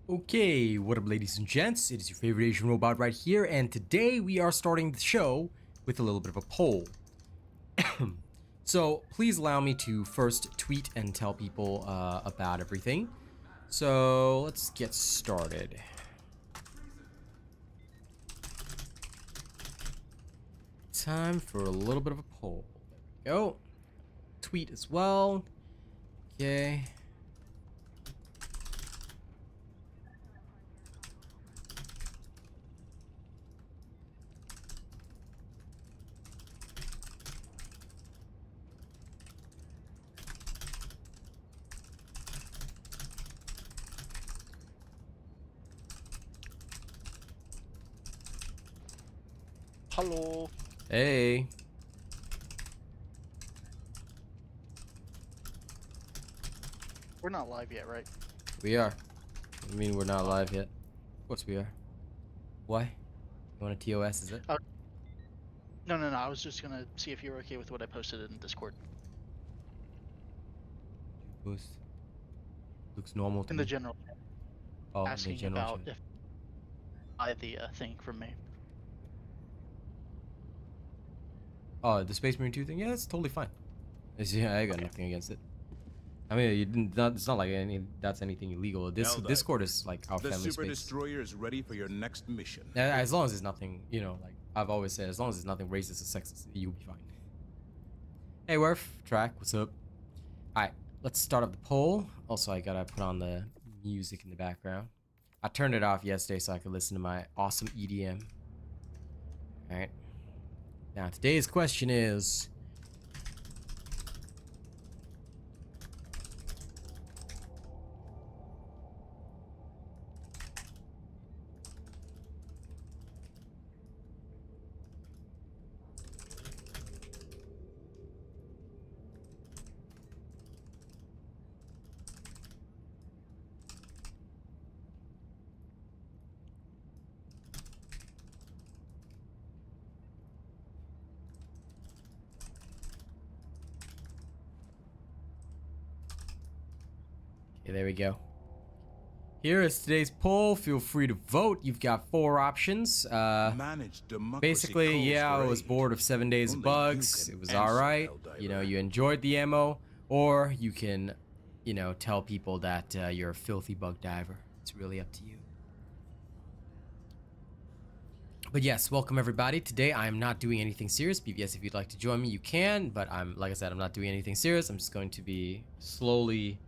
Okay, what up ladies and gents, it is your favorite Asian robot right here, and today we are starting the show with a little bit of a poll. So please allow me to first tweet and tell people about everything. So let's get started. Time for a little bit of a poll. There we go. Tweet as well. Okay. Hello. Hey. We're not live yet, right? We are. I mean, we're not live yet. Of course we are. Why? You want a TOS, is it? No. I was just gonna see if you were okay with what I posted in Discord. Looks normal to In me. the general chat. Oh, Asking in the general about chat. if I the thing from me. Oh, the Space Marine 2 thing? Yeah, that's totally fine. Yeah, I got nothing against it. I mean, you didn't, it's not like that's anything illegal. Discord is like our family The Super space. Destroyer is ready for your next mission. As long as it's nothing, you know, like I've always said, as long as it's nothing racist or sexist, you'll be fine. Hey, Werf, Track, what's up? Alright, let's start up the poll. Also, I gotta put on the music in the background. I turned it off yesterday so I could listen to my awesome EDM. Alright. Now, today's question is... Okay, there we go. Here is today's poll. Feel free to vote. You've got 4 options. Basically, yeah, I was bored of 7 days of bugs. It was alright. You know, you enjoyed the ammo. Or you can, you know, tell people that you're a filthy bug diver. It's really up to you. But yes, welcome everybody. Today I am not doing anything serious. BBS, if you'd like to join me, you can. But like I said, I'm not doing anything serious. I'm just going to be slowly...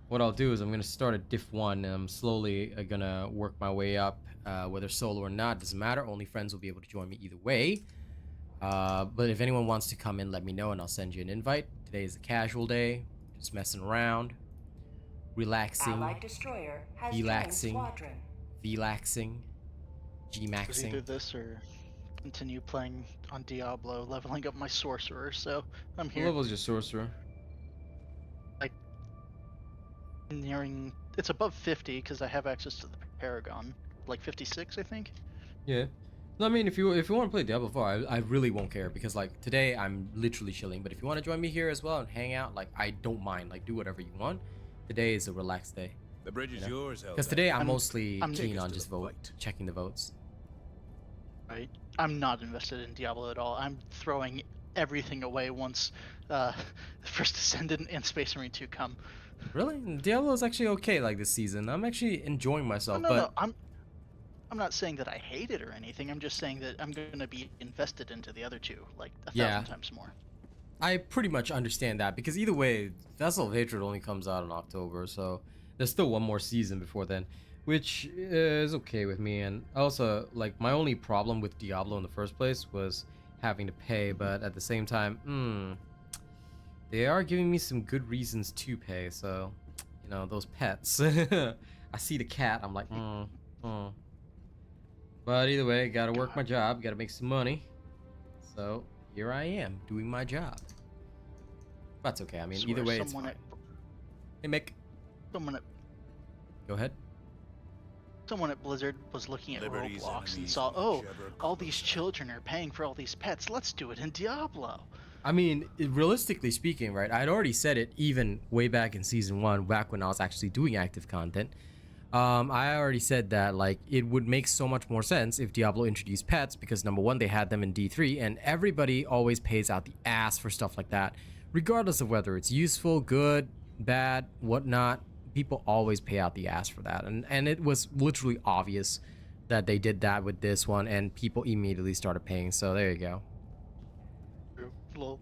What I'll do is I'm going to start at diff 1 and I'm slowly going to work my way up, whether solo or not, doesn't matter. Only friends will be able to join me either way. But if anyone wants to come in, let me know and I'll send you an invite. Today is a casual day, just messing around, relaxing, relaxing, G-maxing. Either this or continue playing on Diablo, leveling up my sorcerer, so I'm here. What level is your sorcerer? Nearing, it's above 50 because I have access to the Paragon, like 56 I think. Yeah, no, I mean if you want to play Diablo 4, I really won't care because like today I'm literally chilling, but if you want to join me here as well and hang out, like I don't mind, like do whatever you want. Today is a relaxed day. The bridge is yours, because today I'm mostly keen on just checking the votes. Right, I'm not invested in Diablo at all. I'm throwing everything away once First Ascendant and Space Marine 2 come. Really? Diablo is actually okay like this season. I'm actually enjoying myself. No, I'm not saying that I hate it or anything. I'm just saying that I'm gonna be invested into the other two like 1,000 times more. I pretty much understand that because either way, Vessel of Hatred only comes out in October, so there's still one more season before then, which is okay with me. And also, like, my only problem with Diablo in the first place was having to pay, but at the same time, they are giving me some good reasons to pay, so, you know, those pets. I see the cat, I'm like, But either way, gotta work my job, gotta make some money. So, here I am, doing my job. That's okay, I mean, either way, it's fine. Hey, Mick. Go ahead. Someone at Blizzard was looking at Roblox and saw, oh, all these children are paying for all these pets, let's do it in Diablo. I mean, realistically speaking, right, I'd already said it even way back in Season 1, back when I was actually doing active content. I already said that, like, it would make so much more sense if Diablo introduced pets, because number one, they had them in D3, and everybody always pays out the ass for stuff like that, regardless of whether it's useful, good, bad, whatnot. People always pay out the ass for that, and it was literally obvious that they did that with this one, and people immediately started paying. So there you go. Lol.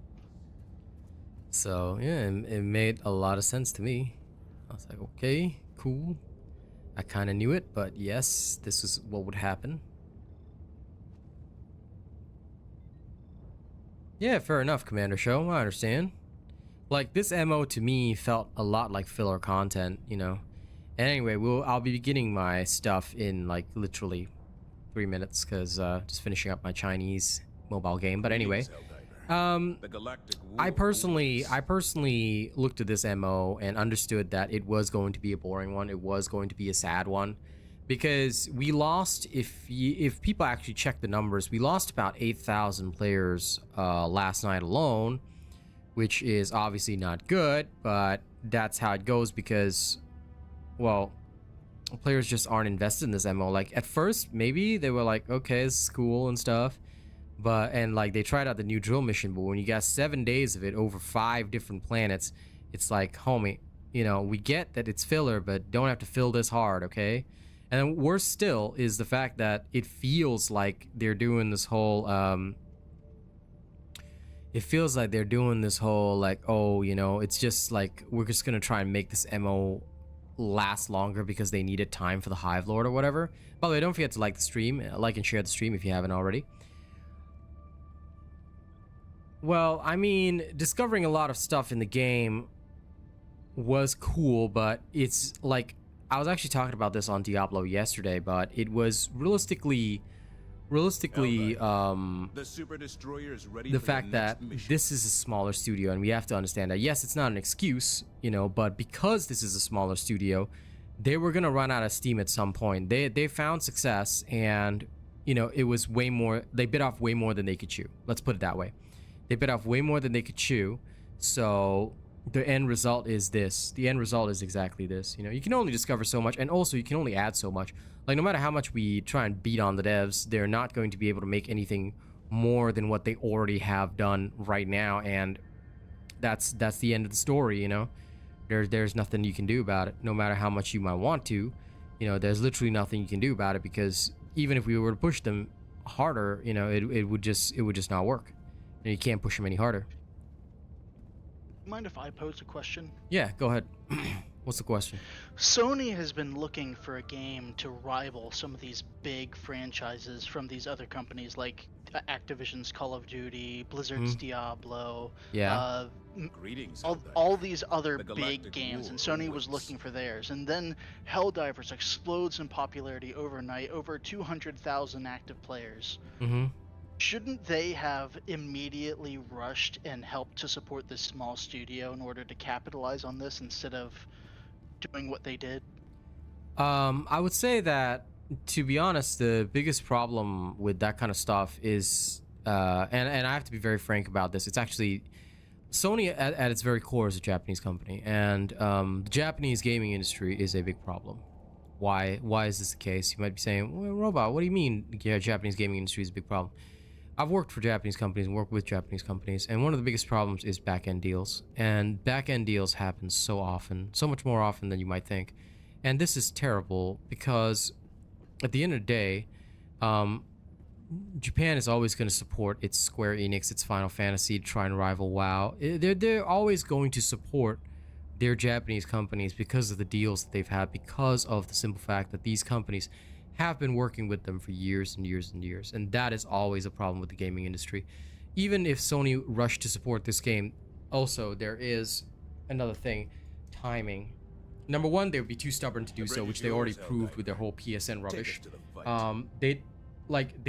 So yeah, it made a lot of sense to me. I was like, okay, cool. I kind of knew it, but yes, this is what would happen. Yeah, fair enough, Commander Show. I understand. Like, this MO to me felt a lot like filler content, you know. And anyway, I'll be beginning my stuff in like literally 3 minutes, because just finishing up my Chinese mobile game. But anyway, I personally looked at this MO and understood that it was going to be a boring one. It was going to be a sad one, because we lost, if people actually check the numbers, we lost about 8,000 players last night alone, which is obviously not good, but that's how it goes, because, well, players just aren't invested in this MO. Like, at first, maybe they were like, okay, this is cool and stuff, and like they tried out the new drill mission, but when you got 7 days of it over 5 different planets, it's like, homie, you know, we get that it's filler, but don't have to fill this hard, okay? And then worse still is the fact that it feels like they're doing this whole like, oh, you know, it's just like, we're just gonna try and make this MO last longer because they needed time for the Hive Lord or whatever. By the way, don't forget to like the stream, like and share the stream if you haven't already. Well, I mean, discovering a lot of stuff in the game was cool, but it's like, I was actually talking about this on Diablo yesterday, but it was realistically the super destroyer is ready the for fact your that next mission. this is a smaller studio, and we have to understand that, yes, it's not an excuse, you know, but because this is a smaller studio, they were gonna run out of steam at some point. They found success, and, you know, it was way more, they bit off way more than they could chew. Let's put it that way. They bit off way more than they could chew, so the end result is this. The end result is exactly this. You know, you can only discover so much, and also you can only add so much. Like, no matter how much we try and beat on the devs, they're not going to be able to make anything more than what they already have done right now, and that's the end of the story, you know. There's nothing you can do about it, no matter how much you might want to. You know, there's literally nothing you can do about it, because even if we were to push them harder, you know, it would just not work. And you can't push them any harder. Mind if I pose a question? Yeah, go ahead. What's the question? Sony has been looking for a game to rival some of these big franchises from these other companies, like Activision's Call of Duty, Blizzard's Diablo, Yeah. Greetings, all these other The big Galactic games, and War Sony was awaits. looking for theirs. And then Helldivers explodes in popularity overnight, over 200,000 active players. Mm-hmm. Shouldn't they have immediately rushed and helped to support this small studio in order to capitalize on this instead of doing what they did? I would say that, to be honest, the biggest problem with that kind of stuff is, and I have to be very frank about this, it's actually, Sony at its very core is a Japanese company, and the Japanese gaming industry is a big problem. Why is this the case? You might be saying, well, Robot, what do you mean Japanese gaming industry is a big problem? I've worked for Japanese companies and worked with Japanese companies, and one of the biggest problems is back-end deals. And back-end deals happen so often, so much more often than you might think. And this is terrible, because at the end of the day, Japan is always going to support its Square Enix, its Final Fantasy, to try and rival WoW. They're always going to support their Japanese companies because of the deals that they've had, because of the simple fact that these companies have been working with them for years and years and years, and that is always a problem with the gaming industry. Even if Sony rushed to support this game, also there is another thing: timing. Number one, they would be too stubborn to do so, which they already proved with their whole PSN rubbish. They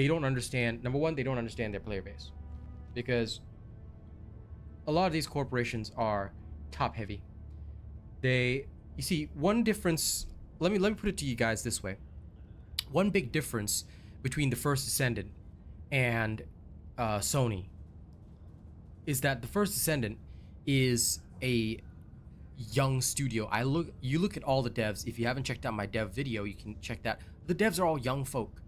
don't understand. Number one, they don't understand their player base, because a lot of these corporations are top heavy. You see, one difference. Let me put it to you guys this way. One big difference between the First Descendant and Sony is that the First Descendant is a young studio. You look at all the devs. If you haven't checked out my dev video, you can check that. The devs are all young folk,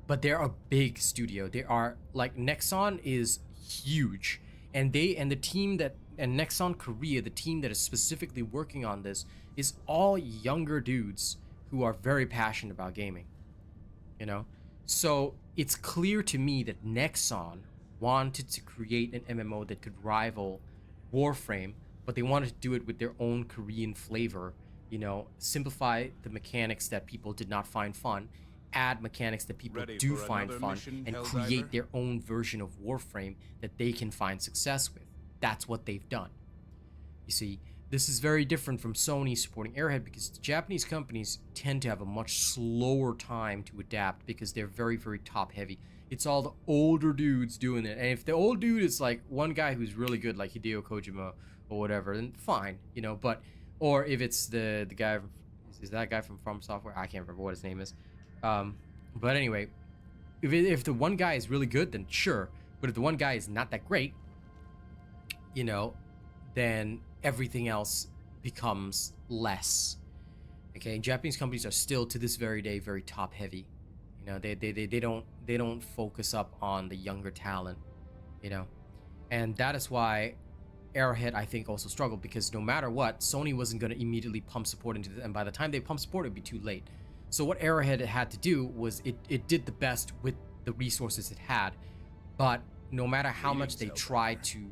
but they're a big studio. They are like, Nexon is huge, and the team that, and Nexon Korea, the team that is specifically working on this, is all younger dudes who are very passionate about gaming, you know? So it's clear to me that Nexon wanted to create an MMO that could rival Warframe, but they wanted to do it with their own Korean flavor, you know, simplify the mechanics that people did not find fun, add mechanics that people do find fun, and create their own version of Warframe that they can find success with. That's what they've done. You see, this is very different from Sony supporting Airhead, because the Japanese companies tend to have a much slower time to adapt because they're very, very top heavy. It's all the older dudes doing it. And if the old dude is like one guy who's really good, like Hideo Kojima or whatever, then fine, you know. But, or if it's the guy, is that guy from From Software? I can't remember what his name is. But anyway, if the one guy is really good, then sure. But if the one guy is not that great, you know, then everything else becomes less. Okay, Japanese companies are still to this very day very top heavy. You know, they don't focus up on the younger talent, you know. And that is why Arrowhead, I think, also struggled, because no matter what, Sony wasn't going to immediately pump support into it, and by the time they pump support, it'd be too late. So what Arrowhead had to do was it did the best with the resources it had, but no matter how much they tried to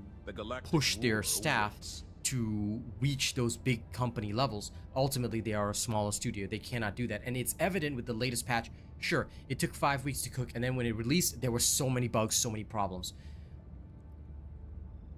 push their staff to reach those big company levels, ultimately they are a smaller studio. They cannot do that, and it's evident with the latest patch. Sure, it took 5 weeks to cook, and then when it released, there were so many bugs, so many problems.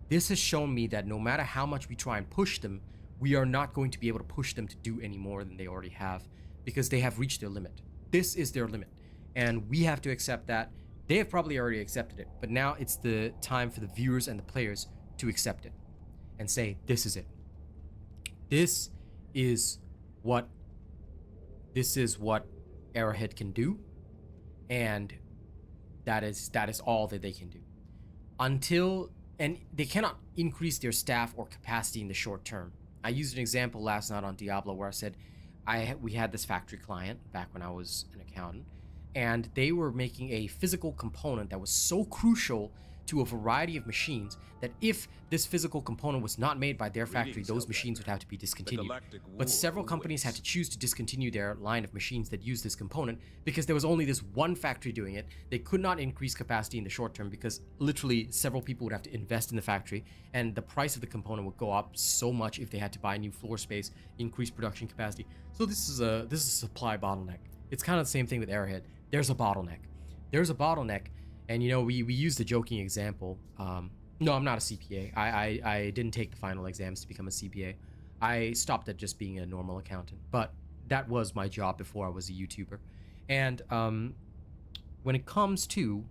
This has shown me that no matter how much we try and push them, we are not going to be able to push them to do any more than they already have, because they have reached their limit. This is their limit, and we have to accept that. They have probably already accepted it, but now it's the time for the viewers and the players to accept it and say, this is it. This is what Arrowhead can do, and that is all that they can do. And they cannot increase their staff or capacity in the short term. I used an example last night on Diablo where I said we had this factory client back when I was an accountant, and they were making a physical component that was so crucial to a variety of machines that if this physical component was not made by their factory, those machines would have to be discontinued. But several companies had to choose to discontinue their line of machines that use this component because there was only this one factory doing it. They could not increase capacity in the short term because literally several people would have to invest in the factory, and the price of the component would go up so much if they had to buy new floor space, increase production capacity. So this is a supply bottleneck. It's kind of the same thing with Arrowhead. There's a bottleneck. And you know, we used a joking example. No, I'm not a CPA. I didn't take the final exams to become a CPA. I stopped at just being a normal accountant. But that was my job before I was a YouTuber. And when it comes to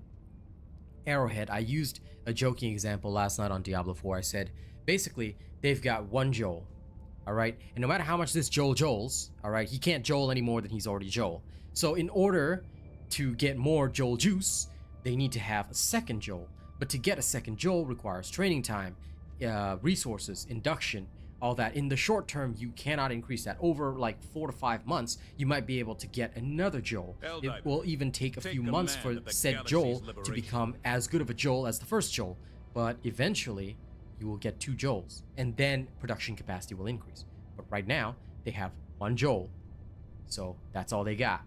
Arrowhead, I used a joking example last night on Diablo 4. I said, basically, they've got one Joel, all right? And no matter how much this Joel Joels, all right, he can't Joel any more than he's already Joel. So in order to get more Joel juice, they need to have a second Joel. But to get a second Joel requires training time, resources, induction, all that. In the short term, you cannot increase that. Over like 4 to 5 months, you might be able to get another Joel. It will even take a few months for said Joel to become as good of a Joel as the first Joel. But eventually, you will get 2 Joels, and then production capacity will increase. But right now, they have 1 Joel. So that's all they got.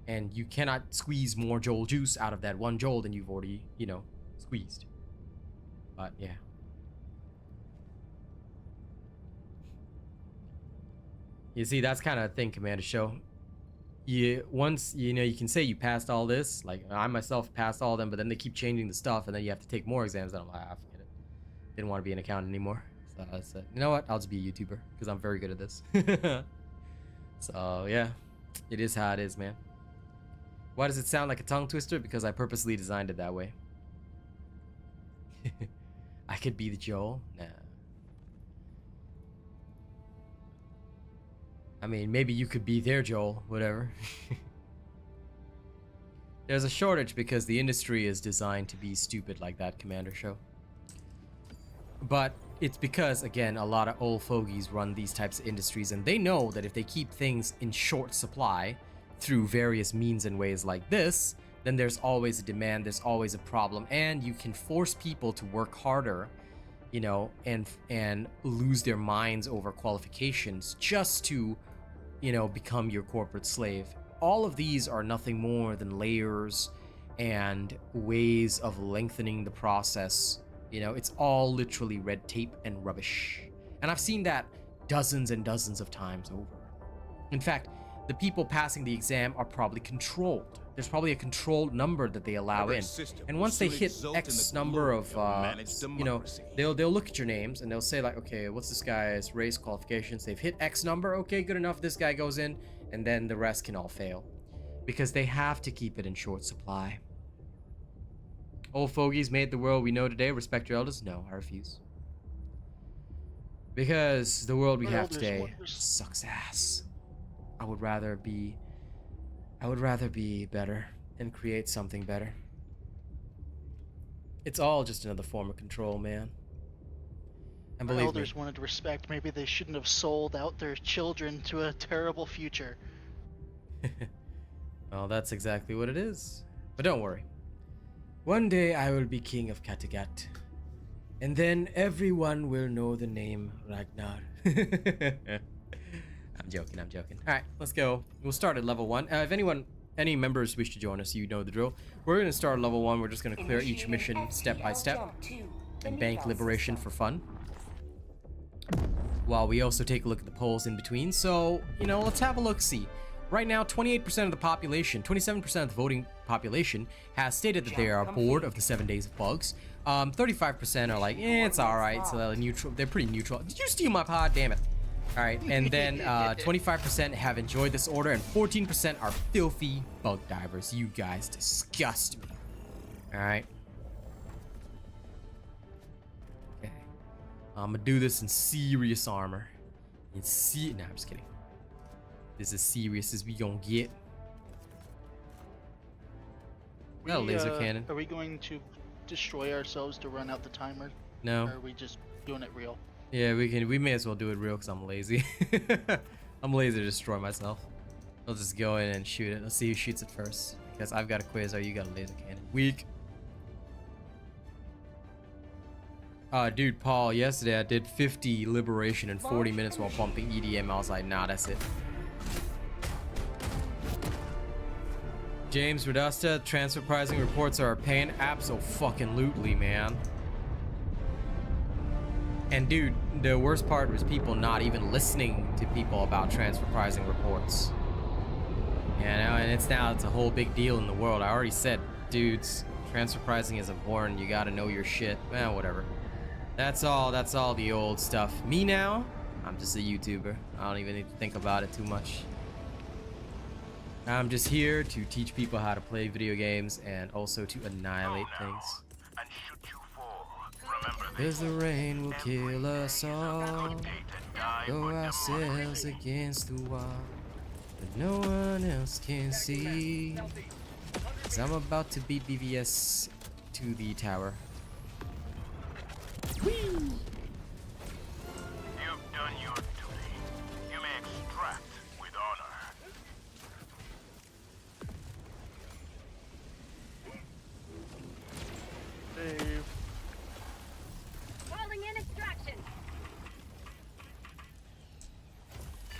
And you cannot squeeze more Joel juice out of that 1 Joel than you've already, you know, squeezed. But yeah. You see, that's kind of a thing, Commander Show. Once, you know, you can say you passed all this, like I myself passed all of them, but then they keep changing the stuff, and then you have to take more exams, and I'm like, forget it. Didn't want to be an accountant anymore. So I said, you know what, I'll just be a YouTuber, because I'm very good at this. So yeah, it is how it is, man. Why does it sound like a tongue twister? Because I purposely designed it that way. I could be the Joel? Nah. I mean, maybe you could be their Joel, whatever. There's a shortage because the industry is designed to be stupid like that, Commander Show. But it's because, again, a lot of old fogies run these types of industries, and they know that if they keep things in short supply through various means and ways like this, then there's always a demand, there's always a problem, and you can force people to work harder, you know, and lose their minds over qualifications just to, you know, become your corporate slave. All of these are nothing more than layers and ways of lengthening the process. You know, it's all literally red tape and rubbish. And I've seen that dozens and dozens of times over. In fact, the people passing the exam are probably controlled. There's probably a controlled number that they allow in. And once they hit X number of, you know, they'll look at your names and they'll say like, okay, what's this guy's race qualifications? They've hit X number. Okay, good enough. This guy goes in, and then the rest can all fail because they have to keep it in short supply. Old fogies made the world we know today. Respect your elders? No, I refuse. Because the world we have today sucks ass. I would rather be better and create something better. It's all just another form of control, man. And believe me, elders wanted respect. Maybe they shouldn't have sold out their children to a terrible future. well, that's exactly what it is. But don't worry. One day I will be king of Kattegat, and then everyone will know the name Ragnar. I'm joking. All right, let's go. We'll start at level 1. If any members wish to join us, you know the drill. We're going to start at level 1. We're just going to clear each mission step by step and bank liberation for fun, while we also take a look at the polls in between. So, you know, let's have a look-see. Right now, 28% of the population, 27% of the voting population has stated that they are bored of the 7 days of bugs. 35% are like, it's alright, so they're neutral. They're pretty neutral. Did you steal my pod? Damn it. Alright, and then 25% have enjoyed this order, and 14% are filthy bug divers. You guys disgust me. Alright. Okay. I'm gonna do this in serious armor. Nah, I'm just kidding. This is as serious as we gonna get. Got a laser cannon. Are we going to destroy ourselves to run out the timer? No. Or are we just doing it real? Yeah, we may as well do it real because I'm lazy. I'm lazy to destroy myself. I'll just go in and shoot it. Let's see who shoots it first. Because I've got a quasar, you got a laser cannon. Weak. Dude, Paul, yesterday I did 50 liberation in 40 minutes while pumping EDM. I was like, nah, that's it. James Redusta, transfer pricing reports are a pain. Abso-fucking-lutely, man. And dude, the worst part was people not even listening to people about transfer pricing reports. You know, and it's a whole big deal in the world. I already said, dudes, transfer pricing is important. You gotta know your shit. Well, whatever. That's all the old stuff. Me now, I'm just a YouTuber. I don't even need to think about it too much. I'm just here to teach people how to play video games and also to annihilate things. Cause the rain will kill us all, throw ourselves against the wall, but no one else can see. Cause I'm about to beat BVS to the tower. Whee! You've done your duty. You may extract with honor. Dave. Calling in extraction.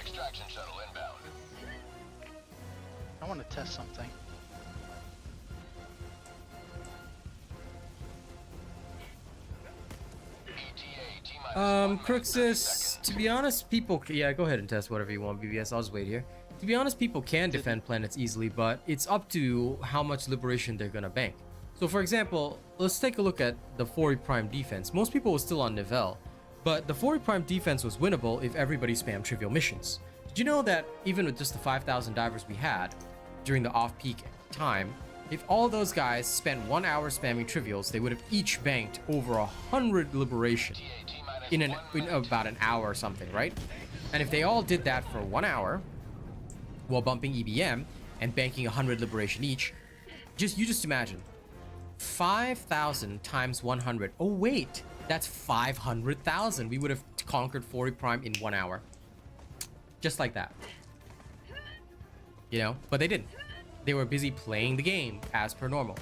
Extraction shuttle inbound. I want to test something. Cruxus, to be honest, people, yeah, go ahead and test whatever you want, BBS, I'll just wait here. To be honest, people can defend planets easily, but it's up to how much liberation they're gonna bank. So for example, let's take a look at the 40 prime defense. Most people were still on Nivelle, but the 40 prime defense was winnable if everybody spammed trivial missions. Did you know that even with just the 5,000 divers we had during the off-peak time, if all those guys spent 1 hour spamming trivials, they would have each banked over 100 liberation in about an hour or something, right? And if they all did that for 1 hour while bumping EBM and banking 100 liberation each, you just imagine 5,000 times 100. Oh wait, That's 500,000. We would have conquered 40 Prime in 1 hour. Just like that. You know, but they didn't. They were busy playing the game as per normal.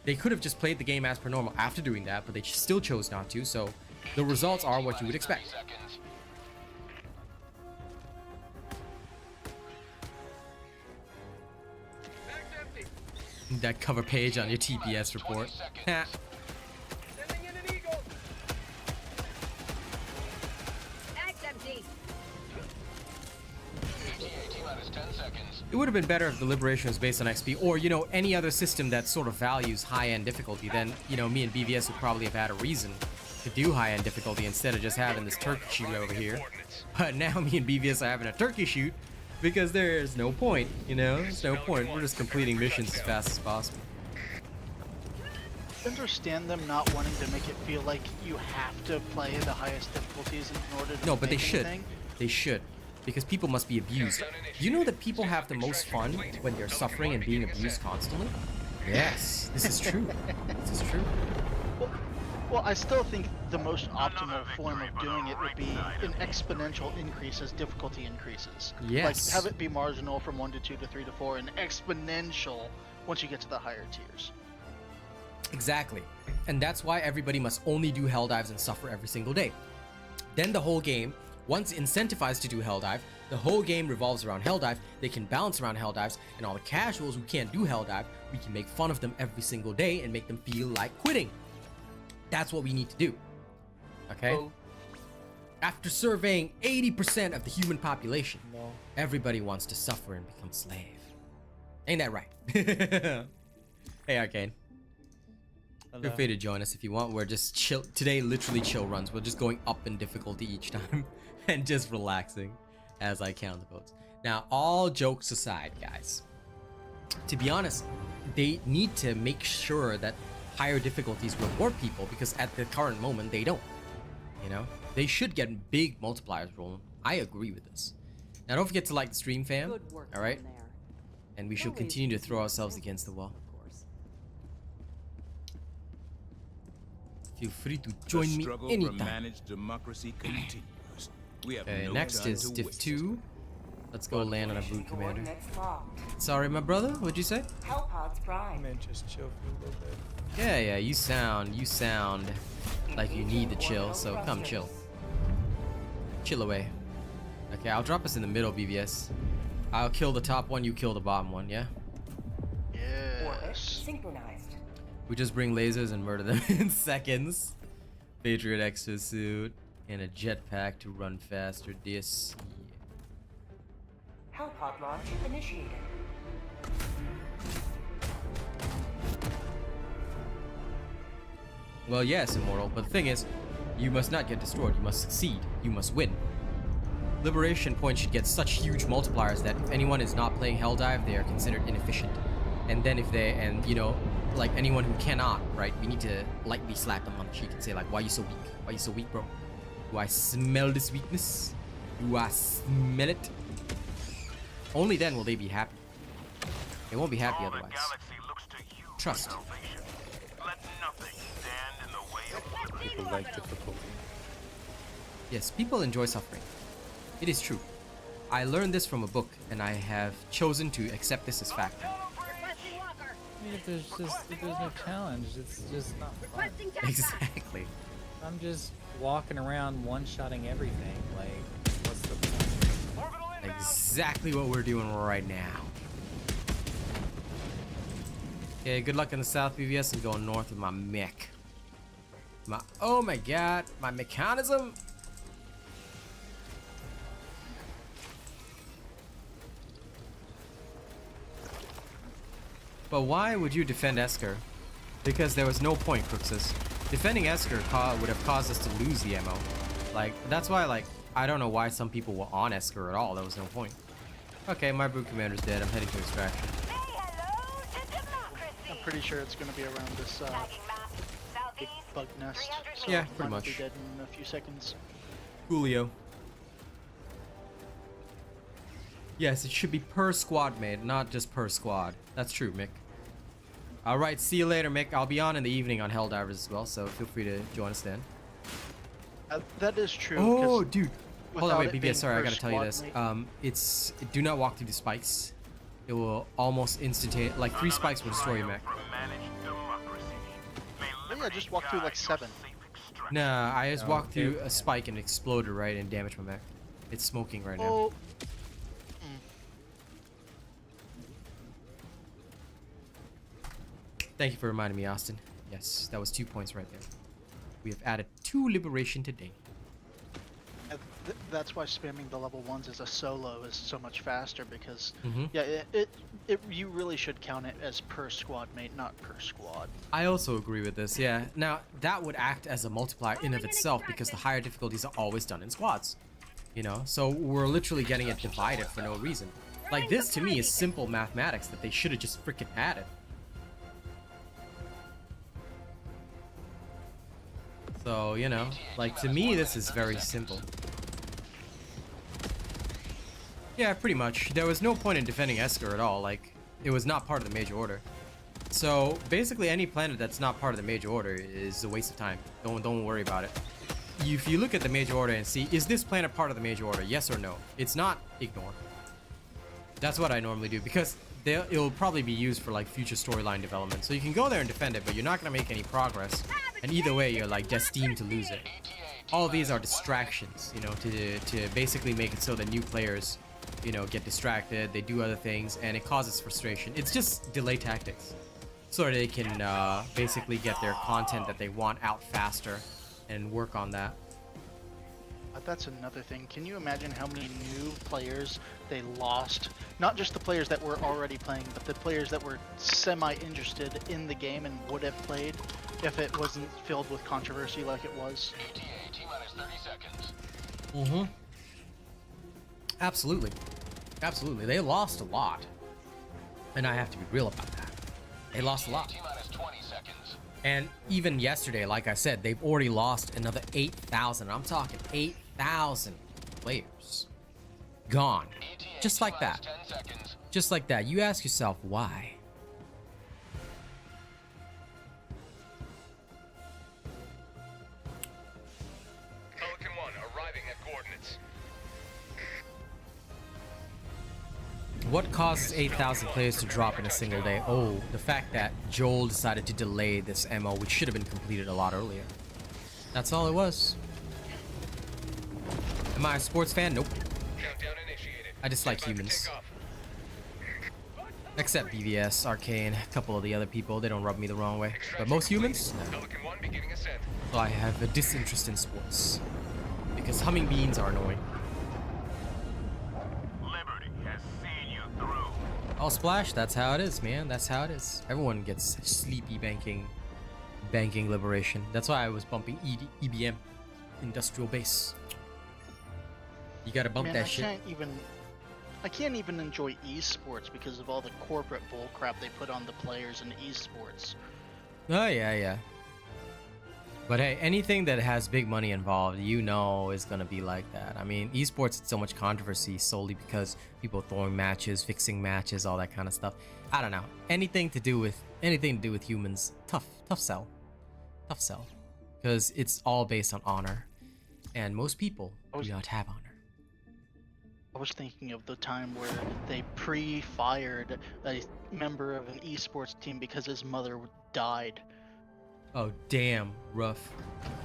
They could have just played the game as per normal after doing that, but they still chose not to, so the results are what you would expect. That cover page on your TPS report. It would have been better if the Liberation was based on XP, or, you know, any other system that sort of values high-end difficulty. Then, you know, me and BVS would probably have had a reason to do high-end difficulty instead of just having this turkey shoot over here. But now me and BVS are having a turkey shoot because there's no point, you know? There's no point. We're just completing missions as fast as possible. I understand them not wanting to make it feel like you have to play the highest difficulties in order to No, but they make should. anything. They should. Because people must be abused. Do you know that people have the most fun when they're suffering and being abused constantly? Yes, this is true. This is true. Well, I still think the most optimal form of doing it would be an exponential increase as difficulty increases. Yes. Like, have it be marginal from 1 to 2 to 3 to 4, and exponential once you get to the higher tiers. Exactly. And that's why everybody must only do Helldives and suffer every single day. Then the whole game, once incentivized to do Helldive, the whole game revolves around Helldive. They can bounce around Helldives, and all the casuals who can't do Helldive, we can make fun of them every single day and make them feel like quitting. That's what we need to do. Okay? Oh. After surveying 80% of the human population, everybody wants to suffer and become slave. Ain't that right? Hey, Arcane. Feel free to join us if you want. We're just chill. Today, literally chill runs. We're just going up in difficulty each time and just relaxing as I count the votes. Now, all jokes aside, guys, to be honest, they need to make sure that higher difficulties reward people, because at the current moment, they don't. You know? They should get big multipliers rolling. I agree with this. Now, don't forget to like the stream, fam. Alright? And we should continue to throw ourselves against the wall. Feel free to join me anytime. Managed democracy continues. We have Okay, no next time is to Div waste. 2. Let's go land on a boot commander. Sorry, my brother, what'd you say? Hellpods Prime. Man, just chill for a little bit. Yeah, you sound like you need to chill, so come chill. Chill away. Okay, I'll drop us in the middle, BVS. I'll kill the top one, you kill the bottom one, yeah? Orbit Yes. synchronized. We just bring lasers and murder them in seconds. Patriot exosuit and a jetpack to run faster. This. Hellpod launch initiated. Well, yes, Immortal, but the thing is, you must not get destroyed. You must succeed. You must win. Liberation points should get such huge multipliers that if anyone is not playing Helldive, they are considered inefficient. And then if they, and you know, like anyone who cannot, right, we need to lightly slap them on the cheek and say like, why you so weak? Why you so weak, bro? Do I smell this weakness? Do I smell it? Only then will they be happy. They won't be happy All the otherwise. galaxy looks to you for Trust. salvation. Let nothing stand in the way of liberty. People like difficulty. Yes, people enjoy suffering. It is true. I learned this from a book, and I have chosen to accept this as fact. I mean, if there's no challenge, it's just not fun. Exactly. I'm just walking around one-shotting everything. Like, what's the point? Exactly what we're doing right now. Okay, good luck in the south, BVS. I'm going north with my mech. Oh my god, my mechanism. But why would you defend Esker? Because there was no point, Crooks's. Defending Esker would have caused us to lose the ammo. Like, that's why, like, I don't know why some people were on Esker at all. There was no point. Okay, my brute commander's dead. I'm heading to extraction. I'm pretty sure it's going to be around this big bug nest. So Yeah, mine pretty will be much. dead in a few seconds. Julio. Yes, it should be per squad mate, not just per squad. That's true, Mick. Alright, see you later, Mick. I'll be on in the evening on Helldivers as well, so feel free to join us then. That is true. Oh, 'cause dude. Hold on, without wait, it being BBS, sorry, I per gotta tell you this. squad mate- It's do not walk through the spikes. It will almost instantaneously, like 3 spikes will destroy your mech. Yeah, just walk through like 7. Nah, I just No, walked through it- a spike and exploded right and damaged my mech. It's smoking right now. Oh, Thank you for reminding me, Austin. Yes, that was 2 points right there. We have added 2 liberation today. that's why spamming the level 1s as a solo is so much faster because Mhm. yeah, you really should count it as per squad mate, not per squad. I also agree with this, yeah. Now, that would act as a multiplier in of itself because the higher difficulties are always done in squads. You know, so we're literally getting it divided for no reason. Like, this to me is simple mathematics that they should have just freaking added. So, you know, like, to me, this is very simple. Yeah, pretty much. There was no point in defending Esker at all. Like, it was not part of the major order. So, basically, any planet that's not part of the major order is a waste of time. Don't worry about it. If you look at the major order and see, is this planet part of the major order? Yes or no? It's not, ignore. That's what I normally do, because it'll probably be used for, like, future storyline development. So you can go there and defend it, but you're not going to make any progress. And either way, you're, like, destined to lose it. All of these are distractions, you know, to basically make it so that new players, you know, get distracted, they do other things, and it causes frustration. It's just delay tactics. So that they can basically get their content that they want out faster and work on that. That's another thing. Can you imagine how many new players they lost? Not just the players that were already playing, but the players that were semi-interested in the game and would have played if it wasn't filled with controversy like it was. Mm-hmm. Absolutely. Absolutely. They lost a lot. And I have to be real about that. They lost a lot. And even yesterday, like I said, they've already lost another 8,000. I'm talking 8,000 players. Gone. Just like that. Just like that. You ask yourself, why? Pelican 1 arriving at coordinates. What causes 8,000 players to drop in a single day? Oh, the fact that Joel decided to delay this MO, which should have been completed a lot earlier. That's all it was. Am I a sports fan? Nope. Countdown initiated. I dislike humans. Except BVS, Arcane, a couple of the other people, they don't rub me the wrong way. But most humans? No. Pelican 1 beginning ascent. So I have a disinterest in sports. Because humming beans are annoying. Liberty has seen you through. All splash, that's how it is, man. That's how it is. Everyone gets sleepy banking liberation. That's why I was bumping EBM, industrial base. You gotta bump Man, that shit. I can't even enjoy esports because of all the corporate bullcrap they put on the players in esports. Oh yeah. But hey, anything that has big money involved, you know, is gonna be like that. I mean, esports, it's so much controversy solely because people throwing matches, fixing matches, all that kind of stuff. I don't know. Anything to do with humans, tough sell, because it's all based on honor, and most people do not have honor. I was thinking of the time where they pre-fired a member of an esports team because his mother died. Oh damn, rough.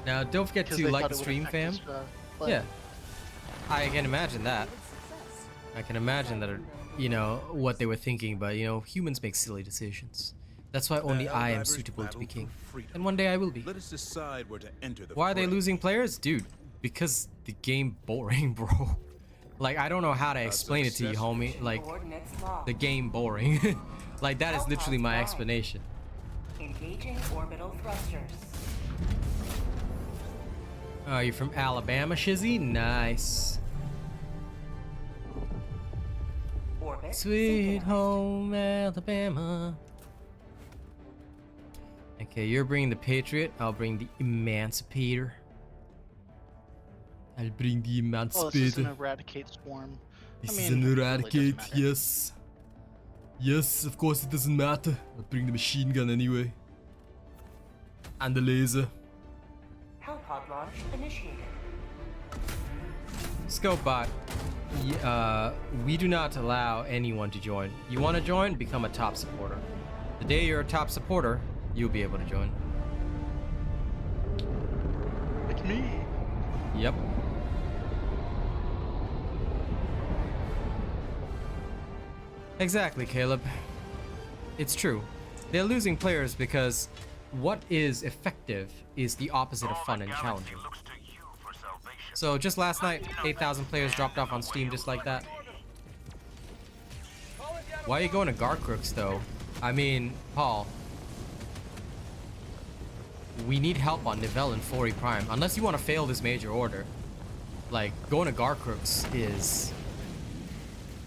Now don't forget 'Cause to they like thought the it would stream, affect fam. his, play. Yeah, I can imagine that. I can imagine that, you know, what they were thinking, but you know, humans make silly decisions. That's why only I am Helldivers suitable to be battle king. for freedom. And one day I will be. Let us decide where to enter the Why are they fray. losing players? Dude, because the game boring, bro. Like, I don't know how to explain it to you, homie. Like, Coordinates locked. the game boring. Like, that is literally my explanation. Engaging orbital thrusters. Oh, you're from Alabama, Shizzy? Nice. Orbit Sweet synchronized. home Alabama. Okay, you're bringing the Patriot. I'll bring the Emancipator. I'll bring the Oh, this is an Emancipator. eradicate swarm. This I is mean, an it really eradicate, doesn't matter. yes. Yes, of course it doesn't matter. I'll bring the machine gun anyway. And the laser. How pod launch initiated. Scopebot, we do not allow anyone to join. You want to join? Become a top supporter. The day you're a top supporter, you'll be able to join. It's me. Yep. Exactly, Caleb. It's true. They're losing players because what is effective is the opposite of fun and challenging. So just last night, 8,000 players dropped off on Steam just like that. Why are you going to Garcrooks though? I mean, Paul. We need help on Nivelle and Fori Prime. Unless you want to fail this major order. Like, going to Garcrooks is...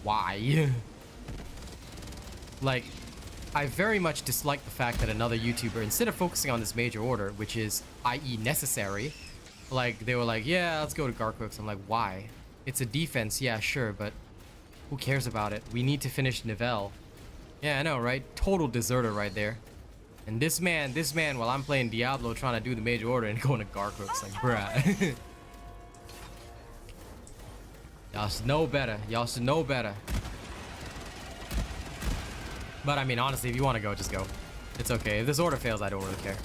Why? Like, I very much dislike the fact that another YouTuber, instead of focusing on this major order, which is, i.e. necessary, like, they were like, yeah, let's go to Garcrooks. I'm like, why? It's a defense, yeah, sure, but who cares about it? We need to finish Nivelle. Yeah, I know, right? Total deserter right there. And this man, while I'm playing Diablo, trying to do the major order and going to Garcrooks, like, bruh. Y'all should know better. Y'all should know better. But I mean, honestly, if you want to go, just go. It's okay. If this order fails, I don't really care.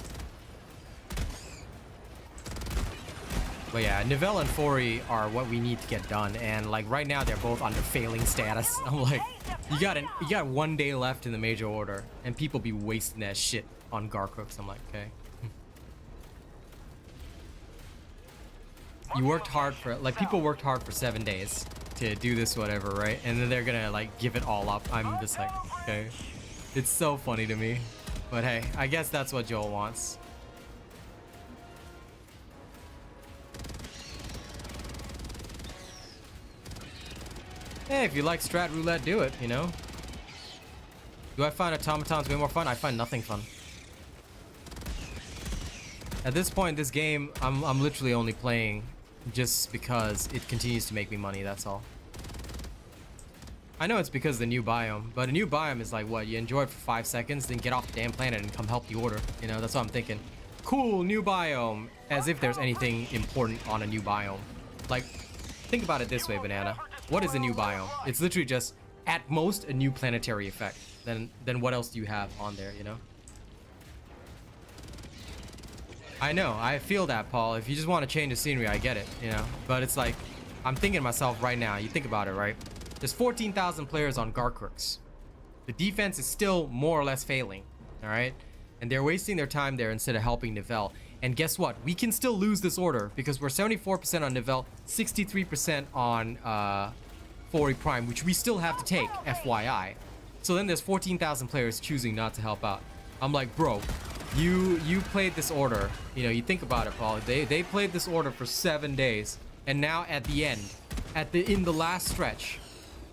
But yeah, Nivelle and Fori are what we need to get done, and like right now they're both under failing status. I'm like, you got 1 day left in the major order, and people be wasting that shit on Garcrooks. I'm like, okay. You worked hard for, like, people worked hard for 7 days to do this whatever, right? And then they're gonna like give it all up. I'm just like, okay. It's so funny to me. But hey, I guess that's what Joel wants. Hey, if you like strat roulette, do it, you know? Do I find automatons way more fun? I find nothing fun. At this point, this game, I'm literally only playing just because it continues to make me money, that's all. I know it's because of the new biome, but a new biome is like what? You enjoy it for 5 seconds, then get off the damn planet and come help the order. You know, that's what I'm thinking. Cool, new biome. As if there's anything important on a new biome. Like, think about it this way, Banana. What is a new biome? It's literally just, at most, a new planetary effect. Then what else do you have on there, you know? I know, I feel that, Paul. If you just want to change the scenery, I get it, you know? But it's like, I'm thinking to myself right now, you think about it, right? There's 14,000 players on Garcrooks. The defense is still more or less failing, all right? And they're wasting their time there instead of helping Nivelle. And guess what? We can still lose this order because we're 74% on Nivelle, 63% on Fori Prime, which we still have to take, FYI. So then there's 14,000 players choosing not to help out. I'm like, bro, you played this order. You know, you think about it, Paul. They played this order for 7 days, and now at the end, in the last stretch,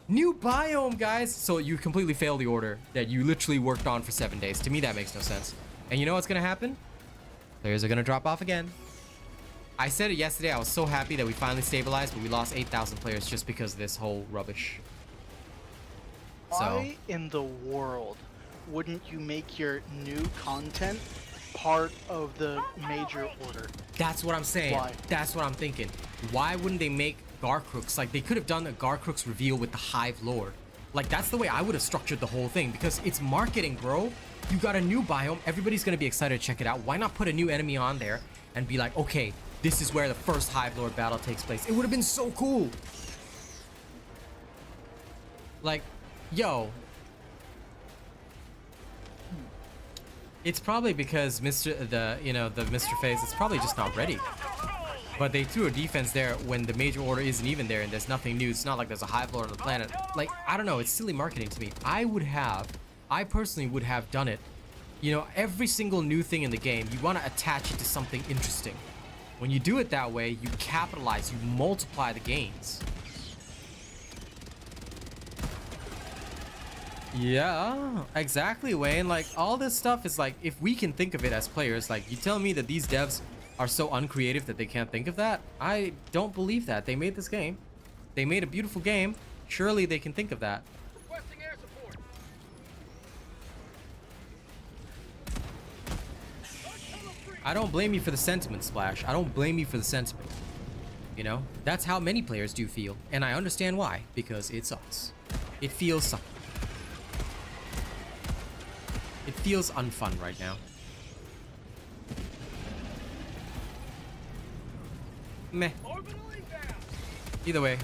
new biome, guys. So you completely failed the order that you literally worked on for 7 days. To me, that makes no sense. And you know what's gonna happen? Players are gonna drop off again. I said it yesterday. I was so happy that we finally stabilized, but we lost 8,000 players just because of this whole rubbish. Why in the world wouldn't you make your new content part of the major order? That's what I'm saying. Why? That's what I'm thinking. Why wouldn't they make Garcrooks? Like, they could have done a Garcrooks reveal with the Hive Lord. Like, that's the way I would have structured the whole thing, because it's marketing, bro. You got a new biome. Everybody's going to be excited to check it out. Why not put a new enemy on there and be like, okay, this is where the first Hive Lord battle takes place? It would have been so cool. Like, yo. It's probably because Mr. Face, it's probably just not ready. But they threw a defense there when the major order isn't even there and there's nothing new. It's not like there's a Hive Lord on the planet. Like, I don't know, it's silly marketing to me. I personally would have done it. You know, every single new thing in the game, you want to attach it to something interesting. When you do it that way, you capitalize, you multiply the gains. Yeah, exactly, Wayne. Like, all this stuff is like, if we can think of it as players, like, you tell me that these devs are so uncreative that they can't think of that? I don't believe that. They made this game. They made a beautiful game. Surely they can think of that. Requesting air support. I don't blame you for the sentiment, Splash. I don't blame you for the sentiment. You know, that's how many players do feel, and I understand why, because it sucks. It feels something. It feels unfun right now. Meh. Either way,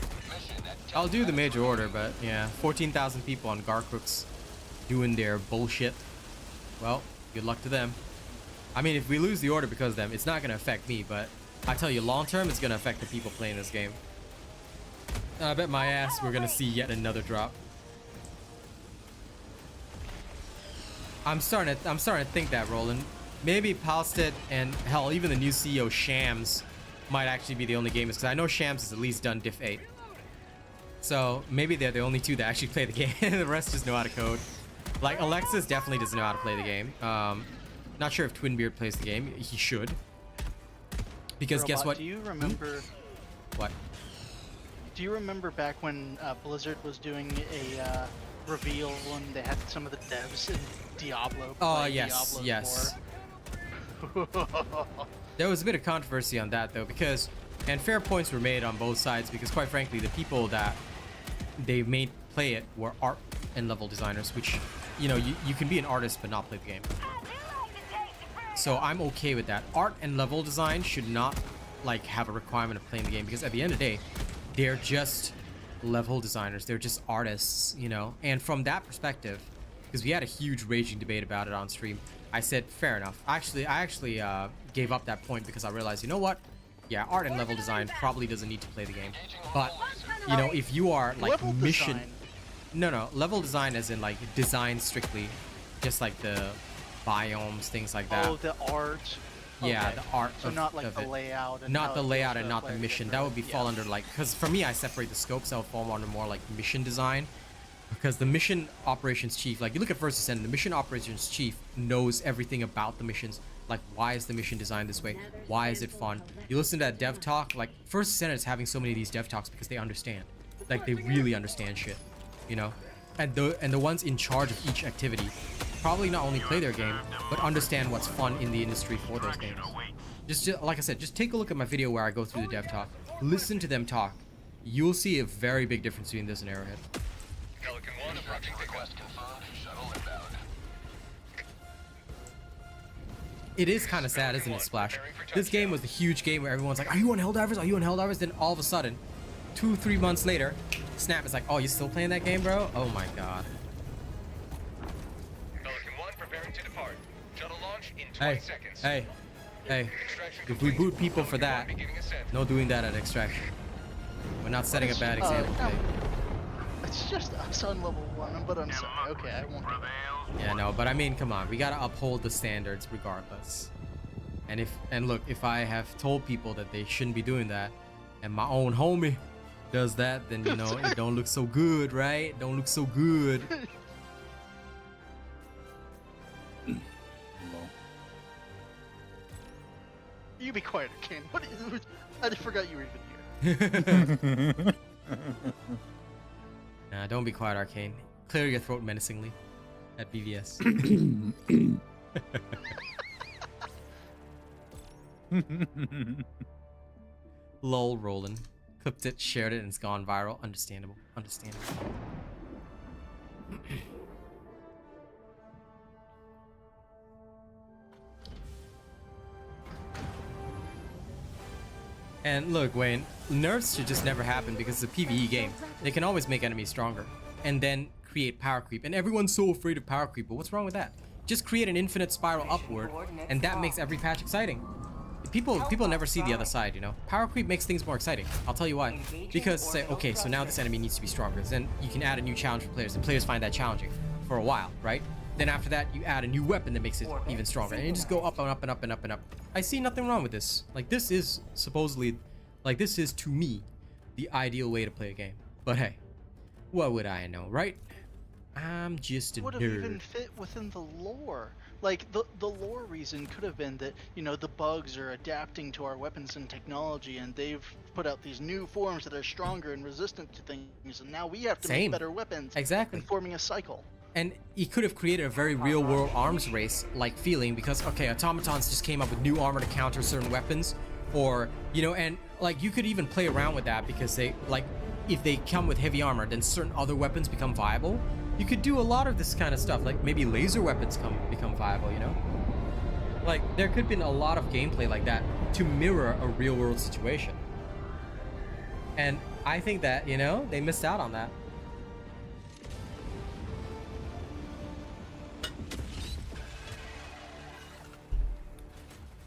I'll do the major order, but yeah, 14,000 people on Garcrooks doing their bullshit. Well, good luck to them. I mean, if we lose the order because of them, it's not going to affect me, but I tell you, long term, it's going to affect the people playing this game. I bet my ass we're going to see yet another drop. I'm starting to think that, Roland. Maybe Palstead and hell, even the new CEO Shams might actually be the only gamers, because I know Shams has at least done Diff 8. So maybe they're the only two that actually play the game. The rest just know how to code. Like Alexis definitely doesn't know how to play the game. Not sure if Twinbeard plays the game. He should. Because Robot, guess what? Do you remember? What? Do you remember back when Blizzard was doing a reveal when they had some of the devs in Diablo? Oh yes, Diablo yes. 4? There was a bit of controversy on that though, because, and fair points were made on both sides, because quite frankly, the people that they made play it were art and level designers, which, you know, you can be an artist but not play the game. So I'm okay with that. Art and level design should not like have a requirement of playing the game, because at the end of the day, they're just level designers. They're just artists, you know. And from that perspective, because we had a huge raging debate about it on stream, I said fair enough. I actually gave up that point because I realized, you know what? Yeah, art and level design probably doesn't need to play the game. But you know, if you are like Level mission, design. no, level design as in like design strictly, just like the biomes, things like that. Oh, the art. Yeah, Okay. the art So of, not like of the it. layout. And Not how the it layout feels and to not the play mission. with That would be fall yeah. under like, because for me, I separate the scopes. That would fall under more like mission design, because the mission operations chief, like you look at First Ascendant, the mission operations chief knows everything about the missions. Like, why is the mission designed this way? Why is it fun? You listen to that dev talk, like First Ascendant is having so many of these dev talks because they understand, like they really understand shit, you know. And the ones in charge of each activity probably not only play their game, but understand what's fun in the industry for those games. Just like I said, just take a look at my video where I go through the dev talk. Listen to them talk. You'll see a very big difference between this and Arrowhead. Pelican 1 approaching request confirmed. Shuttle inbound. It is kind of sad, isn't it, Splash? This game was a huge game where everyone's like, are you on Helldivers? Are you on Helldivers? Then all of a sudden, 2-3 months later, Snap is like, oh, you still playing that game, bro? Oh my god. Pelican 1 preparing to depart. Shuttle launch in 20 seconds. Hey. Extraction If we complete. boot people for Pelican 1 that, beginning ascent. no doing that at Extraction. We're not setting a bad example today. It's just us on level 1, but I'm sorry. Okay, I won't. Yeah, no, but I mean, come on, we gotta uphold the standards regardless. And look, if I have told people that they shouldn't be doing that, and my own homie does that, then you know it don't look so good, right? Don't look so good. You be quiet, Kane. What? I forgot you were even here. Nah, don't be quiet, Arcane. Clear your throat menacingly at BVS. Lol, Roland. Clipped it, shared it, and it's gone viral. Understandable. Understandable. And look, Wayne, nerfs should just never happen because it's a PvE game. They can always make enemies stronger and then create power creep. And everyone's so afraid of power creep, but what's wrong with that? Just create an infinite spiral upward, and that makes every patch exciting. People never see the other side, you know? Power creep makes things more exciting. I'll tell you why. Because say, okay, so now this enemy needs to be stronger. Then you can add a new challenge for players, and players find that challenging for a while, right? Then after that, you add a new weapon that makes it even stronger, and you just go up and up and up and up and up. I see nothing wrong with this. Like, this is supposedly, like, this is to me the ideal way to play a game. But hey, what would I know, right? I'm just a Would have even nerd. fit within the lore. Like the lore reason could have been that, you know, the bugs are adapting to our weapons and technology, and they've put out these new forms that are stronger and resistant to things, and now we have to Same. make better weapons. Exactly. And forming a cycle. And he could have created a very real-world arms race-like feeling because, okay, automatons just came up with new armor to counter certain weapons, or, you know, and like you could even play around with that because they, like, if they come with heavy armor, then certain other weapons become viable. You could do a lot of this kind of stuff, like maybe laser weapons become viable, you know? Like, there could have been a lot of gameplay like that to mirror a real-world situation. And I think that, you know, they missed out on that.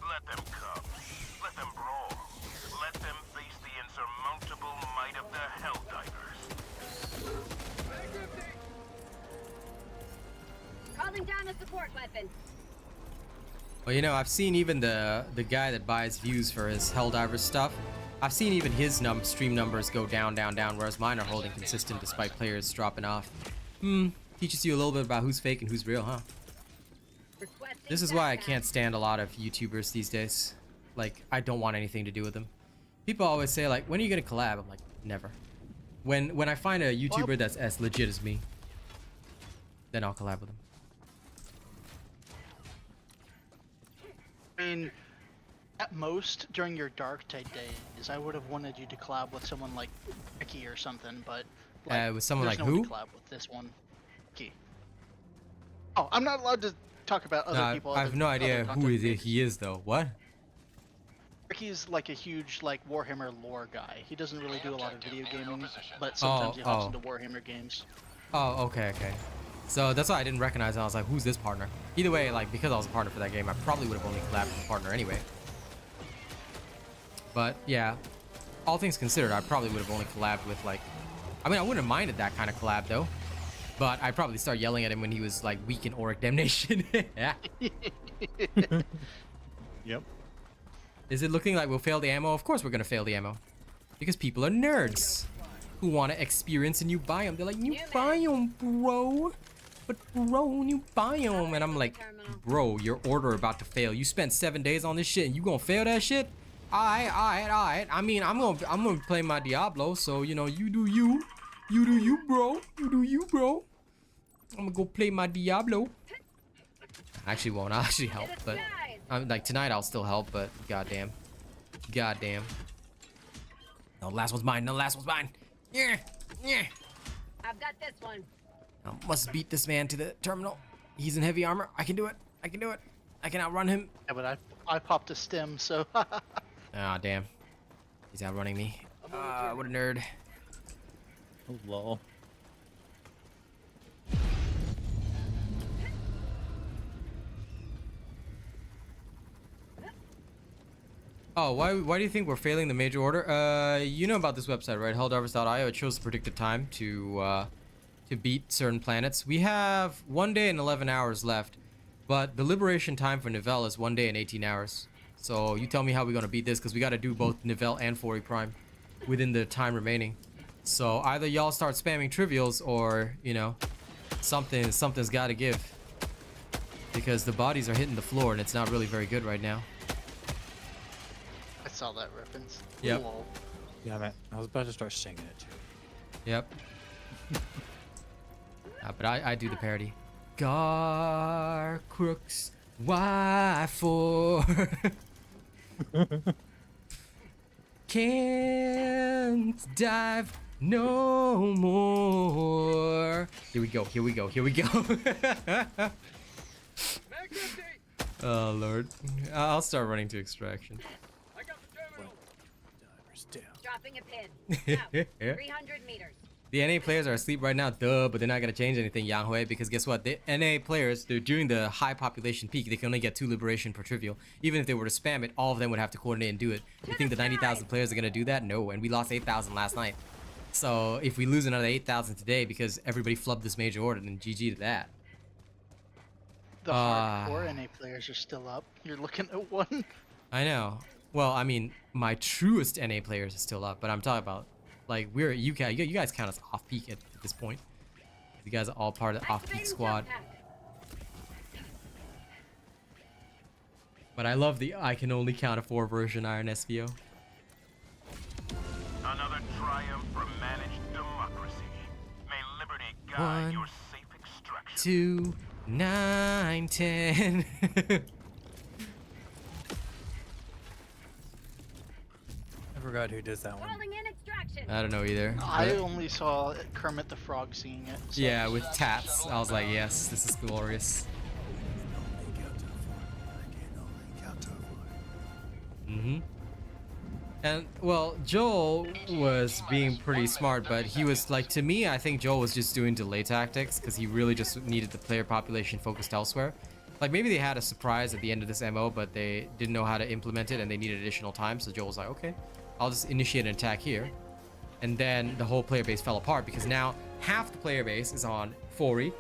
Let them come. Let them brawl. Let them face the insurmountable might of the Helldivers. Calling down a support weapon. Well, you know, I've seen even the guy that buys views for his Helldivers stuff. I've seen even his stream numbers go down, whereas mine are holding consistent despite players dropping off. Teaches you a little bit about who's fake and who's real, huh? This is why I can't stand a lot of YouTubers these days. Like, I don't want anything to do with them. People always say, like, when are you gonna collab? I'm like, never. When I find a YouTuber that's as legit as me, then I'll collab with them. I mean, at most, during your dark tide days, I would have wanted you to collab with someone like Ricky or something, but like, with someone there's like no one who? to collab with this one. Ricky. Oh, I'm not allowed to talk about other people. I have no idea who he is though. What? Ricky's like a huge like Warhammer lore guy. He doesn't really do a lot of video gaming, but sometimes he hops into Warhammer games. Oh, okay. So that's why I didn't recognize him. I was like, who's this partner? Either way, like, because I was a partner for that game, I probably would have only collabed with a partner anyway. But yeah, all things considered, I probably would have only collabed with, like, I mean, I wouldn't have minded that kind of collab though, but I'd probably start yelling at him when he was like weak in Auric Damnation. Yeah. Yep. Is it looking like we'll fail the ammo? Of course we're gonna fail the ammo, because people are nerds who want to experience a new biome. They're like, new biome, bro. But bro, new biome. And I'm like, bro, your order about to fail. You spent 7 days on this shit and you gonna fail that shit? Alright. I mean, I'm gonna play my Diablo, so you know, you do you. You do you, bro. You do you, bro. I'm gonna go play my Diablo. I actually won't. I'll actually help, but like tonight I'll still help, but goddamn. No, last one's mine. Yeah. I've got this one. I must beat this man to the terminal. He's in heavy armor. I can do it. I can outrun him. Yeah, but I popped a stem, so. Ah, damn. He's outrunning me. What a nerd. Oh, lol. Oh, why do you think we're failing the major order? You know about this website, right? Helldivers.io. It shows the predicted time to beat certain planets. We have 1 day and 11 hours left, but the liberation time for Nivelle is 1 day and 18 hours. So you tell me how we're gonna beat this, because we got to do both Nivelle and Fori Prime within the time remaining. So either y'all start spamming trivials, or you know, something's got to give, because the bodies are hitting the floor and it's not really very good right now. I saw that reference. Yep. Lol. Damn it. I was about to start singing it too. Yep. But I do the parody. Gar crooks, why for? Can't dive no more. Here we go. Oh Lord. I'll start running to extraction. Dropping a pin. Now, 300 meters. The NA players are asleep right now, duh, but they're not going to change anything, Yanghui, because guess what? The NA players, during the high population peak, they can only get 2 liberation per trivial. Even if they were to spam it, all of them would have to coordinate and do it. You think the 90,000 players are going to do that? No, and we lost 8,000 last night. So if we lose another 8,000 today because everybody flubbed this major order, then GG to that. The hardcore NA players are still up. You're looking at one. I know. Well, I mean, my truest NA players are still up, but I'm talking about, like, you guys count us off peak at this point. You guys are all part of the off peak squad. But I love the I can only count a 4 version Iron SVO. Another triumph for managed democracy. May liberty guide your safe extraction. 2, 9, 10. I forgot who does that one. Calling in extraction. I don't know either. I only saw Kermit the Frog singing it. So. Yeah, with tats. I was like, yes, this is glorious. Mm-hmm. And well, Joel was being pretty smart, but he was like, to me, I think Joel was just doing delay tactics because he really just needed the player population focused elsewhere. Like maybe they had a surprise at the end of this MO, but they didn't know how to implement it and they needed additional time. So Joel was like, okay, I'll just initiate an attack here. And then the whole player base fell apart because now half the player base is on Fori,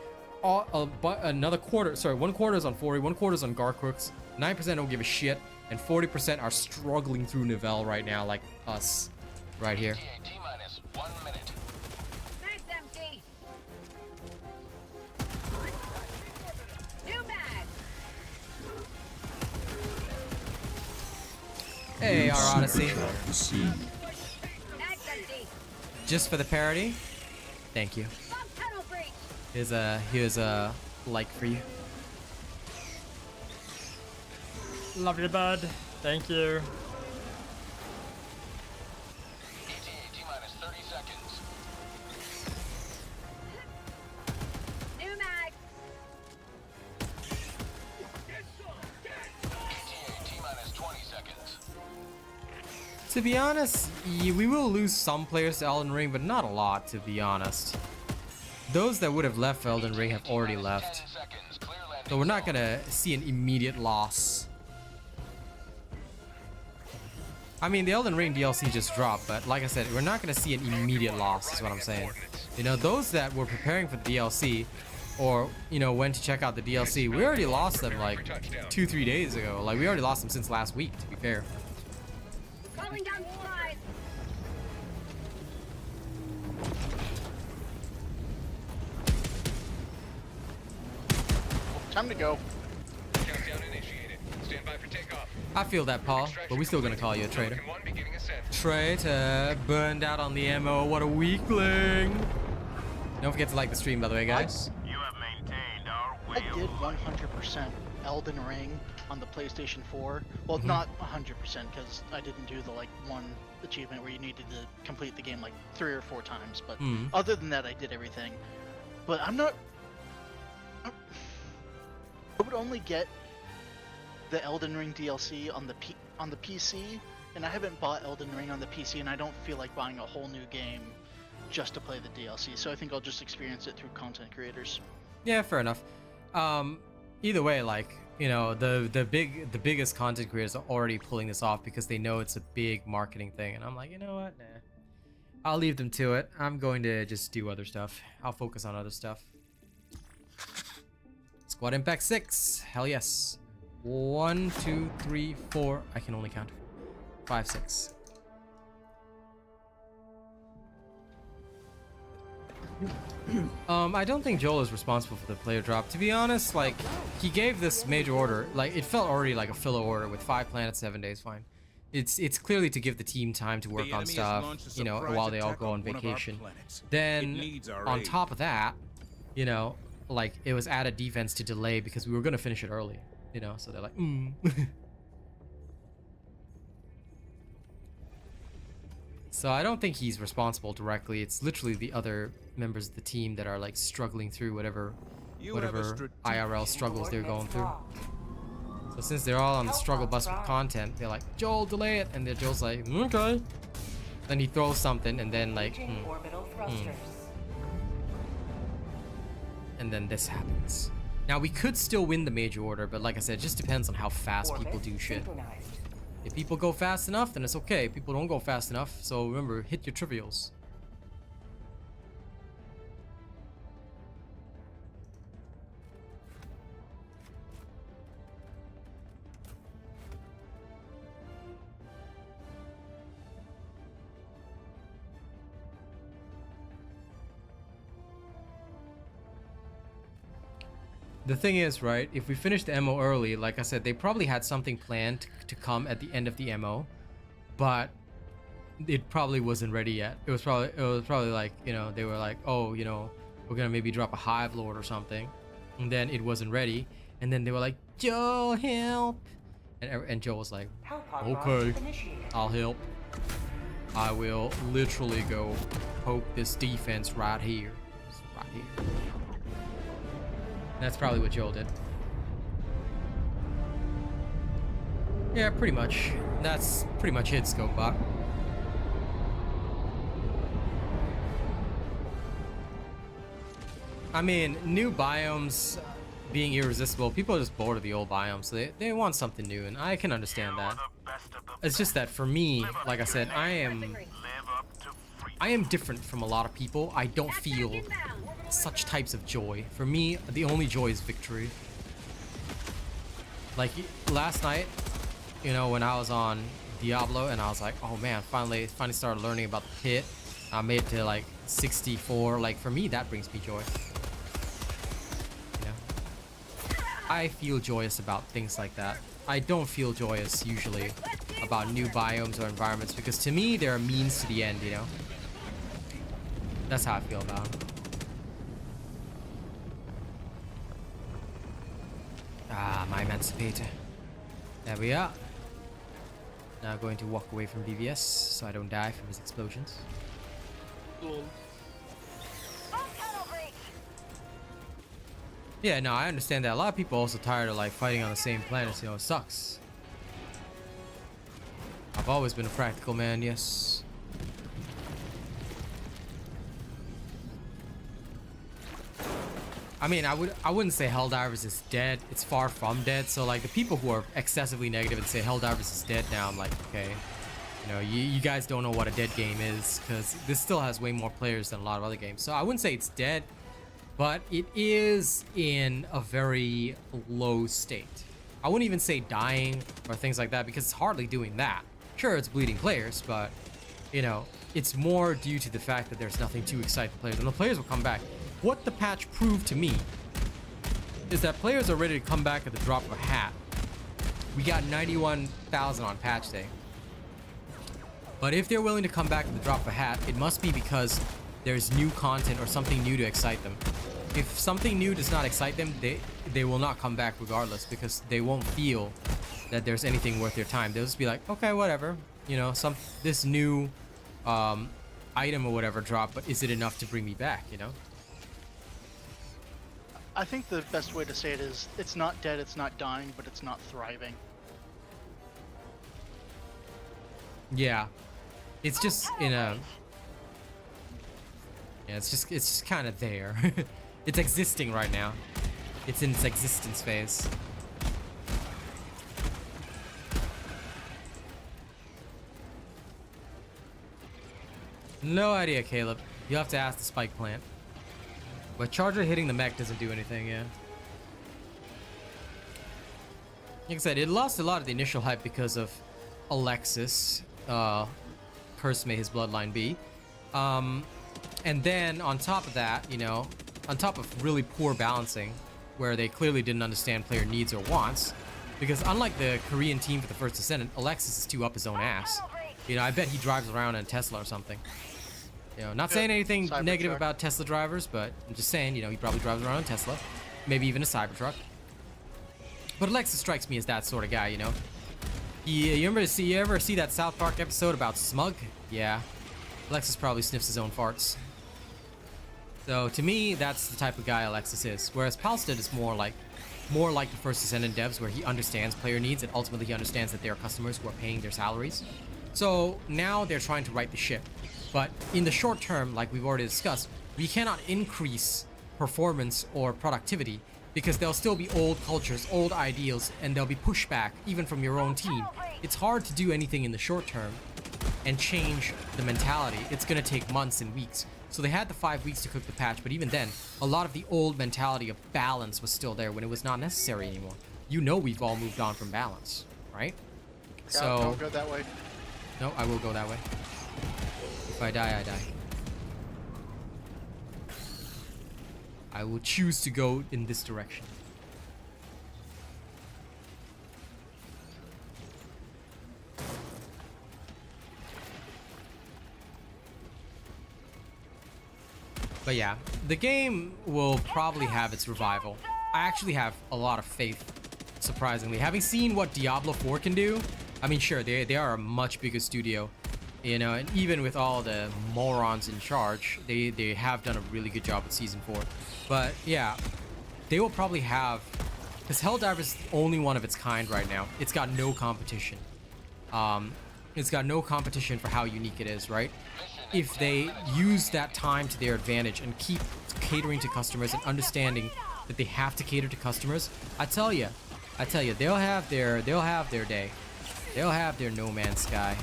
another quarter, sorry, 1/4 is on Fori, 1/4 is on Garkrooks, 9% don't give a shit, and 40% are struggling through Nivelle right now, like us, right here. T-minus 1 minute. Nice empty. New mag. Hey, our Odyssey. Mag's empty. Just for the parody, thank you. Bomb tunnel breach. Here's a like for you. Love you, bud. Thank you. ETA T-minus 30 seconds. New mag. ETA T-minus 20 seconds. To be honest, we will lose some players to Elden Ring, but not a lot, to be honest. Those that would have left Elden Ring have already left. 10 seconds. Clear landing So we're not zone. gonna see an immediate loss. I mean, the Elden Ring DLC just dropped, but like I said, we're not gonna see an immediate loss, is what I'm saying. You know, those that were preparing for the DLC, or, you know, went to check out the DLC, we already lost them like 2-3 days ago. Like, we already lost them since last week, to be fair. Calling down supplies. Time to go. Countdown initiated. Stand by for takeoff. I feel that, Paul, but we still gonna call you a traitor. Pelican 1 beginning ascent. Traitor, burned out on the ammo, what a weakling. Don't forget to like the stream, by the way, guys. You have maintained our I way did 100% Elden Ring on the PlayStation 4. Well, Mm-hmm. not 100% because I didn't do the like one achievement where you needed to complete the game like 3 or 4 times. But Mhm. other than that, I did everything. But I'm not. I would only get the Elden Ring DLC on the PC, and I haven't bought Elden Ring on the PC, and I don't feel like buying a whole new game just to play the DLC. So I think I'll just experience it through content creators. Yeah, fair enough. Either way, like, you know, the biggest content creators are already pulling this off because they know it's a big marketing thing, and I'm like, you know what, nah, I'll leave them to it. I'm going to just do other stuff. I'll focus on other stuff. Squad Impact 6, hell yes. 1, 2, 3, 4. I can only count 5, 6. I don't think Joel is responsible for the player drop. To be honest, like, he gave this major order, like, it felt already like a filler order with 5 planets, 7 days, fine. It's clearly to give the team time to work The on enemy has stuff, launched a you know, surprise while they all attack go on one of our vacation. planets. It Then, needs our on aid. top of that, you know, like, it was added defense to delay because we were gonna finish it early, you know, so they're like, So I don't think he's responsible directly. It's literally the other members of the team that are like struggling through whatever You have a IRL struggles they're going Coordinates through. locked. So since they're all on the struggle bus with content, they're like, Joel, delay it, and then Joel's like, okay. Then he throws something, and then like, Engaging orbital thrusters. and then this happens. Now we could still win the major order, but like I said, it just depends on how fast people Orbit do shit. synchronized. If people go fast enough, then it's okay. People don't go fast enough, so remember, hit your trivials. The thing is, right, if we finish the MO early, like I said, they probably had something planned to come at the end of the MO, but it probably wasn't ready yet. It was probably like, you know, they were like, oh, you know, we're gonna maybe drop a Hive Lord or something, And then it wasn't ready. And then they were like, Joe, help. And Joe was like, Help pod okay, launch initiated. I'll help. I will literally go poke this defense right here. Just right here. That's probably what Joel did. Yeah, pretty much. That's pretty much it, Scopebot. I mean, new biomes being irresistible, people are just bored of the old biomes, so they want something new, and I can understand that. It's just that for me, like I said, I am different from a lot of people. I don't feel such types of joy. For me, the only joy is victory. Like last night, you know, when I was on Diablo and I was like, oh man, finally started learning about the pit. I made it to like 64. Like for me, that brings me joy. You know, I feel joyous about things like that. I don't feel joyous usually about new biomes or environments because to me they're a means to the end, you know. That's how I feel about them. Ah, my emancipator. There we are. Now going to walk away from BVS so I don't die from his explosions. Yeah, no, I understand that. A lot of people are also tired of like fighting on the same planets, you know, it sucks. I've always been a practical man, yes. I mean, I wouldn't say Helldivers is dead. It's far from dead. So like the people who are excessively negative and say Helldivers is dead now, I'm like, okay, you know, you guys don't know what a dead game is because this still has way more players than a lot of other games. So I wouldn't say it's dead, but it is in a very low state. I wouldn't even say dying or things like that because it's hardly doing that. Sure, it's bleeding players, but you know, it's more due to the fact that there's nothing to excite the players, and the players will come back. What the patch proved to me is that players are ready to come back at the drop of a hat. We got 91,000 on patch day. But if they're willing to come back at the drop of a hat, it must be because there's new content or something new to excite them. If something new does not excite them, they will not come back regardless because they won't feel that there's anything worth their time. They'll just be like, okay, whatever. You know, this new item or whatever dropped, but is it enough to bring me back, you know? I think the best way to say it is, it's not dead, it's not dying, but it's not thriving. Yeah, it's just in a. Yeah, it's just kind of there. It's existing right now. It's in its existence phase. No idea, Caleb. You'll have to ask the spike plant. But Charger hitting the mech doesn't do anything, yeah. Like I said, it lost a lot of the initial hype because of Alexis. Curse may his bloodline be. And then on top of that, you know, on top of really poor balancing, where they clearly didn't understand player needs or wants, because unlike the Korean team for the first Descendant, Alexis is too up his own ass. You know, I bet he drives around in a Tesla or something. You know, not saying anything negative about Tesla drivers, but I'm just saying, you know, he probably drives around in a Tesla, maybe even a Cybertruck. But Alexis strikes me as that sort of guy, you know. You ever see that South Park episode about Smug? Yeah, Alexis probably sniffs his own farts. So to me, that's the type of guy Alexis is. Whereas Palstead is more like the first Descendant devs, where he understands player needs and ultimately he understands that there are customers who are paying their salaries. So now they're trying to right the ship. But in the short term, like we've already discussed, we cannot increase performance or productivity because there'll still be old cultures, old ideals, and there'll be pushback even from your own team. It's hard to do anything in the short term and change the mentality. It's gonna take months and weeks. So they had the 5 weeks to cook the patch, but even then, a lot of the old mentality of balance was still there when it was not necessary anymore. You know, we've all moved on from balance, right? Yeah, So don't go that way. no, I will go that way. If I die, I die. I will choose to go in this direction. But yeah, the game will probably have its revival. I actually have a lot of faith, surprisingly. Having seen what Diablo 4 can do, I mean, sure, they are a much bigger studio, you know, and even with all the morons in charge, they have done a really good job with Season 4. But yeah, they will probably have, because Helldivers is the only one of its kind right now. It's got no competition. It's got no competition for how unique it is, right? If they use that time to their advantage and keep catering to customers and understanding that they have to cater to customers, I tell you, they'll have their day. They'll have their No Man's Sky.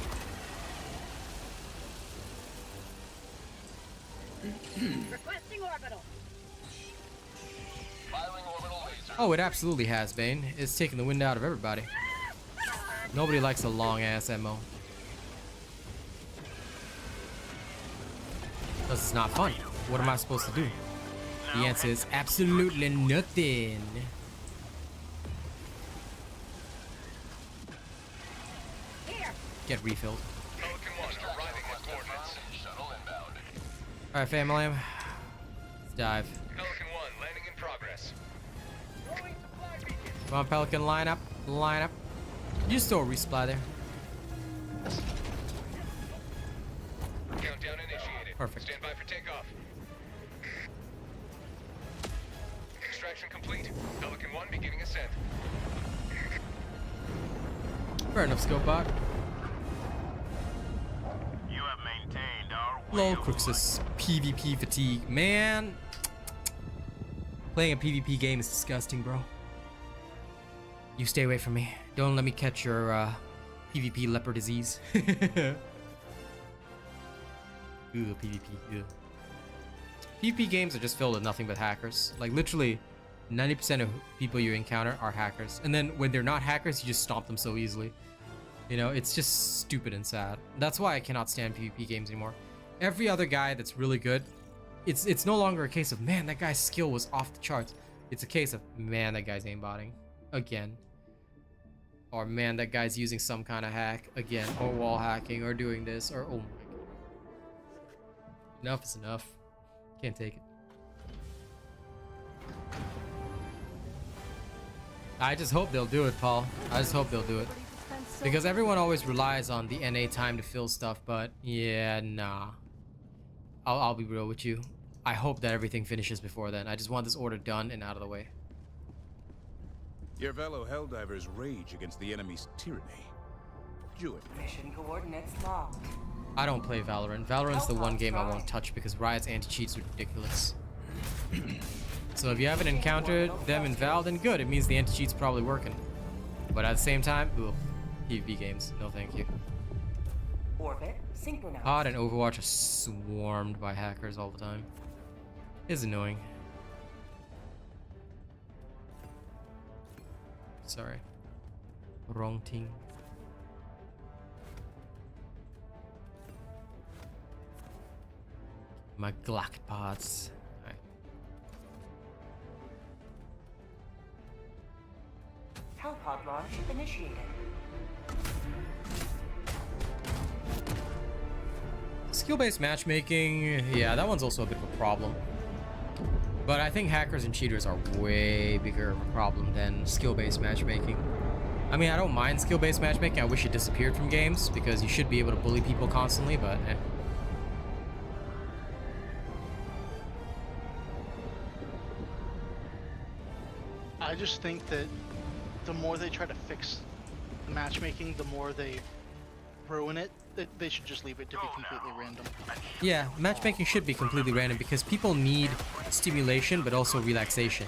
Requesting orbital. Oh, it absolutely has, Bane. It's taking the wind out of everybody. Nobody likes a long ass MO. Because it's not fun. What am I supposed to do? The answer is absolutely nothing. Here. Get refilled. Alright, family. Let's dive. Pelican 1 landing in progress. Come on, Pelican, line up. Line up. You still resupply there. Countdown initiated. Perfect. Stand by for takeoff. Extraction complete. Pelican 1 beginning ascent. Fair enough, Scopebot. You have maintained our Lol, Crixus. PvP fatigue. Man. Playing a PvP game is disgusting, bro. You stay away from me. Don't let me catch your PvP leper disease. Ooh, PvP. Ew. PvP games are just filled with nothing but hackers. Like, literally, 90% of people you encounter are hackers. And then when they're not hackers, you just stomp them so easily. You know, it's just stupid and sad. That's why I cannot stand PvP games anymore. Every other guy that's really good, it's no longer a case of, man, that guy's skill was off the charts. It's a case of, man, that guy's aimbotting. Again. Or, man, that guy's using some kind of hack. Again. Or wall hacking. Or doing this. Or, oh my god. Enough is enough. Can't take it. I just hope they'll do it, Paul. I just hope they'll do it. Because everyone always relies on the NA time to fill stuff, but yeah, nah. I'll be real with you. I hope that everything finishes before then. I just want this order done and out of the way. Your fellow Helldivers rage against the enemy's tyranny. Do it. Mission coordinates locked. I don't play Valorant. Valorant's the one game I won't touch because Riot's anti-cheats are ridiculous. So if you haven't encountered them in Val, then good. It means the anti-cheat's probably working. But at the same time, ooh, PvP games. No thank you. Orbit synchronized. COD and Overwatch are swarmed by hackers all the time. It's annoying. Sorry. Wrong team. My Glock pods. Alright. Hellpod launch initiated. Skill-based matchmaking, yeah, that one's also a bit of a problem. But I think hackers and cheaters are way bigger of a problem than skill-based matchmaking. I mean, I don't mind skill-based matchmaking. I wish it disappeared from games because you should be able to bully people constantly, but eh. I just think that the more they try to fix the matchmaking, the more they ruin it. They should just leave it to be completely random. Yeah, matchmaking should be completely random because people need stimulation but also relaxation.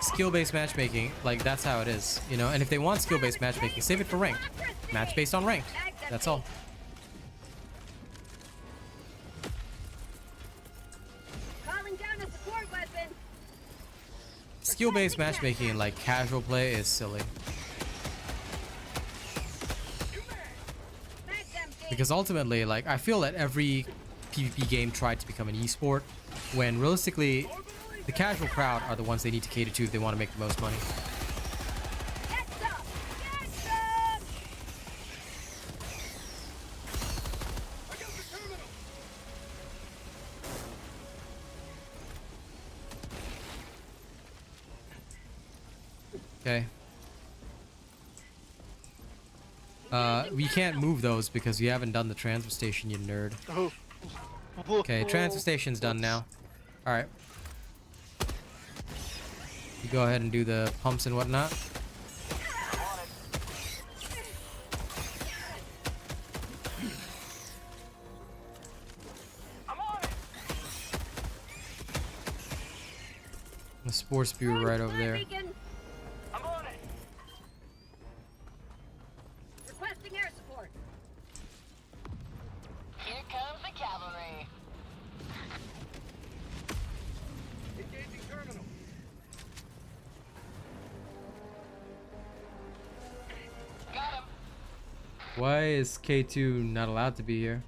Skill-based matchmaking, like, that's how it is, you know? And if they want skill-based matchmaking, save it for ranked. Match based on ranked. That's all. Calling down a support weapon. Skill-based matchmaking in, like, casual play is silly. Because ultimately, like, I feel that every PvP game tried to become an esport, when realistically, the casual crowd are the ones they need to cater to if they want to make the most money. Okay. We can't move those because we haven't done the transfer station, you nerd. Oh. Okay, transfer station's done now. Alright. You go ahead and do the pumps and whatnot. The spore spewer right over there. I'm on it. Requesting air support. Here comes the cavalry. Engaging terminal. Got him. Why is K2 not allowed to be here?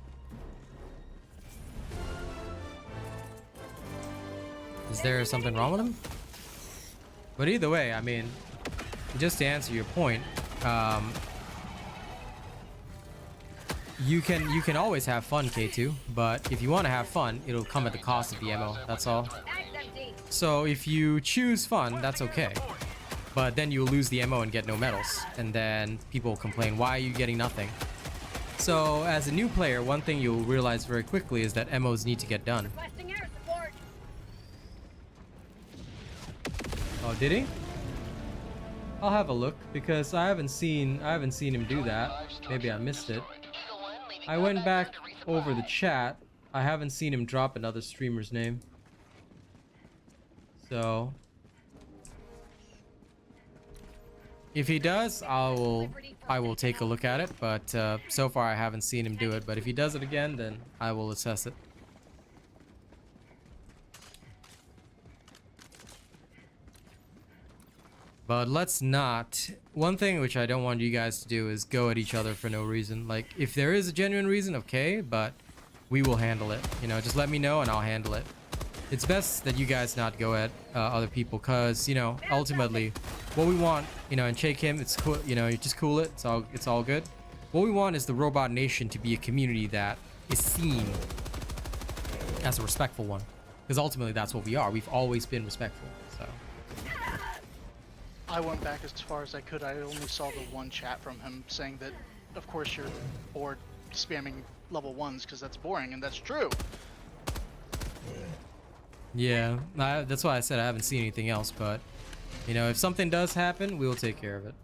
Is there something wrong with him? But either way, I mean, just to answer your point, you can always have fun, K2, but if you want to have fun, it'll come at the cost of the ammo. That's all. Bag's empty. So if you choose fun, that's okay. But then you'll lose the ammo and get no medals, and then people will complain, why are you getting nothing? So as a new player, one thing you'll realize very quickly is that MOs need to get done. Requesting air support. Oh, did he? I'll have a look because I haven't seen him do that. Maybe I missed it. I went back over the chat. I haven't seen him drop another streamer's name. So if he does, I will take a look at it, but so far I haven't seen him do it. But if he does it again, then I will assess it. But let's not. One thing which I don't want you guys to do is go at each other for no reason. Like, if there is a genuine reason, okay, but we will handle it. You know, just let me know and I'll handle it. It's best that you guys not go at other people, because, you know, ultimately, what we want, you know, and shake him, it's cool, you know, you just cool it. It's all good. What we want is the Robot Nation to be a community that is seen as a respectful one, because ultimately that's what we are. We've always been respectful. So. I went back as far as I could. I only saw the one chat from him saying that, of course, you're bored spamming level 1s because that's boring, and that's true. Yeah, that's why I said I haven't seen anything else, but, you know, if something does happen, we will take care of it.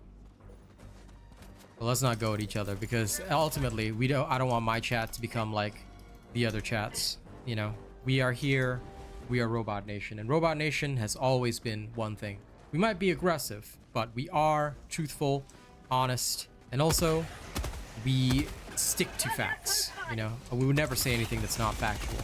But let's not go at each other, because ultimately, I don't want my chat to become like the other chats. You know, we are here, we are Robot Nation, and Robot Nation has always been one thing. We might be aggressive, but we are truthful, honest, and also we stick to facts. You know, we would never say anything that's not factual.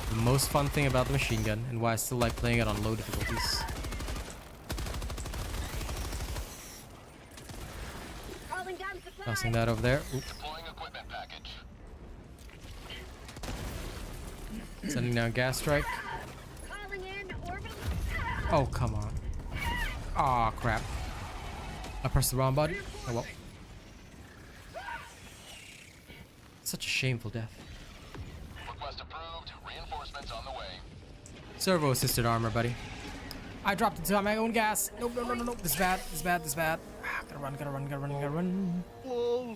The most fun thing about the machine gun, and why I still like playing it on low difficulties. Calling down supplies. Tossing that over there. Oop. Deploying equipment package. Sending down gas strike. Calling in orbital. Oh, come on. Aw, crap. I pressed the wrong button. Oh well. Such a shameful death. Request approved. Reinforcements on the way. Servo assisted armor, buddy. I dropped into my own gas. Nope, no, no, no, no. This is bad. This is bad. This is bad. Ah, gotta run, gotta run, gotta run, gotta run. Whoa.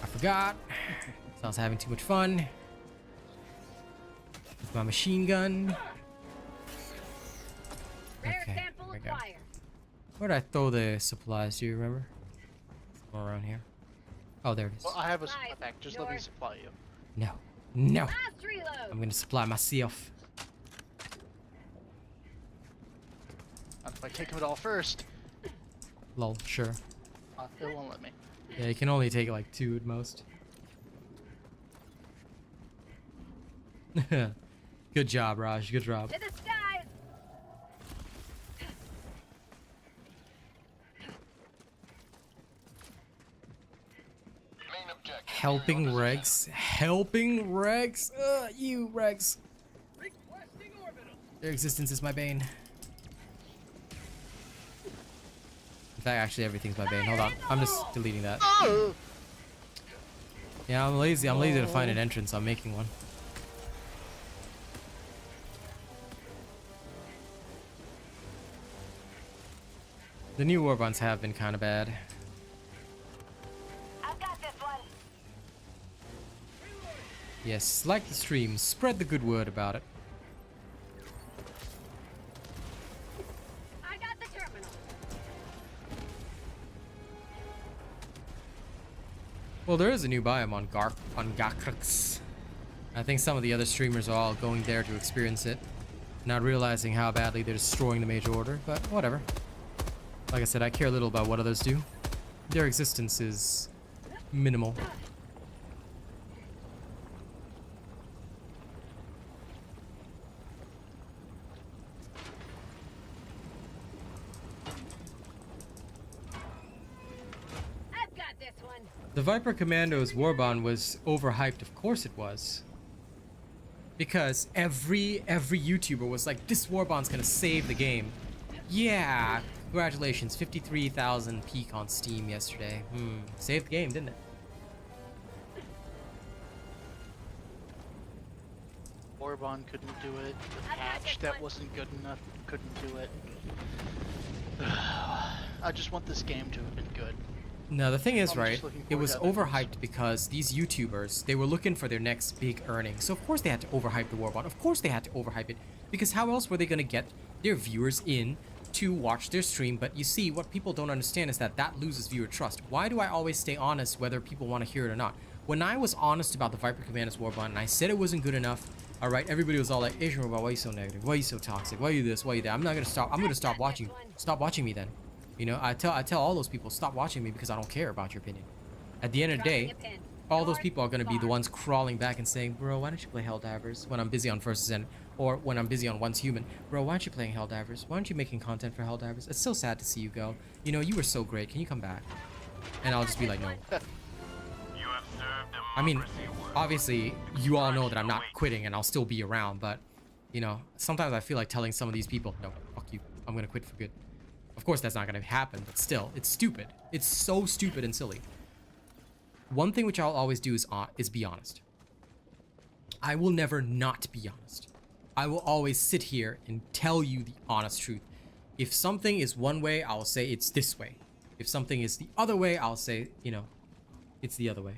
I forgot. So I was having too much fun with my machine gun. Rare Okay, sample there we go. acquired. Where'd I throw the supplies? Do you remember? Somewhere around here. Oh, there it is. Well, I have a supply pack. Just let me supply you. No. No. Last reload. I'm gonna supply myself. Not if I take it all first. Lol, sure. It won't let me. Yeah, you can only take like 2 at most. Good job, Raj. Good job. To the skies. Main objective. Helping Rex. Helping Rex. You Rex. Requesting orbital. Their existence is my bane. In fact, actually, everything's my bane. Hold on. I'm just deleting that. Oh! Yeah, I'm lazy. I'm lazy to find an entrance. I'm making one. The new warbands have been kind of bad. I've got this one. Yes, like the stream, spread the good word about it. I got the terminal. Well, there is a new biome on Gakrux. I think some of the other streamers are all going there to experience it, not realizing how badly they're destroying the Major Order, but whatever. Like I said, I care little about what others do. Their existence is minimal. I've got this one. The Viper Commando's Warbond was overhyped, of course it was. Because every YouTuber was like, this Warbond's gonna save the game. Yeah, congratulations, 53,000 peak on Steam yesterday. Saved the game, didn't it? Orbon couldn't do it. The patch that wasn't good enough couldn't do it. I just want this game to have been good. No, the thing is, I'm right, just looking it forward was to other overhyped because these YouTubers, they were looking for their next big earning. So of course they had to overhype the Warbond. Of course they had to overhype it. Because how else were they going to get their viewers in to watch their stream? But you see, what people don't understand is that loses viewer trust. Why do I always stay honest whether people want to hear it or not? When I was honest about the Viper Commander's Warbond and I said it wasn't good enough, alright, everybody was all like, AsianRobot, why are you so negative? Why are you so toxic? Why are you this? Why are you that? I'm not going to stop. I'm going to stop watching. Stop watching me then. You know, I tell all those people, stop watching me because I don't care about your opinion. At the end of the day, all those people are going to be the ones crawling back and saying, bro, why don't you play Helldivers when I'm busy on First Ascent, or when I'm busy on Once Human? Bro, why aren't you playing Helldivers? Why aren't you making content for Helldivers? It's so sad to see you go. You know, you were so great. Can you come back? And I'll just be like, no. You have served I mean, democracy well. obviously, you all know that I'm not quitting and I'll still be around, but, you know, sometimes I feel like telling some of these people, no, fuck you. I'm going to quit for good. Of course, that's not going to happen, but still, it's stupid. It's so stupid and silly. One thing which I'll always do is be honest. I will never not be honest. I will always sit here and tell you the honest truth. If something is one way, I'll say it's this way. If something is the other way, I'll say, you know, it's the other way.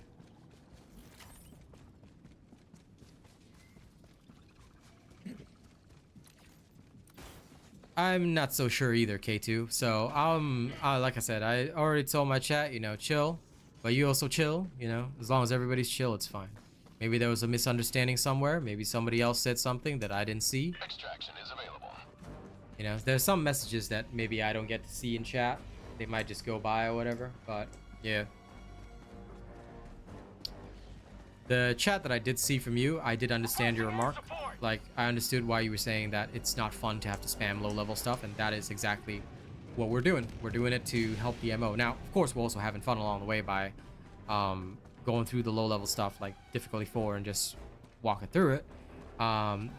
I'm not so sure either, K2. So, like I said, I already told my chat, you know, chill. But you also chill, you know. As long as everybody's chill, it's fine. Maybe there was a misunderstanding somewhere. Maybe somebody else said something that I didn't see. Extraction is available. You know, there's some messages that maybe I don't get to see in chat. They might just go by or whatever. But, yeah. The chat that I did see from you, I did understand your remark. Like, I understood why you were saying that it's not fun to have to spam low-level stuff, and that is exactly what we're doing. We're doing it to help the MO. Now, of course, we're also having fun along the way by going through the low-level stuff, like difficulty 4, and just walking through it, and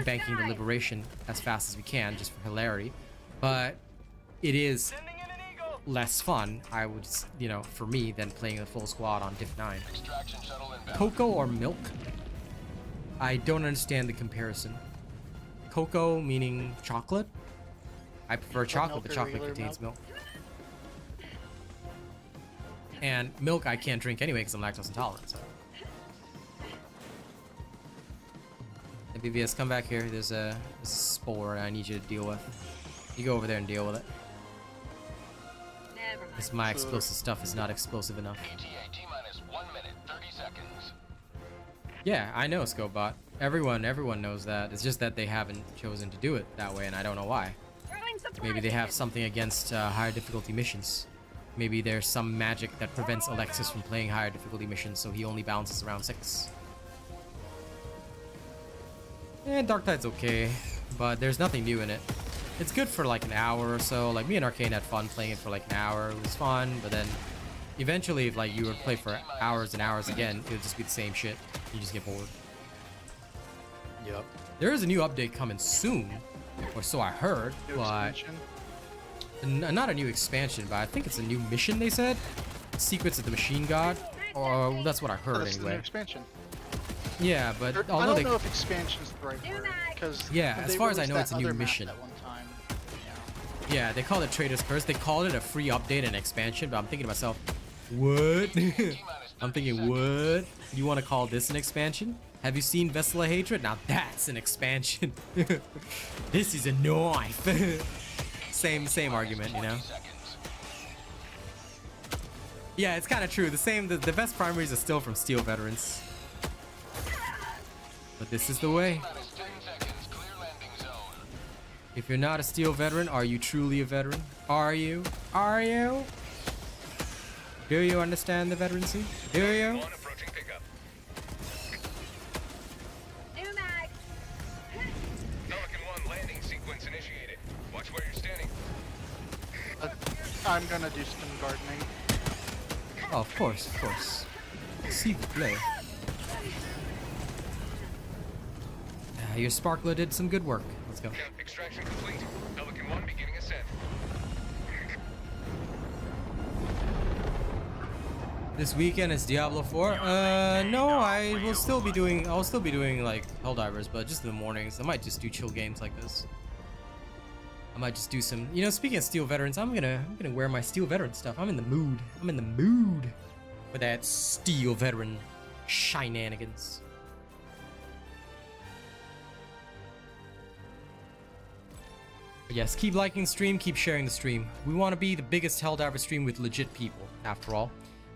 banking the liberation as fast as we can, just for hilarity. But it is less fun, I would, you know, for me, than playing a full squad on Div 9. Extraction shuttle inbound. Cocoa or milk? I don't understand the comparison. Cocoa meaning chocolate? I prefer chocolate, but chocolate contains milk. And milk I can't drink anyway because I'm lactose intolerant, so. Hey, BBS, come back here. There's a spore I need you to deal with. You go over there and deal with it. Never mind. Because my explosive stuff is not explosive enough. ETA T-minus 1 minute, 30 seconds. Yeah, I know, Scobot. Everyone knows that. It's just that they haven't chosen to do it that way, and I don't know why. Throwing supplies Maybe they have in. something against higher difficulty missions. Maybe there's some magic that prevents Alexis from playing higher difficulty missions, so he only bounces around 6. Dark Tide's okay, but there's nothing new in it. It's good for like an hour or so. Like, me and Arcane had fun playing it for like an hour. It was fun, but then eventually, if like you would play for hours and hours again, it would just be the same shit. You just get bored. Yep. There is a new update coming soon, or so I heard, New but extension. Not a new expansion, but I think it's a new mission. They said Secrets of the Machine God, or that's what I Oh, heard that's the new anyway. expansion. Yeah, but I although don't know if expansion's the right word, because Yeah, as far as I know, it's a new mission. At one time. Yeah. yeah, they called it Trader's Curse. They called it a free update and expansion, but I'm thinking to myself, what? I'm thinking, what? You want to call this an expansion? Have you seen Vessel of Hatred? Now that's an expansion. This is a knife. same argument, you know? Yeah, it's kind of true. The best primaries are still from Steel Veterans. But this is the way. If you're not a Steel Veteran, are you truly a veteran? Are you? Are you? Do you understand the veterancy? Do you? New mag. Pelican 1 landing sequence initiated. Watch where you're standing. I'm gonna do some gardening. Oh, of course, of course. See the play. Your sparkler did some good work. Let's go. Extraction complete. Pelican 1 beginning ascent. This weekend is Diablo 4. No, I'll still be doing like Helldivers, but just in the mornings. I might just do chill games like this. I might just do some, speaking of Steel Veterans, I'm gonna wear my Steel Veteran stuff. I'm in the mood. I'm in the mood for that Steel Veteran shenanigans. But yes, keep liking the stream, keep sharing the stream. We want to be the biggest Helldiver stream with legit people, after all.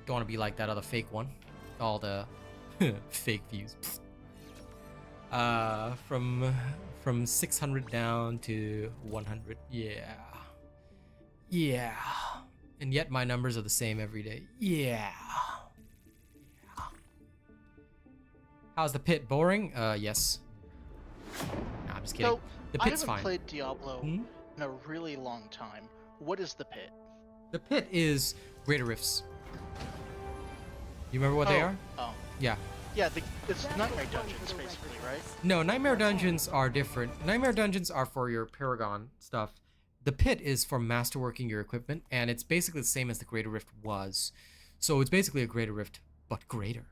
Don't want to be like that other fake one. All the fake views. From 600 down to 100. Yeah. And yet my numbers are the same every day. Yeah. How's the pit? Boring? Yes. Nah, I'm just kidding. So, The I pit's haven't fine. played Diablo Hmm? in a really long time. What is the pit? The pit is Greater Rifts. You remember what they are? Oh. Yeah. Yeah, it's Nightmare Dungeons, basically, right? No, Nightmare Dungeons are different. Nightmare Dungeons are for your Paragon stuff. The pit is for masterworking your equipment, and it's basically the same as the Greater Rift was. So it's basically a Greater Rift, but greater.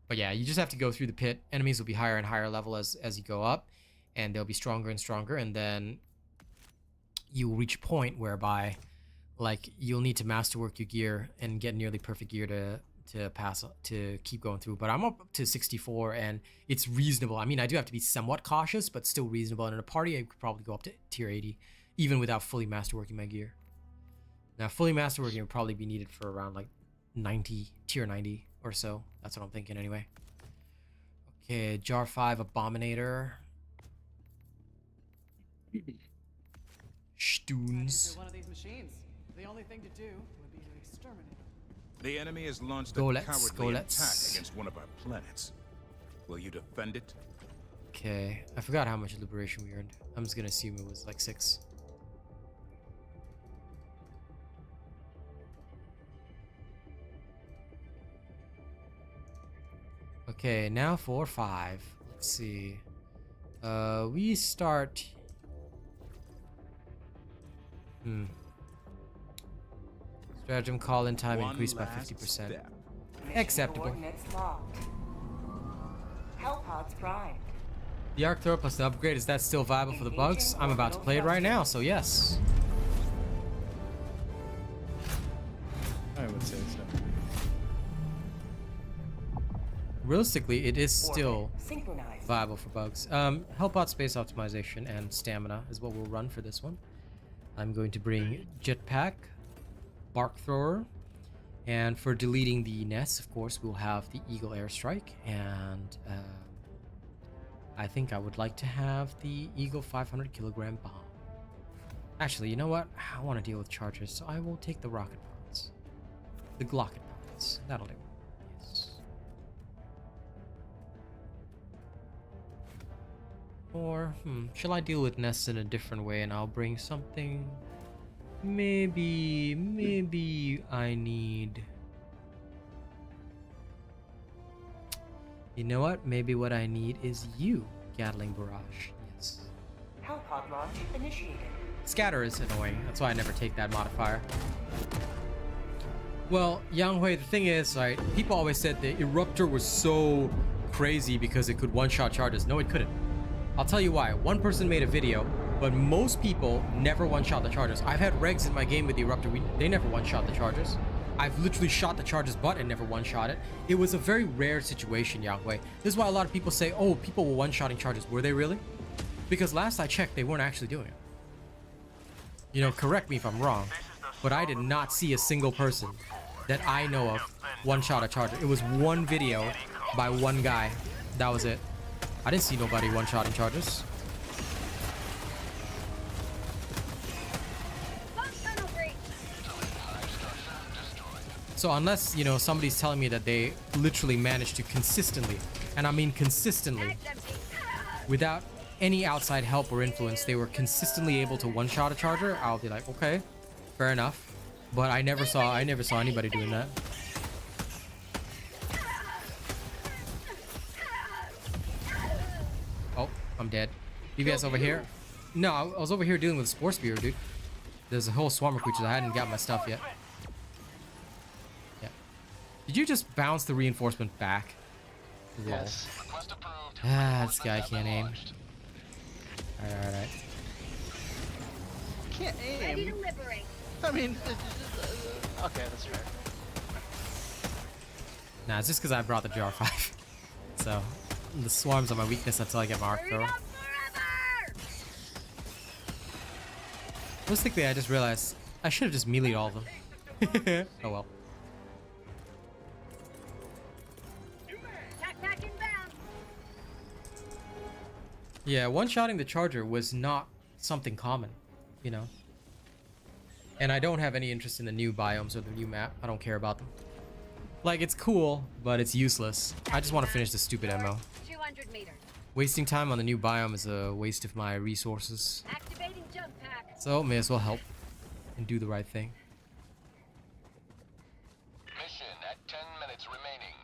But yeah, you just have to go through the pit. Enemies will be higher and higher level as you go up, and they'll be stronger and stronger, and then you will reach a point whereby, like, you'll need to masterwork your gear and get nearly perfect gear to keep going through. But I'm up to 64 and it's reasonable. I mean, I do have to be somewhat cautious, but still reasonable. And in a party, I could probably go up to tier 80 even without fully masterworking my gear. Now, fully masterworking would probably be needed for around like 90, tier 90 or so. That's what I'm thinking anyway. Okay, Jar 5 Abominator. Stoons. One of these machines. The only thing to do would be to exterminate. The enemy has launched a Go-let's, cowardly go-let's. attack against one of our planets. Will you defend it? Okay, I forgot how much liberation we earned. I'm just gonna assume it was like 6. Okay, now for 5. Let's see. We start. Stratagem call-in time One increased by last 50%. step. Acceptable. Coordinates locked. Hellpods primed. The Arc Thrower plus the upgrade, is that still viable for the bugs? I'm about to play it right now, so yes. I would say so. Realistically, it is still Synchronized. viable for bugs. Hellbot space optimization and stamina is what we'll run for this one. I'm going to bring Jetpack, Bark Thrower, and for deleting the nests, of course, we'll have the Eagle Airstrike, and I think I would like to have the Eagle 500 kilogram bomb. Actually, you know what? I want to deal with charges, so I will take the rocket pods. The Glocket pods. That'll do. Yes. Or, shall I deal with nests in a different way and I'll bring something? Maybe I need... You know what? Maybe what I need is you, Gatling Barrage. Yes. Hellpod launch initiated. Scatter is annoying. That's why I never take that modifier. Well, Yanghui, the thing is, right, people always said the Eruptor was so crazy because it could one-shot charges. No, it couldn't. I'll tell you why. One person made a video, but most people never one-shot the charges. I've had regs in my game with the Eruptor. They never one-shot the charges. I've literally shot the charges butt and never one-shot it. It was a very rare situation, Yanghui. This is why a lot of people say, oh, people were one-shotting charges. Were they really? Because last I checked, they weren't actually doing it. You know, correct me if I'm wrong, but I did not see a single person that I know of one-shot a charger. It was one video by one guy. That was it. I didn't see nobody one-shotting charges. So unless, you know, somebody's telling me that they literally managed to consistently, and I mean consistently, without any outside help or influence, they were consistently able to one-shot a charger, I'll be like, okay, fair enough. But I never saw anybody doing that. Oh, I'm dead. BBS over here. No, I was over here dealing with Spore Spear, dude. There's a whole swarm of creatures. I hadn't got my stuff yet. Yeah. Did you just bounce the reinforcement back? Yes. Ah, this guy can't aim. Alright. Can't Ready to aim. liberate. I mean, okay, that's fair. Nah, it's just because I brought the GR5. So, the swarms are my weakness until I get my arc Hurry throw. up forever! Realistically, I just realized I should have just meleeed all of them. Oh well. Attack inbound. Yeah, one-shotting the charger was not something common, you know. And I don't have any interest in the new biomes or the new map. I don't care about them. Like, it's cool, but it's useless. I just want to finish the stupid MO. 200 meters. Wasting time on the new biome is a waste of my resources. Activating jump pack. So, may as well help and do the right thing. Mission at 10 minutes remaining.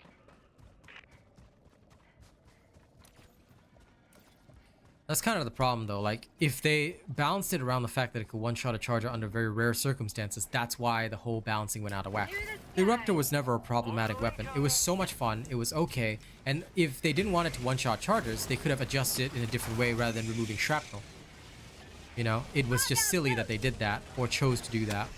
That's kind of the problem, though. Like, if they balanced it around the fact that it could one-shot a charger under very rare circumstances, that's why the whole balancing went out of whack. The Eruptor was never a problematic weapon. It was so much fun. It was okay. And if they didn't want it to one-shot chargers, they could have adjusted it in a different way rather than removing shrapnel. You know, it was just silly that they did that or chose to do that.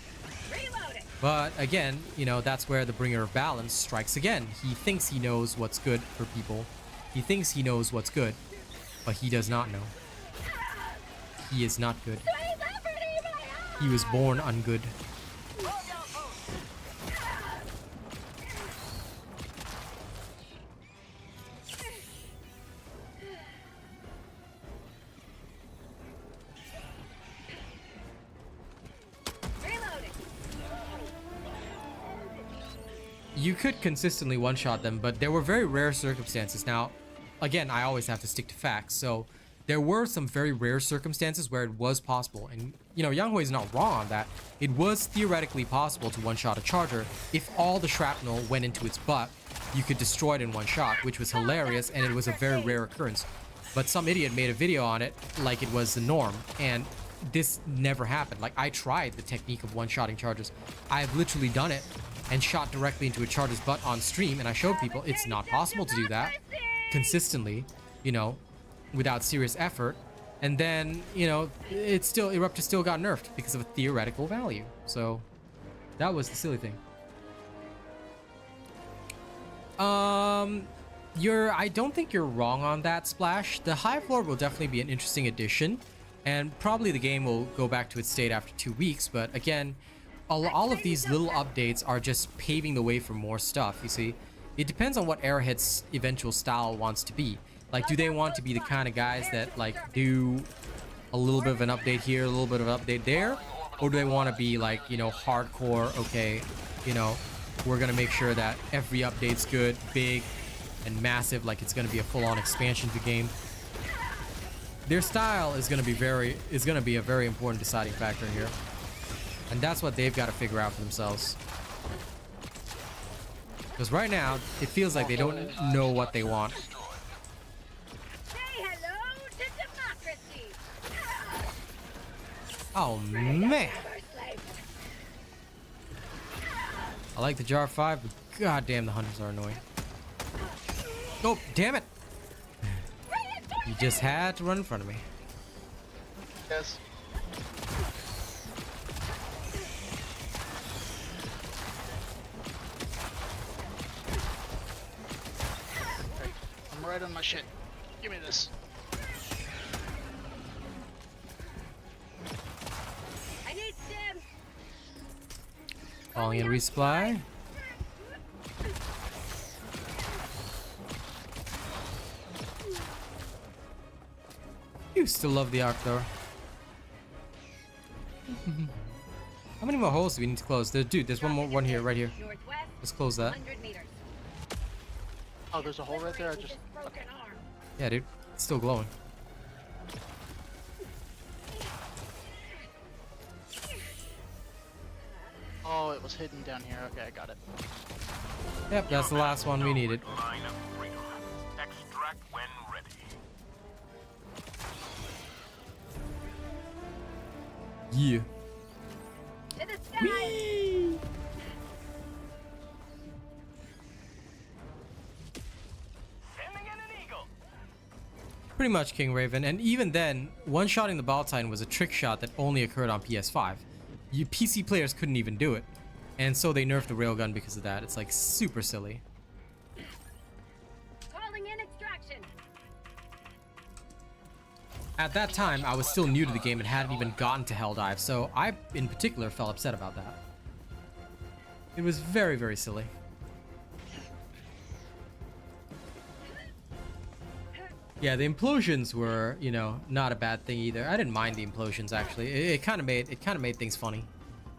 Reloading. But again, you know, that's where the bringer of balance strikes again. He thinks he knows what's good for people. He thinks he knows what's good, but he does not know. He is not good. He was born ungood. Reloading. You could consistently one-shot them, but there were very rare circumstances. Now, again, I always have to stick to facts, so there were some very rare circumstances where it was possible, and you know, Yanghui is not wrong on that. It was theoretically possible to one-shot a charger. If all the shrapnel went into its butt, you could destroy it in one shot, which was hilarious, and it was a very rare occurrence. But some idiot made a video on it like it was the norm, and this never happened. Like, I tried the technique of one-shotting chargers. I've literally done it and shot directly into a charger's butt on stream, and I showed people it's not possible to do that consistently, you know, without serious effort. And then, you know, Eruptor still got nerfed because of a theoretical value. So that was the silly thing. I don't think you're wrong on that, Splash. The Hive Lord will definitely be an interesting addition, and probably the game will go back to its state after 2 weeks. But again, all of these little updates are just paving the way for more stuff. You see, it depends on what Arrowhead's eventual style wants to be. Like, do they want to be the kind of guys that like do a little bit of an update here, a little bit of an update there, or do they want to be like, you know, hardcore? Okay, you know, we're gonna make sure that every update's good, big, and massive, like it's gonna be a full-on expansion to the game. Their style is gonna be a very important deciding factor here, and that's what they've got to figure out for themselves. Because right now, it feels like they don't know what they want. Say hello to democracy. Oh man. I like the Jar 5, but goddamn, the hunters are annoying. Oh, damn it! You just had to run in front of me. Yes. Right. I'm right on my shit. Give me this. I need stim. Falling in resupply. You still love the arc though. How many more holes do we need to close? Dude, there's one here, right here. Northwest, Let's close that. 100 meters. Oh, there's a hole right there. I just. Broken arm. Yeah, dude, it's still glowing. Oh, it was hidden down here. Okay, I got it. Yep, that's the last one we needed. Line of freedom. Extract when ready. Yeah. To the sky. Sending in an eagle. Pretty much King Raven, and even then, one-shotting the Baltine was a trick shot that only occurred on PS5. You PC players couldn't even do it, and so they nerfed the railgun because of that. It's like super silly. Calling in extraction. At that time, I was still new to the game and hadn't even gotten to Helldive, so I, in particular, felt upset about that. It was very, very silly. Yeah, the implosions were, you know, not a bad thing either. I didn't mind the implosions actually. It kind of made things funny.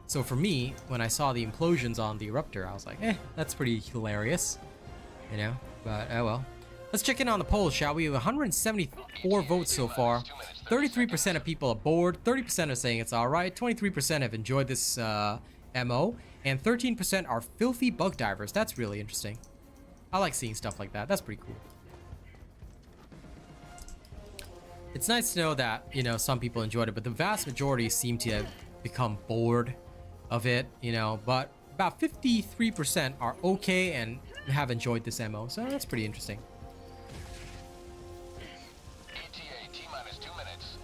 So for me, when I saw the implosions on the Eruptor, I was like, that's pretty hilarious, you know. But oh well. Let's check in on the polls, shall we? 174 votes so far. 33% of people are bored. 30% are saying it's all right. 23% have enjoyed this MO, and 13% are filthy bug divers. That's really interesting. I like seeing stuff like that. That's pretty cool. It's nice to know that, you know, some people enjoyed it, but the vast majority seem to have become bored of it, you know, but about 53% are okay and have enjoyed this MO, so that's pretty interesting. ETA T-minus 2 minutes.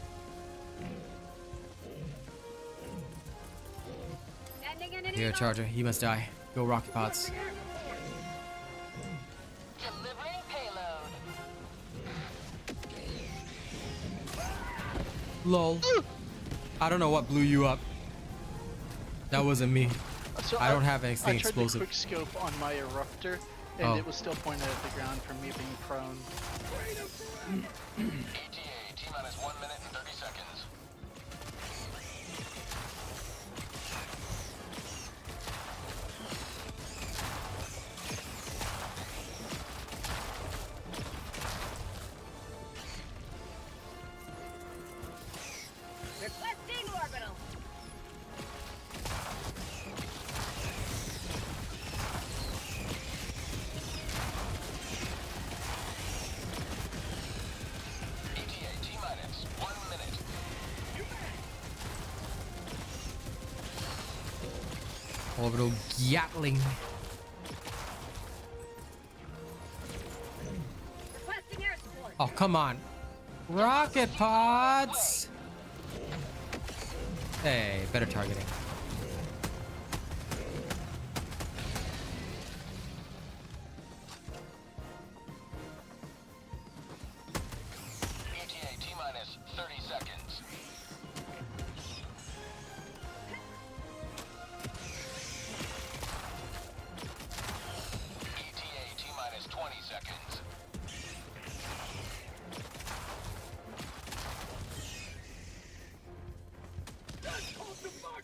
Sending in an Here, eagle. Charger, you must die. Go Rocket Pods. Delivering payload. Lol. I don't know what blew you up. That wasn't me. So I don't have anything I tried explosive. the quick scope on my Eruptor, and Oh. it was still pointed at the ground from me being prone. ETA T-minus 1 minute and 30 seconds. Requesting orbital. ETA T-minus 1 minute. Orbital Gatling. Requesting air support. Oh, come on. Rocket Pods! Hey, better targeting. ETA T-minus 30 seconds. ETA T-minus 20 seconds.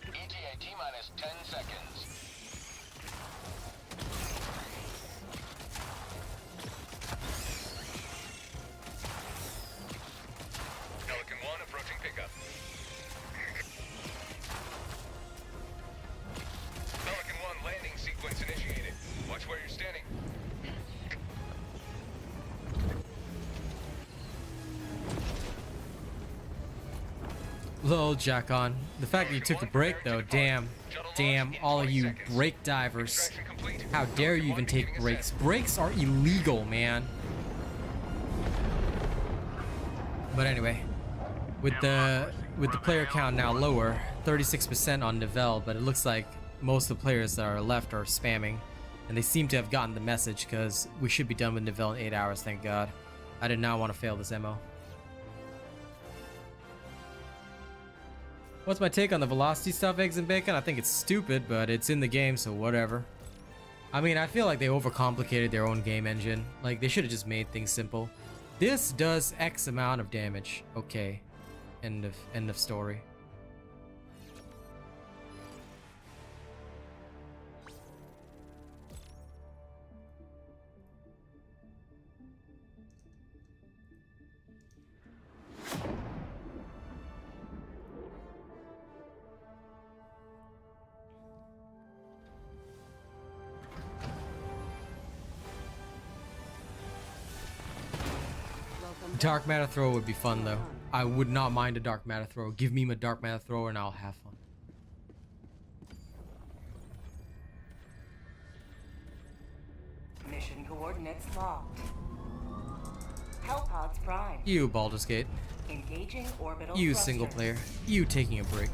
ETA T-minus 10 seconds. Pelican 1 approaching pickup. Pelican 1 landing sequence initiated. Watch where you're standing. Lol, Jack on. The fact that you took a break though, damn. Damn, all of you break divers. How dare you even take breaks? Breaks are illegal, man. But anyway, with the player count now lower, 36% on Nivelle, but it looks like most of the players that are left are spamming. And they seem to have gotten the message because we should be done with Nivelle in 8 hours, thank God. I did not want to fail this MO. What's my take on the velocity stuff, eggs and bacon? I think it's stupid, but it's in the game, so whatever. I mean, I feel like they overcomplicated their own game engine. Like, they should have just made things simple. This does X amount of damage. Okay. End of story. Dark matter thrower would be fun though. I would not mind a dark matter thrower. Give me my dark matter thrower and I'll have fun. Mission coordinates locked. Hellpods prime. You, Baldur's Gate. Engaging orbital You, thrusters. single player. You taking a break.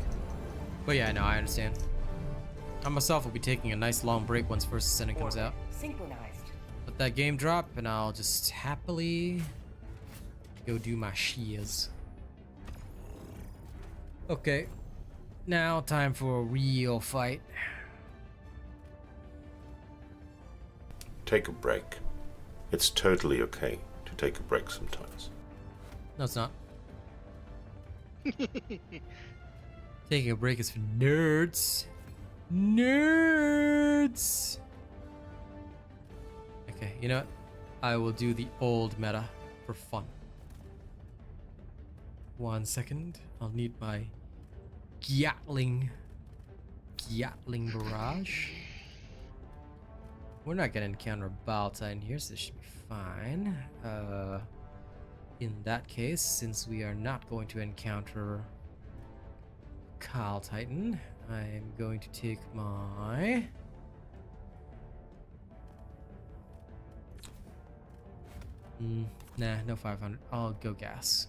But yeah, no, I understand. I myself will be taking a nice long break once First Ascendant comes out. Synchronized. Let that game drop and I'll just happily go do my shears. Okay. Now time for a real fight. Take a break. It's totally okay to take a break sometimes. No, it's not. Taking a break is for nerds. Nerds! Okay, you know what? I will do the old meta for fun. 1 second. I'll need my Gatling barrage. We're not gonna encounter a Baltine here, so this should be fine. In that case, since we are not going to encounter Kyle Titan, I'm going to take my nah, no 500. I'll go gas.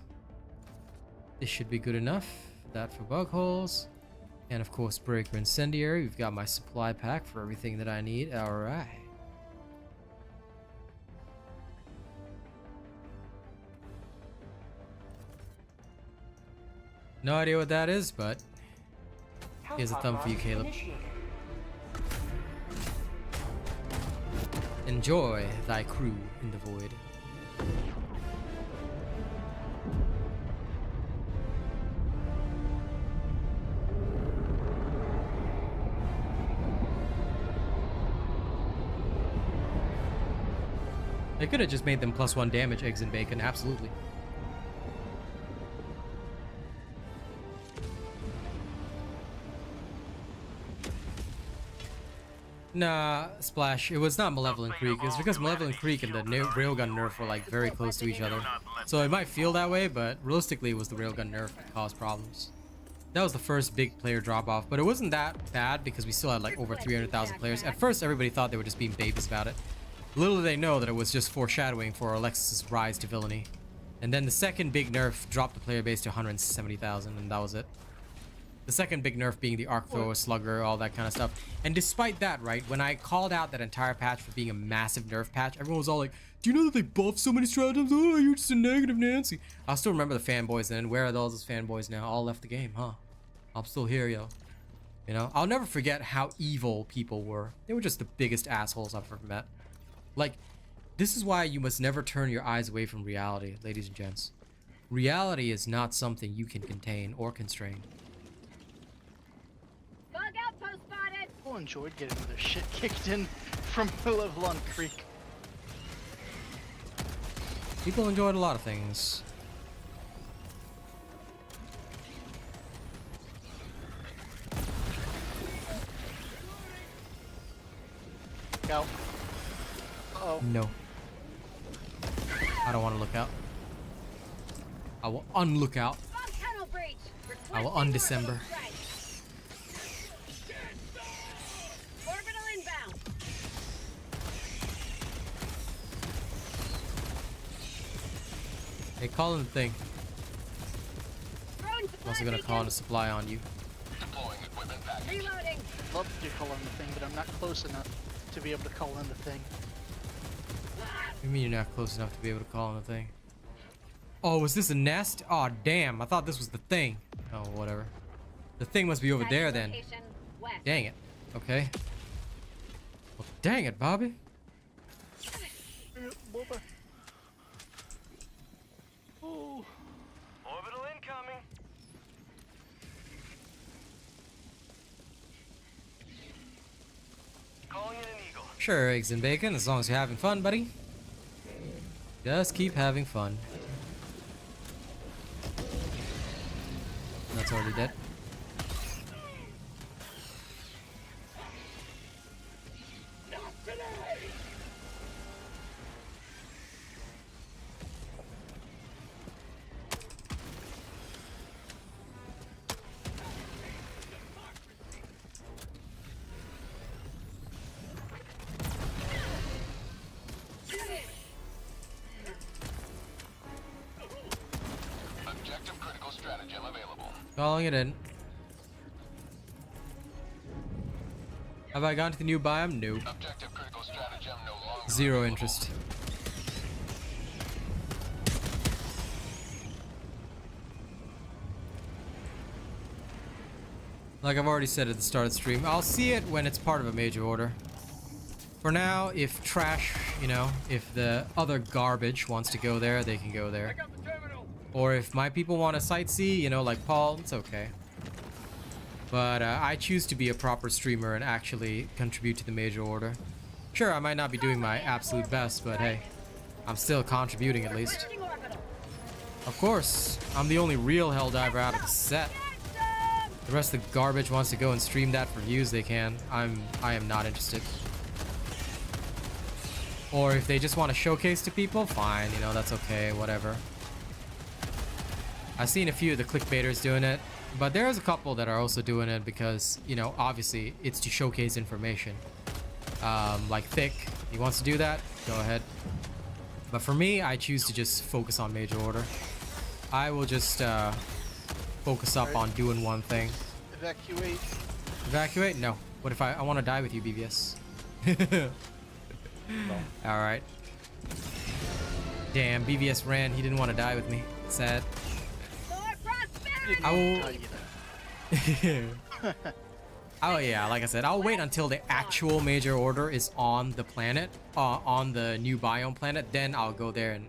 This should be good enough. That for bug holes. And of course, Breaker Incendiary. We've got my supply pack for everything that I need. Alright. No idea what that is, but here's a thumb for you, Caleb. Enjoy thy crew in the void. They could have just made them +1 damage, eggs and bacon, absolutely. Nah, Splash, it was not Malevolent Creek. It's because Malevolent Creek and the Railgun nerf were like very close to each other. So it might feel that way, but realistically it was the Railgun nerf that caused problems. That was the first big player drop off, but it wasn't that bad because we still had like over 300,000 players. At first everybody thought they were just being babies about it. Little did they know that it was just foreshadowing for Alexis's rise to villainy. And then the second big nerf dropped the player base to 170,000 and that was it. The second big nerf being the Arc Thrower, Slugger, all that kind of stuff. And despite that, right, when I called out that entire patch for being a massive nerf patch, everyone was all like, do you know that they buffed so many stratagems? Oh, you're just a negative Nancy. I still remember the fanboys then. Where are those fanboys now? All left the game, huh? I'm still here, yo. You know, I'll never forget how evil people were. They were just the biggest assholes I've ever met. Like, this is why you must never turn your eyes away from reality, ladies and gents. Reality is not something you can contain or constrain. Bug outpost spotted. People enjoyed getting their shit kicked in from Malevolent Creek. People enjoyed a lot of things. Go. Uh-oh. No. I don't want to look out. I will unlook out. Bug tunnel breach. I will undecember. Orbital inbound. Hey, call in the thing. Throwing I'm supply also gonna call in a beacon. supply on you. Reloading. Love to call in the thing, but I'm not close enough to be able to call in the thing. What do you mean you're not close enough to be able to call in the thing? Oh, was this a nest? Oh, damn. I thought this was the thing. Oh, whatever. The thing must be over there then. Location west. Dang it. Okay. Well, dang it, Bobby. Oh. Orbital incoming. Calling in an eagle. Sure, eggs and bacon, as long as you're having fun, buddy. Just keep having fun. That's already dead. Objective critical stratagem available. Calling it in. Have I gone to the new biome? No. Objective critical stratagem no longer. Zero interest. Like I've already said at the start of the stream, I'll see it when it's part of a major order. For now, if trash, you know, if the other garbage wants to go there, they can go there. Or if my people want to sightsee, you know, like Paul, it's okay. But I choose to be a proper streamer and actually contribute to the major order. Sure, I might not be doing my absolute best, but hey, I'm still contributing at least. Approaching orbital. Of course, I'm the only real Helldiver out of the set. The rest of the garbage wants to go and stream that for views, they can. I am not interested. Or if they just want to showcase to people, fine, you know, that's okay, whatever. I've seen a few of the clickbaiters doing it, but there's a couple that are also doing it because, you know, obviously it's to showcase information. Like Thick, he wants to do that, go ahead. But for me, I choose to just focus on major order. I will just focus up on doing one thing. Evacuate. Evacuate? No. What if I want to die with you, BVS? Alright. Damn, BVS ran. He didn't want to die with me. Sad. For prosperity. I will... Tell you that. Oh yeah, like I said, I'll wait until the actual major order is on the planet, on the new biome planet. Then I'll go there and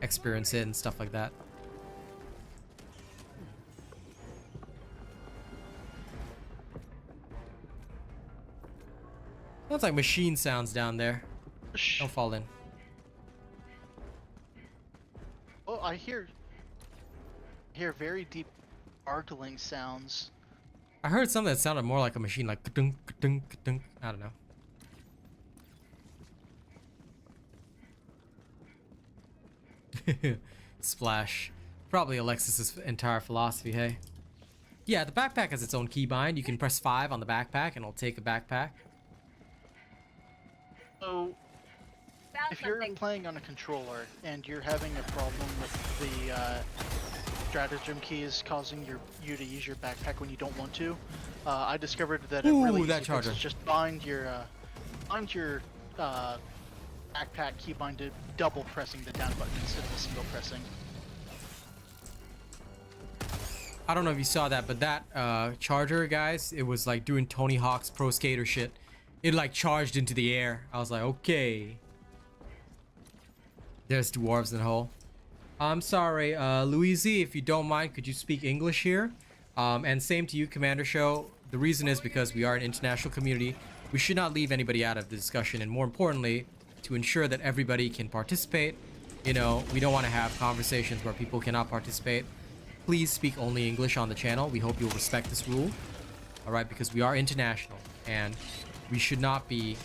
experience it and stuff like that. Sounds like machine sounds down there. Shh. Don't fall in. Oh, I hear very deep gargling sounds. I heard something that sounded more like a machine, like ka-dunk, ka-dunk, ka-dunk. I don't know. Splash. Probably Alexis's entire philosophy, hey? Yeah, the backpack has its own keybind. You can press 5 on the backpack and it'll take a backpack. So, Found if you're something. playing on a controller and you're having a problem with the stratagem keys causing you to use your backpack when you don't want to, I discovered that a Ooh, really that easy fix charger. is just bind your backpack keybind to double pressing the down button instead of a single pressing. I don't know if you saw that, but that charger, guys, it was like doing Tony Hawk's Pro Skater shit. It like charged into the air. I was like, okay. There's dwarves in the hole. I'm sorry, Louise, if you don't mind, could you speak English here? And same to you, Commander Show. The reason is because we are an international community. We should not leave anybody out of the discussion, and more importantly, to ensure that everybody can participate. You know, we don't want to have conversations where people cannot participate. Please speak only English on the channel. We hope you'll respect this rule. Alright, because we are international, and we should not be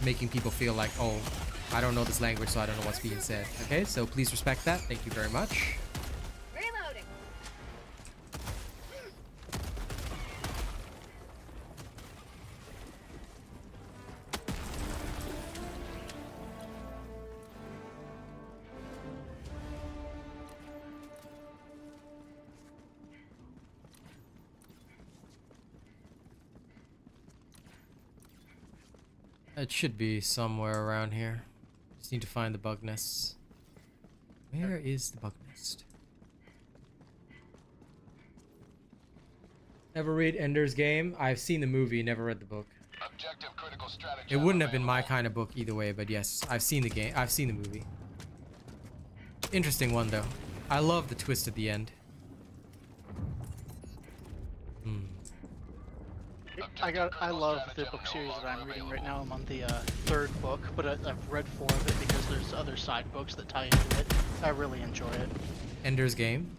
making people feel like, oh, I don't know this language, so I don't know what's being said. Okay, so please respect that. Thank you very much. Reloading. It should be somewhere around here. Just need to find the bug nests. Where is the bug nest? Ever read Ender's Game? I've seen the movie, never read the book. Objective critical strategy. It wouldn't have been my kind of book either way, but yes, I've seen the game. I've seen the movie. Interesting one though. I love the twist at the end. I love the book series that I'm reading right now. I'm on the third book, but I've read 4 of it because there's other side books that tie into it. I really enjoy it. Ender's Game?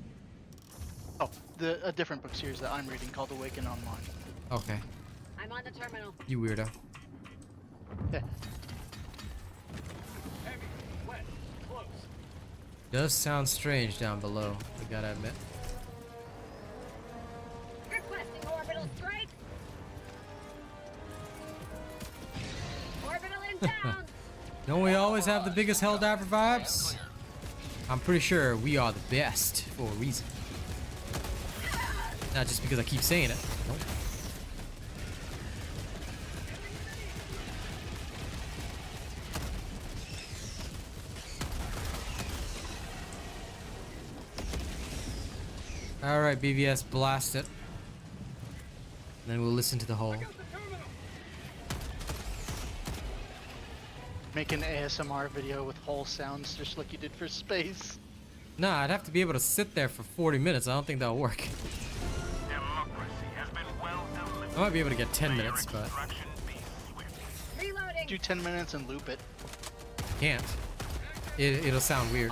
Oh, a different book series that I'm reading called Awaken Online. Okay. I'm on the terminal. You weirdo. Yeah. Does sound strange down below, I gotta admit. Requesting orbital strike. Orbital inbound. Don't we always have the biggest Helldiver vibes? I'm pretty sure we are the best for a reason. Not just because I keep saying it. Nope. Alright, BVS, blast it. And then we'll listen to the whole. Make an ASMR video with whole sounds just like you did for space. Nah, I'd have to be able to sit there for 40 minutes. I don't think that'll work. Democracy has been well delivered. I might be able to get 10 minutes, but Extraction be swift. Reloading. Do 10 minutes and loop it. can't. It'll sound weird.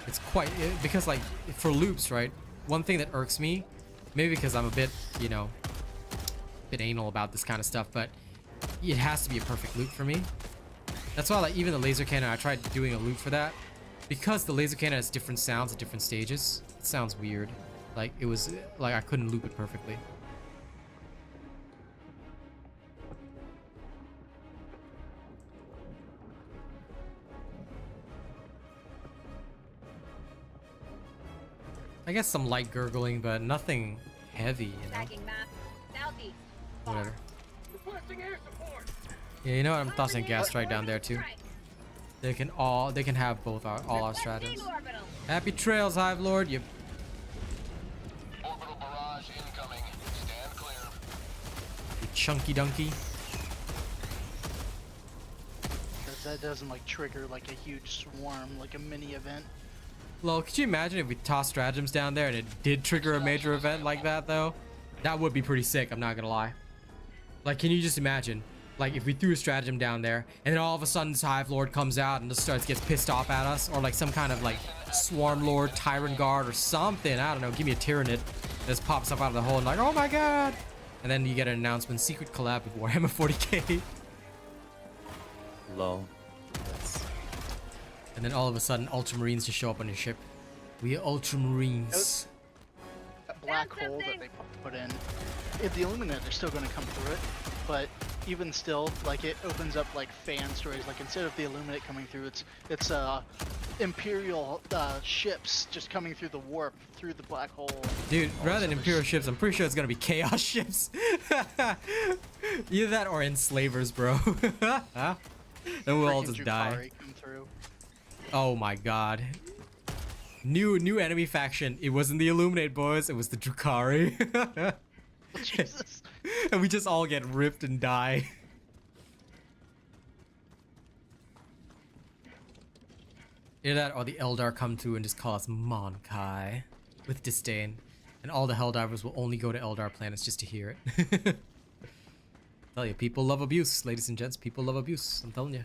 It's quite because like for loops, right? One thing that irks me, maybe because I'm a bit, you know, bit anal about this kind of stuff, but it has to be a perfect loop for me. That's why, like, even the laser cannon, I tried doing a loop for that, because the laser cannon has different sounds at different stages. It sounds weird. Like it was like I couldn't loop it perfectly. I guess some light gurgling, but nothing heavy, you know. Tracking map. Southeast. Whatever. Requesting air support. Yeah, you know what? I'm tossing gas strike down there too. They can have both all our stratagems. Orbital. Happy trails, Hive Lord. You Orbital barrage incoming. Stand clear. chunky donkey. That doesn't like trigger like a huge swarm, like a mini event. Lol, could you imagine if we tossed stratagems down there and it did trigger a major event like that though? That would be pretty sick, I'm not gonna lie. Like, can you just imagine? Like, if we threw a stratagem down there, and then all of a sudden this Hive Lord comes out and just gets pissed off at us, or like some kind of like Swarm Lord, Tyrant Guard, or something. I don't know. Give me a Tyranid that just pops up out of the hole and like, oh my god! And then you get an announcement: secret collab with Warhammer 40k. Lol. And then all of a sudden, Ultramarines just show up on your ship. We are Ultramarines. That black hole that they put in, if the Illuminate are still going to come through it, but even still, like, it opens up like fan stories. Like, instead of the Illuminate coming through, it's Imperial ships just coming through the warp through the black hole. Dude, rather than Imperial ships, I'm pretty sure it's gonna be Chaos ships. Either that or Enslavers, bro. Then we'll all just die. Come through. Oh my god. New enemy faction. It wasn't the Illuminate, boys. It was the Drukhari. Jesus. And we just all get ripped and die. Either that or the Eldar come through and just call us Monkai with disdain. And all the Helldivers will only go to Eldar planets just to hear it. Tell you, people love abuse, ladies and gents. People love abuse. I'm telling you.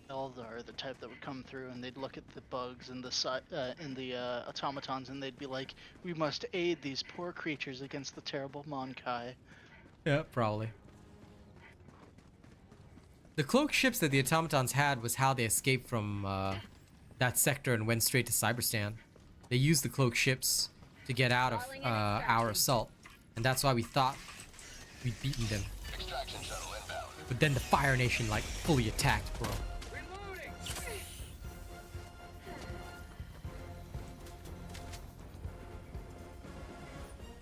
Eldar are the type that would come through and they'd look at the bugs and the automatons and they'd be like, we must aid these poor creatures against the terrible Monkai. Yeah, probably. The cloak ships that the automatons had was how they escaped from that sector and went straight to Cyberstan. They used the cloak ships to get out of our assault, and that's why we thought we'd beaten them. Extraction shuttle inbound. But then the Fire Nation like fully attacked, bro. Reloading.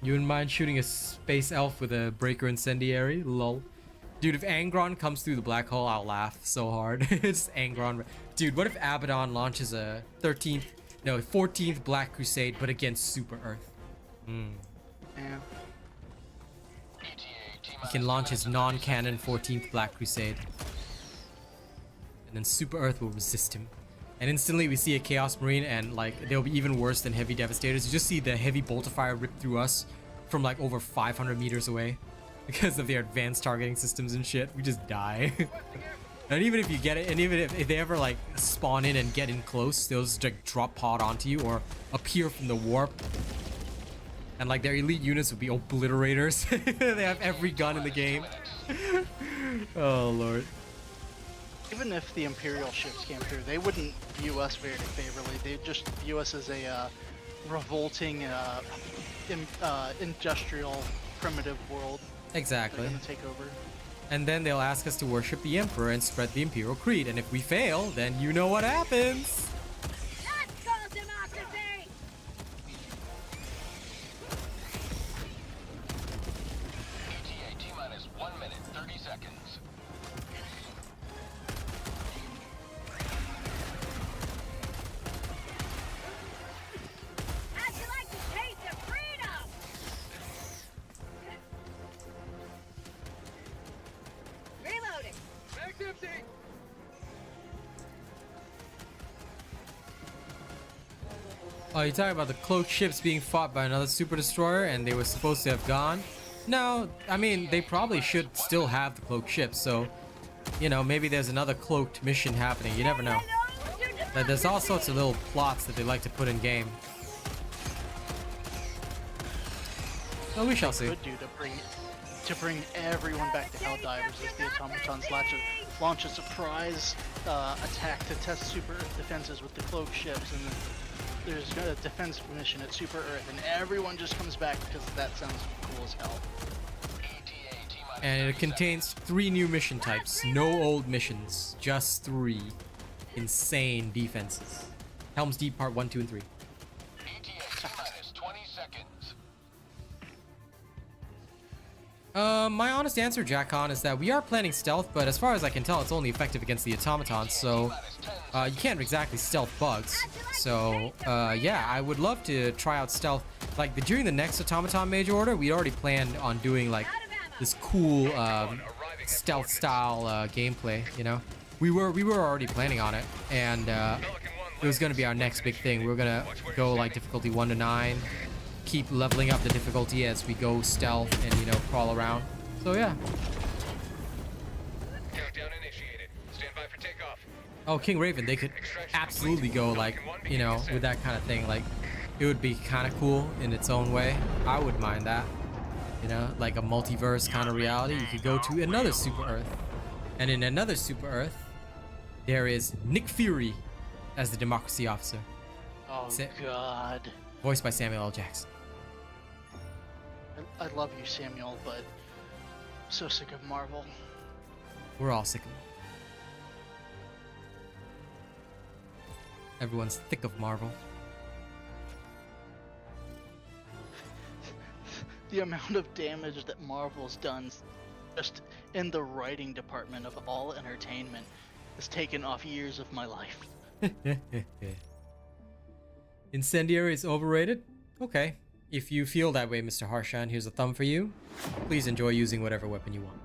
You wouldn't mind shooting a space elf with a breaker incendiary? Lol. Dude, if Angron comes through the black hole, I'll laugh so hard. It's Angron. Dude, what if Abaddon launches a 14th Black Crusade, but against Super Earth? Yeah. He can launch his non-canon 14th Black Crusade. And then Super Earth will resist him. And instantly we see a Chaos Marine, and like they'll be even worse than Heavy Devastators. You just see the heavy bolt of fire rip through us from like over 500 meters away. Because of their advanced targeting systems and shit. We just die. And even if you get it, and even if they ever like spawn in and get in close, they'll just like drop pod onto you or appear from the warp. And like their elite units would be obliterators. They have every gun in the game. Oh lord. Even if the Imperial ships came through, they wouldn't view us very favorably. They'd just view us as a revolting, industrial, primitive world. Exactly. They're gonna take over. And then they'll ask us to worship the Emperor and spread the Imperial Creed. And if we fail, then you know what happens. That's called democracy! ETA T-minus 1 minute, 30 seconds. How'd you like to taste of freedom? Reloading. Oh, you're talking about the cloaked ships being fought by another super destroyer and they were supposed to have gone? No, I mean, they probably should still have the cloaked ships, so, you know, maybe there's another cloaked mission happening. You never know. Like, there's all sorts of little plots that they like to put in game. Well, we shall see. Could do to bring everyone back to Helldivers as the automatons launch a surprise attack to test Super Earth defenses with the cloaked ships, and then there's a defense mission at Super Earth, and everyone just comes back because that sounds cool as hell. And it contains 3 new mission types. No old missions, just 3 insane defenses. Helm's Deep Part 1, 2, and 3. ETA T-minus 20 seconds. My honest answer, Jackon, is that we are planning stealth, but as far as I can tell, it's only effective against the automatons, so you can't exactly stealth bugs. So, yeah, I would love to try out stealth. Like, during the next automaton major order, we already planned on doing, like, this cool stealth style gameplay, you know? We were already planning on it, and it was gonna be our next big thing. We were gonna go, like, difficulty 1 to 9. Keep leveling up the difficulty as we go stealth and, you know, crawl around. So yeah. Countdown initiated. Stand by for takeoff. Oh, King Raven, they could absolutely go, like, you know, with that kind of thing. Like, it would be kind of cool in its own way. I wouldn't mind that. You know, like a multiverse kind of reality. You could go to another Super Earth. And in another Super Earth, there is Nick Fury as the Democracy Officer. Oh god. Voiced by Samuel L. Jackson. I love you, Samuel, but I'm so sick of Marvel. We're all sick of it. Everyone's thick of Marvel. The amount of damage that Marvel's done just in the writing department of all entertainment has taken off years of my life. Incendiary is overrated? Okay. If you feel that way, Mr. Harshan, here's a thumb for you. Please enjoy using whatever weapon you want.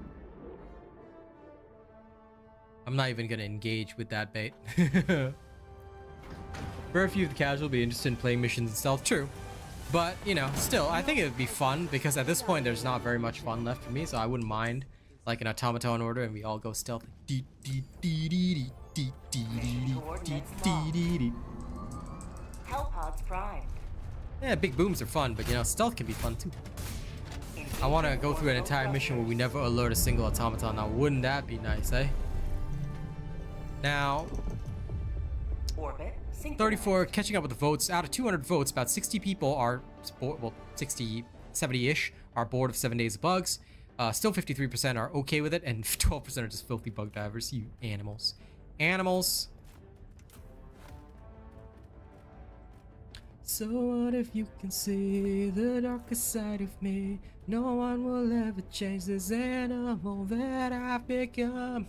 I'm not even gonna engage with that bait. Very few of the casual will be interested in playing missions and stealth, true. But, you know, still, I think it would be fun, because at this point there's not very much fun left for me, so I wouldn't mind, like, an automaton order and we all go stealth. Hellpods Prime. Yeah, big booms are fun, but, you know, stealth can be fun too. I want to go through an entire mission where we never alert a single automaton. Now, wouldn't that be nice, eh? Now, Orbit 34, catching up with the votes. Out of 200 votes, about 60 people are, well, 60, 70-ish are bored of 7 Days of Bugs. Still 53% are okay with it, and 12% are just filthy bug divers. You animals. Animals. So what if you can see the darkest side of me? No one will ever change this animal that I've become.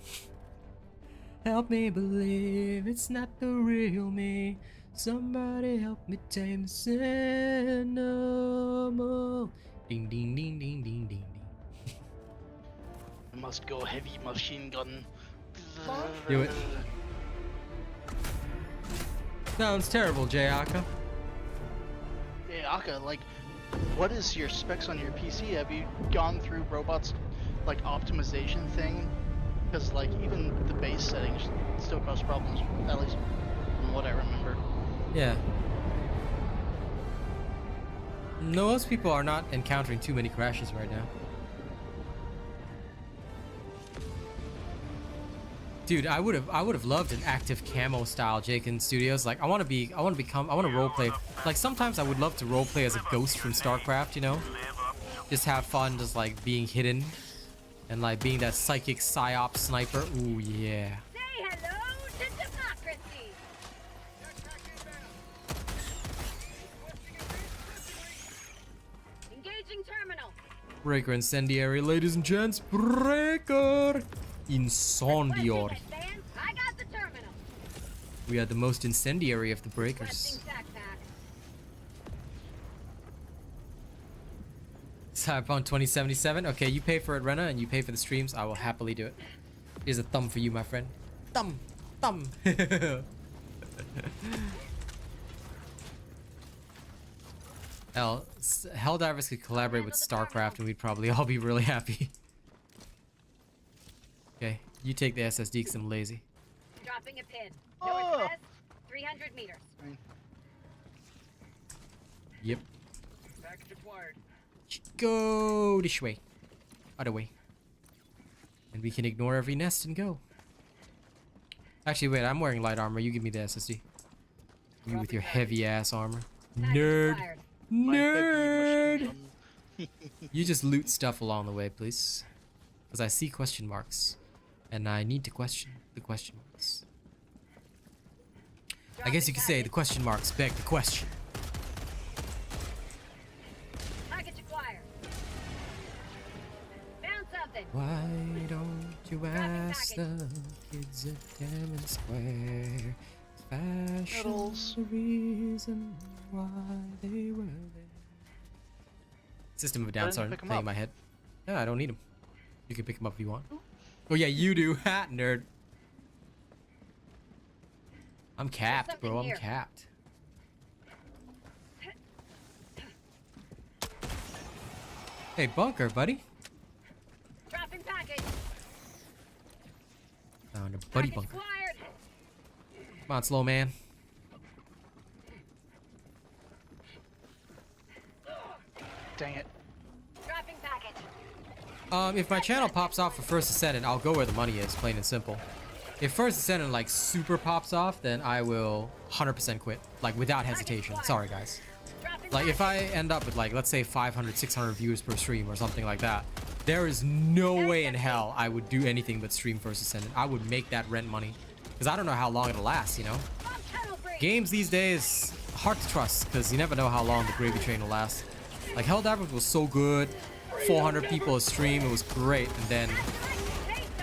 Help me believe it's not the real me. Somebody help me tame this animal. Ding ding ding ding ding ding ding. I must go heavy machine gun. Do it. Sounds terrible, Jayaka. Hey, Aka, like, what is your specs on your PC? Have you gone through Robot's, like, optimization thing? Because, like, even the base settings still cause problems, at least from what I remember. Yeah. No, most people are not encountering too many crashes right now. Dude, I would have loved an active camo style Jaken Studios. Like I want to roleplay. Like sometimes I would love to roleplay as a ghost from StarCraft, you know? Just have fun just like being hidden and like being that psychic psyop sniper. Ooh yeah. Say hello to democracy. Engaging terminal. Breaker incendiary, ladies and gents. Breaker incendiary. I got the terminal. We are the most incendiary of the breakers. Requesting backpack. Cyberpunk 2077. Okay, you pay for it, Rena, and you pay for the streams. I will happily do it. Here's a thumb for you, my friend. Thumb. Helldivers could collaborate with StarCraft and we'd probably all be really happy. Okay, you take the SSD because I'm lazy. Dropping a pin. Northwest, 300 meters. Yep. Go this way. Other way. And we can ignore every nest and go. Actually, wait, I'm wearing light armor. You give me the SSD. You with your heavy ass armor. Nerd. Nerd. You just loot stuff along the way, please. Because I see question marks. And I need to question the question marks. I guess you could say the question marks beg the question. Package acquired. Found something. Why don't you ask the kids at Diamond Square? Fashion's the reason why they were there. System of a Down starting playing in my head. No, I don't need them. You can pick them up if you want. Oh yeah, you do. Ha, nerd. I'm capped, bro. I'm capped. Hey, bunker, buddy. Dropping package. Found a buddy bunker. Come on, slow man. Dang it. Dropping package. If my channel pops off for First Ascendant, I'll go where the money is, plain and simple. If First Ascendant like super pops off, then I will 100% quit, like without hesitation. Sorry guys. Like if I end up with like, let's say 500, 600 viewers per stream or something like that, there is no way in hell I would do anything but stream First Ascendant. I would make that rent money. Because I don't know how long it'll last, you know? Games these days, hard to trust, because you never know how long the gravy train will last. Like Helldivers was so good, 400 people a stream, it was great, and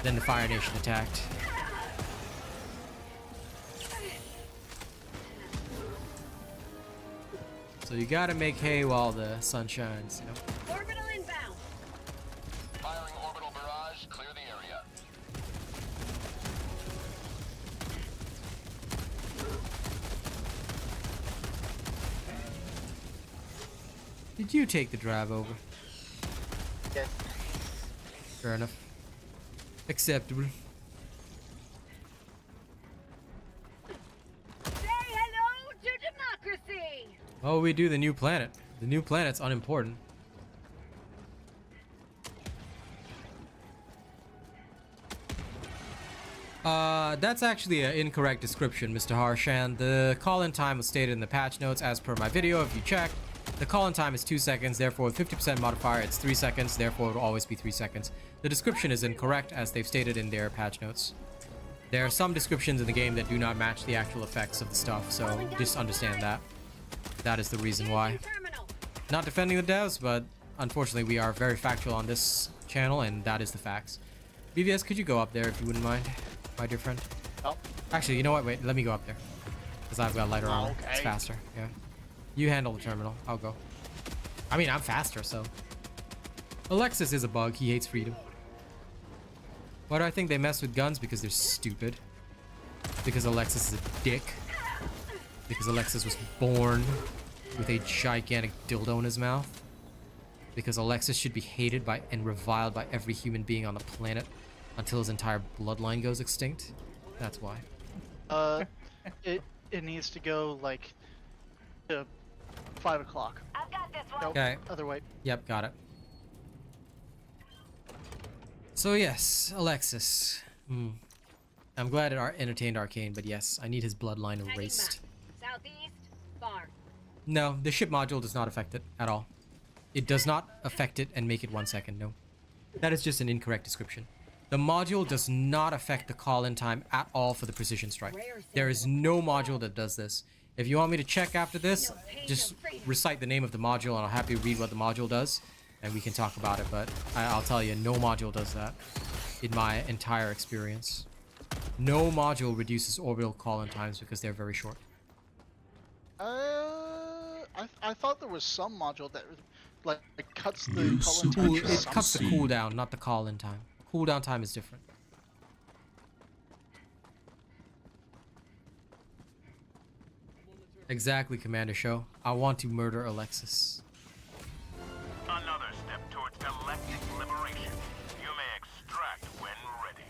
then the Fire Nation attacked. So you gotta make hay while the sun shines, you know? Orbital inbound. Firing orbital barrage, clear the area. Did you take the drive over? Yes. Fair enough. Acceptable. Say hello to democracy. Oh, we do the new planet. The new planet's unimportant. That's actually an incorrect description, Mr. Harshan. The call-in time was stated in the patch notes as per my video. If you check, the call-in time is 2 seconds, therefore with 50% modifier, it's 3 seconds, therefore it will always be 3 seconds. The description is incorrect as they've stated in their patch notes. There are some descriptions in the game that do not match the actual effects of the stuff, so just understand that. That is the reason why. Terminal. Not defending the devs, but unfortunately we are very factual on this channel, and that is the facts. BVS, could you go up there if you wouldn't mind, my dear friend? Oh, Actually, you know what? Wait, let me go up there. Because I've got lighter armor. It's okay. faster. Yeah. You handle the terminal. I'll go. I mean, I'm faster, so. Alexis is a bug. He hates freedom. Why do I think they mess with guns? Because they're stupid. Because Alexis is a dick. Because Alexis was born with a gigantic dildo in his mouth. Because Alexis should be hated by and reviled by every human being on the planet until his entire bloodline goes extinct. That's why. It needs to go like to 5 o'clock. I've got this one. Nope, Okay. other way. Yep, got it. So yes, Alexis. I'm glad it entertained Arcane, but yes, I need his bloodline Tagging erased. map. Southeast. Far. No, the ship module does not affect it at all. It does not affect it and make it 1 second, no. That is just an incorrect description. The module does not affect the call-in time at all for the precision strike. There is no module that does this. If you want me to check after this, just recite the name of the module and I'll happily read what the module does and we can talk about it, but I'll tell you, no module does that in my entire experience. No module reduces orbital call-in times because they're very short. I thought there was some module that like cuts the call-in time. It cuts the cooldown, not the call-in time. Cooldown time is different. Exactly, Commander Show. I want to murder Alexis. Another step towards galactic liberation. You may extract when ready.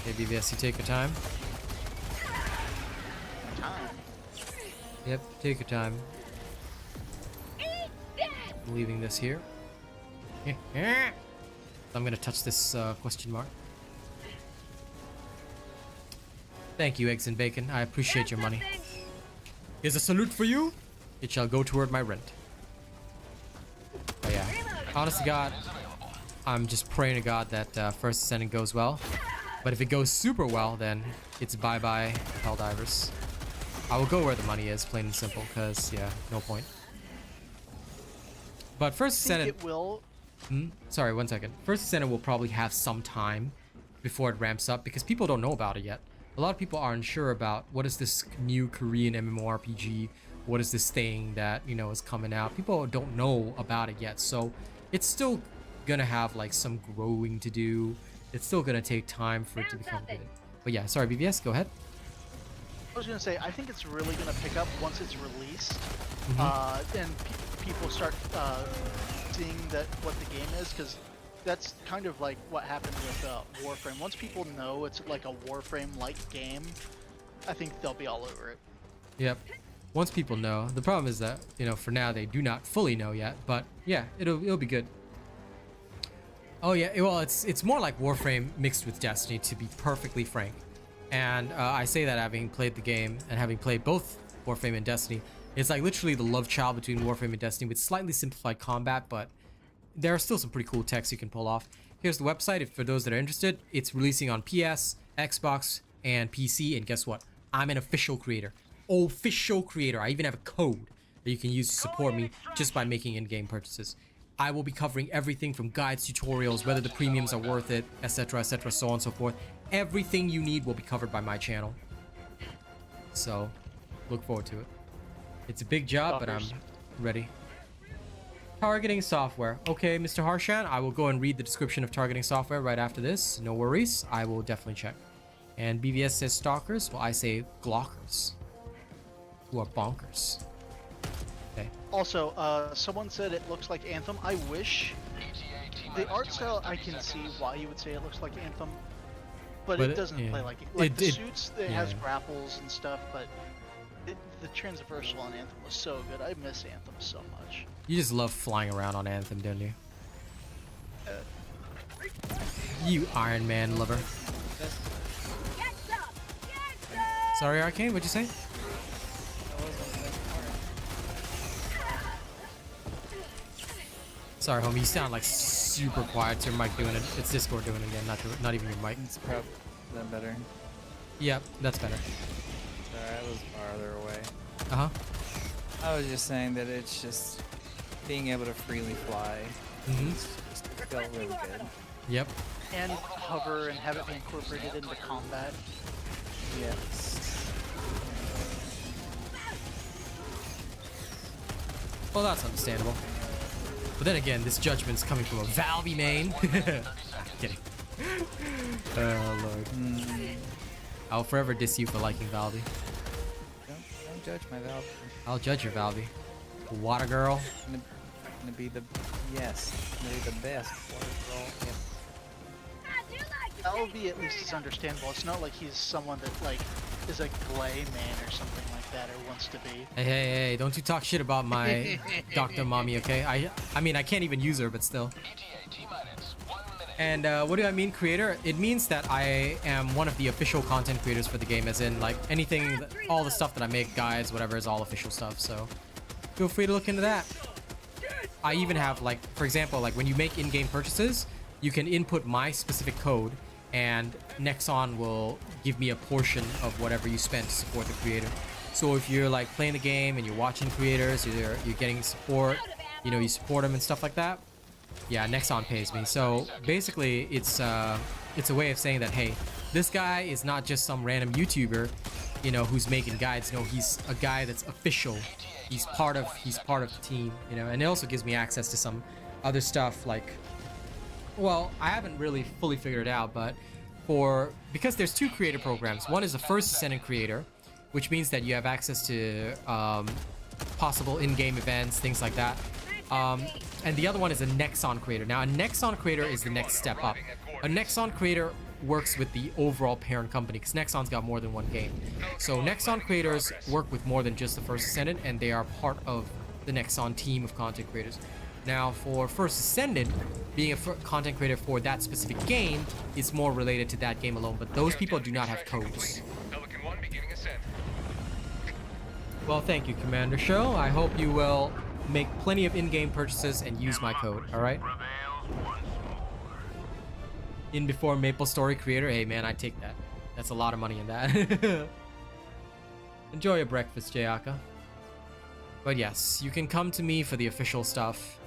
Okay, BVS, you take your time. Time. Yep, take your time. I'm leaving this here. I'm gonna touch this question mark. Thank you, Eggs and Bacon. I appreciate your money. Here's a salute for you. It shall go toward my rent. But yeah, honest to God, I'm just praying to God that First Ascendant goes well. But if it goes super well, then it's bye-bye Helldivers. I will go where the money is, plain and simple, because, yeah, no point. But First I think Ascendant... it will. Sorry, 1 second. First Ascendant will probably have some time before it ramps up, because people don't know about it yet. A lot of people are unsure about what is this new Korean MMORPG, what is this thing that, you know, is coming out. People don't know about it yet, so it's still gonna have like some growing to do. It's still gonna take time for it to become good. But yeah, sorry, BBS, go ahead. I was gonna say, I think it's really gonna pick up once it's released, and people start seeing that what the game is, because that's kind of like what happened with Warframe. Once people know it's like a Warframe-like game, I think they'll be all over it. Yep. Once people know, the problem is that, you know, for now they do not fully know yet, but yeah, it'll be good. Oh yeah, well, it's more like Warframe mixed with Destiny, to be perfectly frank. And I say that having played the game and having played both Warframe and Destiny. It's like literally the love child between Warframe and Destiny with slightly simplified combat, but there are still some pretty cool techs you can pull off. Here's the website if for those that are interested. It's releasing on PS, Xbox, and PC, and guess what? I'm an official creator. Official creator. I even have a code that you can use to support me just by making in-game purchases. I will be covering everything from guides, tutorials, whether the premiums are worth it, etc., so on and so forth. Everything you need will be covered by my channel. So, look forward to it. It's a big job, but I'm ready. Targeting software. Okay, Mr. Harshan, I will go and read the description of targeting software right after this. No worries. I will definitely check. And BVS says stalkers. Well, I say glockers. Who are bonkers. Okay. Also, someone said it looks like Anthem. I wish. The art style, I can see why you would say it looks like Anthem, but it doesn't play like it. Like the suits, it has grapples and stuff, but the transversal on Anthem was so good. I miss Anthem so much. You just love flying around on Anthem, don't you? You Iron Man lover. Sorry, Arcane, what'd you say? Sorry, homie, you sound like super quiet. It's your mic doing it. It's Discord doing it again, not even your mic. It's probably better. Yep, that's better. Sorry, I was farther away. Uh-huh. I was just saying that it's just being able to freely fly. It's just felt really good. Yep. And hover and have it be incorporated into combat. Yes. Well, that's understandable. But then again, this judgment's coming from a Valve main. Kidding. Oh lord. I'll forever diss you for liking Valve. Don't judge my Valve. I'll judge your Valve. Water girl. I'm gonna be the best water girl. Yep. LV at least is understandable. It's not like he's someone that like is a Glay main or something like that or wants to be. Hey, don't you talk shit about my Dr. Mommy, okay? I mean, I can't even use her, but still. And what do I mean, creator? It means that I am one of the official content creators for the game, as in, like, anything, all the stuff that I make, guides, whatever, is all official stuff, so feel free to look into that. I even have, like, for example, like, when you make in-game purchases, you can input my specific code, and Nexon will give me a portion of whatever you spend to support the creator. So if you're, like, playing the game and you're watching creators, you're getting support, you know, you support them and stuff like that, yeah, Nexon pays me. So basically, it's a way of saying that, hey, this guy is not just some random YouTuber, you know, who's making guides. No, he's a guy that's official. He's part of the team, you know. And it also gives me access to some other stuff, like, well, I haven't really fully figured it out, but because there's two creator programs. One is the First Ascendant creator, which means that you have access to possible in-game events, things like that. And the other one is a Nexon creator. Now, a Nexon creator is the next step up. A Nexon creator works with the overall parent company, because Nexon's got more than one game. So Nexon creators work with more than just the First Ascendant, and they are part of the Nexon team of content creators. Now, for First Ascendant, being a content creator for that specific game is more related to that game alone, but those people do not have codes. Well, thank you, Commander Show. I hope you will make plenty of in-game purchases and use my code, alright? In before Maple Story creator, hey man, I take that. That's a lot of money in that. Enjoy your breakfast, Jayaka. But yes, you can come to me for the official stuff.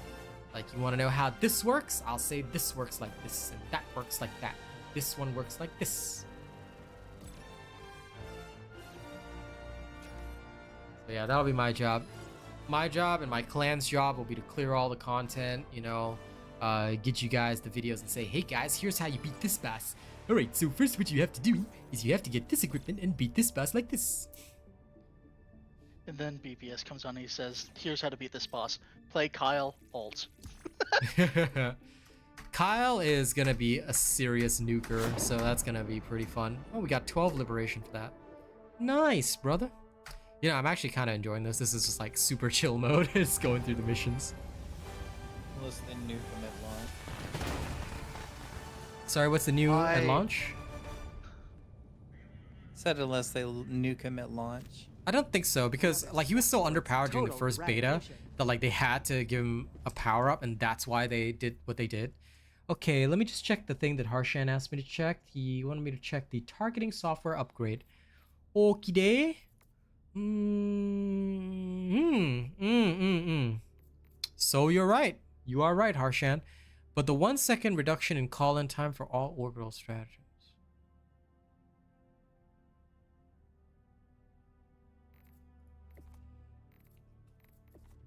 Like, you want to know how this works? I'll say this works like this, and that works like that. This one works like this. So yeah, that'll be my job. My job and my clan's job will be to clear all the content, you know, get you guys the videos and say, hey guys, here's how you beat this boss. Alright, so first what you have to do is you have to get this equipment and beat this boss like this. And then BBS comes on and he says, here's how to beat this boss. Play Kyle, ult. Kyle is gonna be a serious nuker, so that's gonna be pretty fun. Oh, we got 12 liberation for that. Nice, brother. You know, I'm actually kind of enjoying this. This is just like super chill mode. It's going through the missions. Unless they nuke them at launch. Sorry, what's the new at launch? Said unless they nuke him at launch. I don't think so, because like he was so underpowered during the first beta that like they had to give him a power up, and that's why they did what they did. Okay, let me just check the thing that Harshan asked me to check. He wanted me to check the targeting software upgrade. Okie day. So you're right. You are right, Harshan. But the 1 second reduction in call-in time for all orbital stratagems.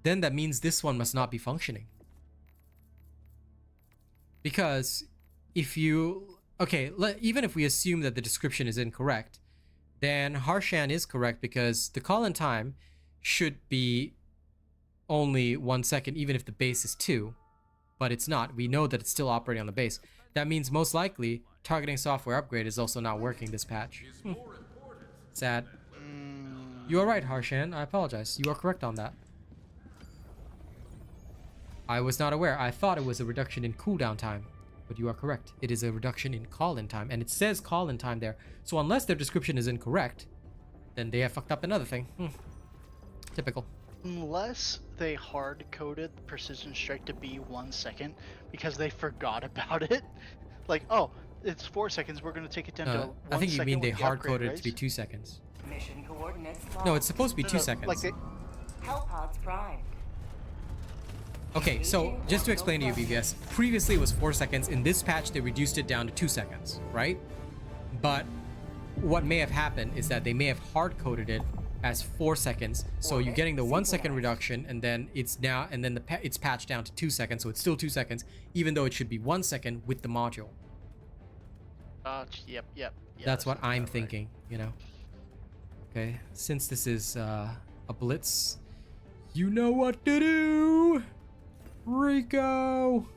Then that means this one must not be functioning. Because if you... Okay, even if we assume that the description is incorrect, then Harshan is correct, because the call-in time should be only 1 second, even if the base is 2. But it's not. We know that it's still operating on the base. That means most likely targeting software upgrade is also not working this patch. Sad. You are right, Harshan. I apologize. You are correct on that. I was not aware. I thought it was a reduction in cooldown time. But you are correct. It is a reduction in call-in time. And it says call-in time there. So unless their description is incorrect, then they have fucked up another thing. Typical. Unless they hard-coded Precision Strike to be 1 second because they forgot about it. Like, oh, it's 4 seconds. We're going to take it down to 1 second. I think you mean they with the hard-coded upgrade, it to be 2 seconds. Mission coordinates No, it's supposed to be 2 seconds. Like Hellpods primed. Okay, so just to explain to you, BBS, previously it was 4 seconds. In this patch, they reduced it down to 2 seconds, right? But what may have happened is that they may have hard-coded it as 4 seconds. So you're getting the 1 second reduction, and then it's now, and then it's patched down to 2 seconds. So it's still 2 seconds, even though it should be 1 second with the module. Yep. Yeah, that's what I'm right. thinking, you know. Okay, since this is a blitz, you know what to do, Rico.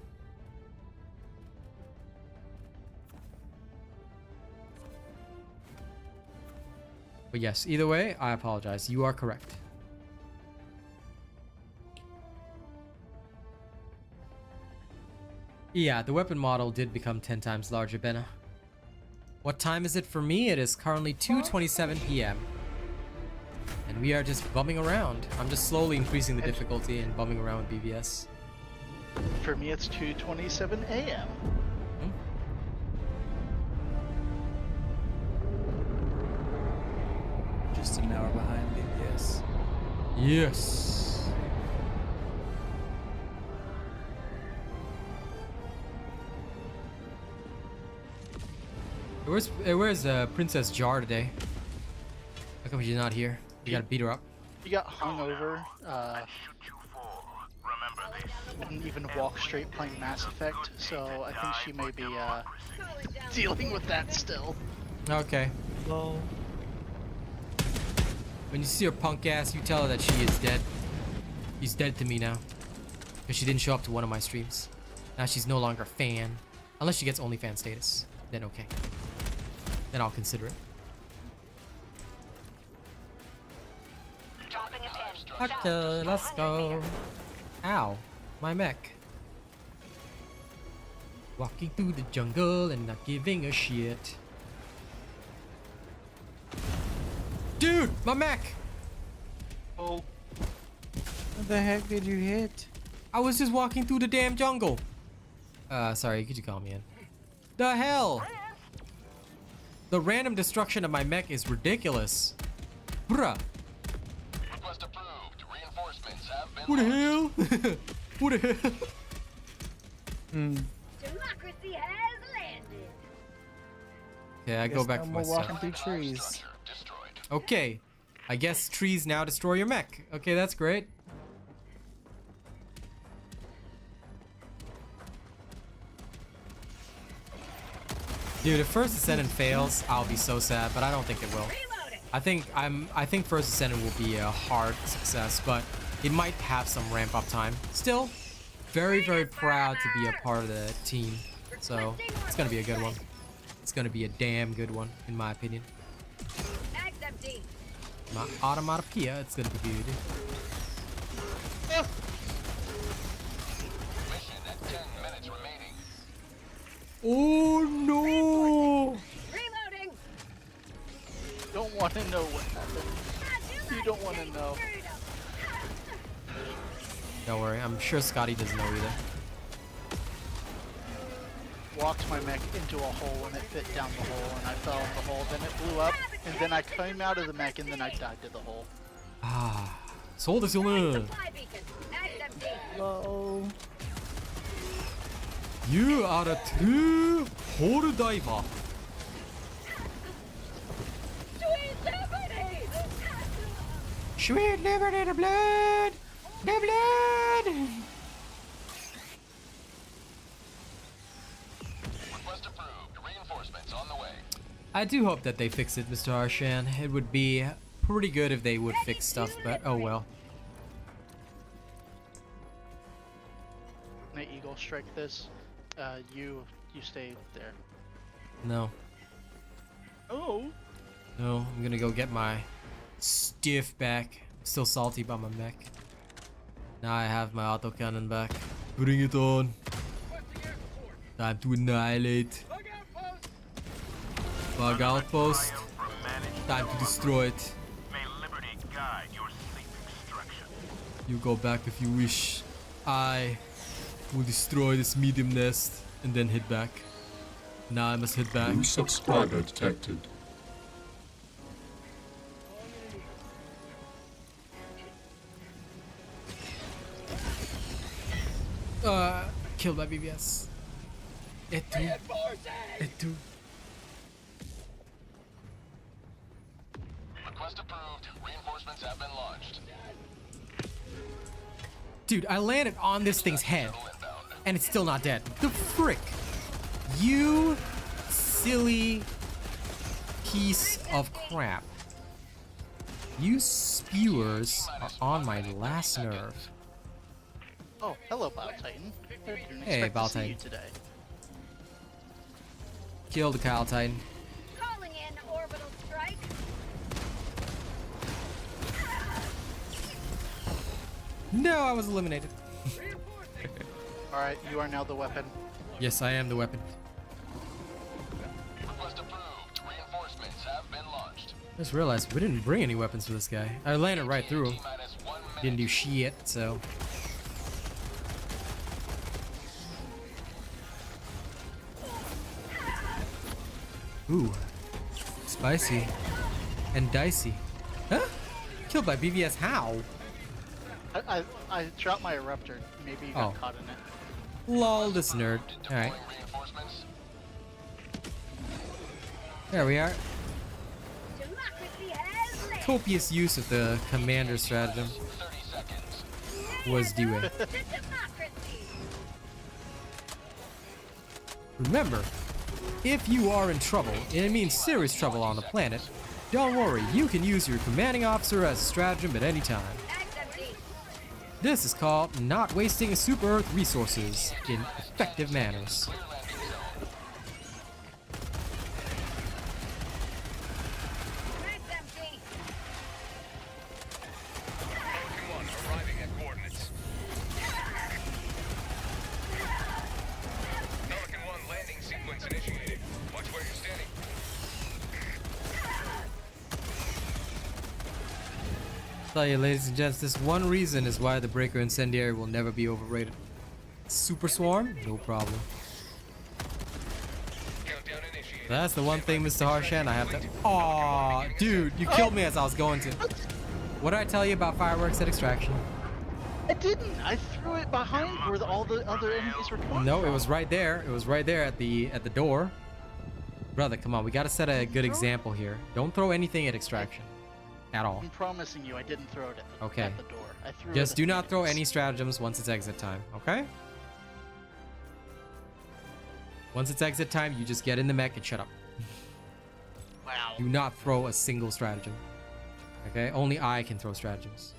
But yes, either way, I apologize. You are correct. Yeah, the weapon model did become 10 times larger, Benna. What time is it for me? It is currently 2:27 p.m. And we are just bumming around. I'm just slowly increasing the difficulty and bumming around with BVS. For me, it's 2:27 a.m. Just an hour behind BBS. Yes. Where's Princess Jar today? How come she's not here? You gotta beat her up. You got hungover. Didn't even walk straight playing Mass Effect, so I think she may be dealing with that still. Okay. Well, when you see her punk ass, you tell her that she is dead. She's dead to me now. Because she didn't show up to one of my streams. Now she's no longer a fan. Unless she gets OnlyFans status. Then okay. Then I'll consider it. Okay, let's go. Ow. My mech. Walking through the jungle and not giving a shit. Dude, my mech! Oh. what the heck did you hit? I was just walking through the damn jungle. Sorry, could you call me in? The hell? The random destruction of my mech is ridiculous. Bruh. Request approved. Reinforcements have been What the hell? What the hell? Democracy has landed. Okay, I go back to no my more walking stuff. through trees. Okay, I guess trees now destroy your mech. Okay, that's great. Dude, if First Ascendant fails, I'll be so sad, but I don't think it will. I think First Ascendant will be a hard success, but it might have some ramp up time. Still, very, very proud to be a part of the team. So, it's gonna be a good one. It's gonna be a damn good one, in my opinion. My automatopoeia, it's gonna be good. Mission at 10 minutes remaining. Oh no! Reloading. Don't want to know what happened. You don't want to know. Don't worry, I'm sure Scotty doesn't know either. Walked my mech into a hole and it fit down the hole and I fell in the hole, then it blew up, and then I came out of the mech and then I died to the hole. Ah, so this you Hello. You are a true hole diver. Sweet liberty. Sweet liberty, the blood, the blood. Request approved. Reinforcements on the way. I do hope that they fix it, Mr. Arshan. It would be pretty good if they would fix stuff, but oh well. Nate Eagle, strike this. You stay there. No. Oh. No, I'm gonna go get my stiff back. Still salty about my mech. Now I have my autocannon back. Bring it on. Time to annihilate. Bug outpost. Time to destroy it. May liberty guide your safe extraction. You go back if you wish. I will destroy this medium nest and then hit back. Now I must hit back. New subscriber detected. killed by BBS. It too. It too. Request approved. Reinforcements have been launched. Dude, I landed on this thing's head, and it's still not dead. The frick? You silly piece of crap. You spewers are on my last nerve. Oh, hello, Biotitan. Didn't Hey, expect to see Biotitan. you today. Kill the Kyle Titan. Calling in orbital strike. No, I was eliminated. Alright, you are now the weapon. Yes, I am the weapon. Request approved. Reinforcements have been launched. Just realized we didn't bring any weapons for this guy. I landed right through him. T-minus 1 minute. Didn't do shit, so. Ooh. Spicy. And dicey. Huh? Killed by BVS, how? I dropped my eruptor. Maybe you got Oh. caught in it. Lol, this nerd. Alright. Deploying reinforcements. There we are. Democracy has lived. Copious use of the commander stratagem 30 seconds. was due. To democracy. Remember, if you are in trouble, and it means serious trouble on the planet, don't worry, you can use your commanding officer as a stratagem at any time. XMD. This is called not wasting super Earth resources in effective manners. Clear landing zone. XMD. Pelican 1 arriving at coordinates. Pelican 1 landing sequence initiated. Watch where you're standing. I'll tell you, ladies and gents, this one reason is why the Breaker Incendiary will never be overrated. Super Swarm? No problem. Countdown initiated. That's the one thing, Mr. Harshan, I have to... Aw, dude, you killed me as I was going to. What did I tell you about fireworks at Extraction? I didn't! I threw it behind where all the other enemies were coming No, from. it was right there. It was right there at the door. Brother, come on, we gotta set a good example here. Don't throw anything at Extraction. At all. I'm promising you I didn't throw it at the, Okay. at the door. I threw Just it do at the not throw enemies. any stratagems once it's exit time, okay? Once it's exit time, you just get in the mech and shut up. Wow. Do not throw a single stratagem. Okay? Only I can throw stratagems.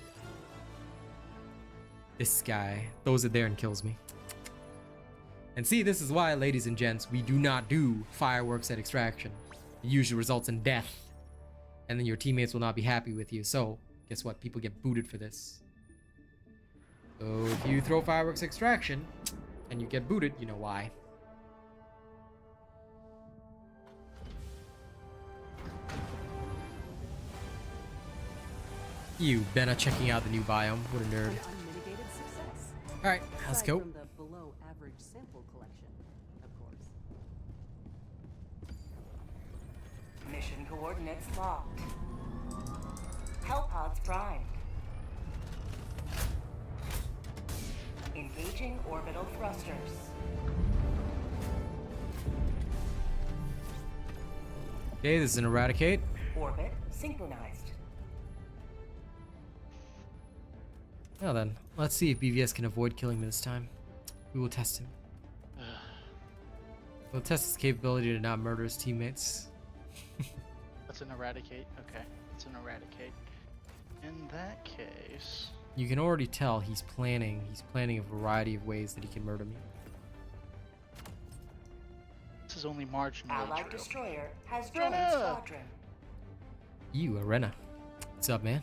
This guy throws it there and kills me. And see, this is why, ladies and gents, we do not do fireworks at Extraction. It usually results in death. And then your teammates will not be happy with you. So, guess what? People get booted for this. So, if you throw fireworks at Extraction and you get booted, you know why. You, Benna, checking out the new biome. What a nerd. Unmitigated success. Alright, let's Aside go. From the below average sample collection, of course. Mission coordinates locked. Hellpods primed. Engaging orbital thrusters. Okay, this is an eradicate. Orbit synchronized. Now then, let's see if BVS can avoid killing me this time. We will test him. We'll test his capability to not murder his teammates. That's an eradicate. Okay. It's an eradicate. In that case... You can already tell he's planning a variety of ways that he can murder me. This is only marginally Allied true. destroyer has joined Brenna! squadron. You, Arena. What's up, man?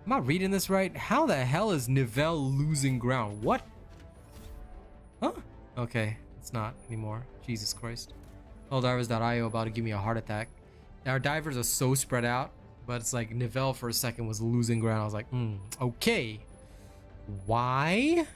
Am I reading this right? How the hell is Nivelle losing ground? What? Huh? Okay, it's not anymore. Jesus Christ. Helldivers.io about to give me a heart attack. Our divers are so spread out, but it's like Nivelle for a second was losing ground. I was like, okay. Why?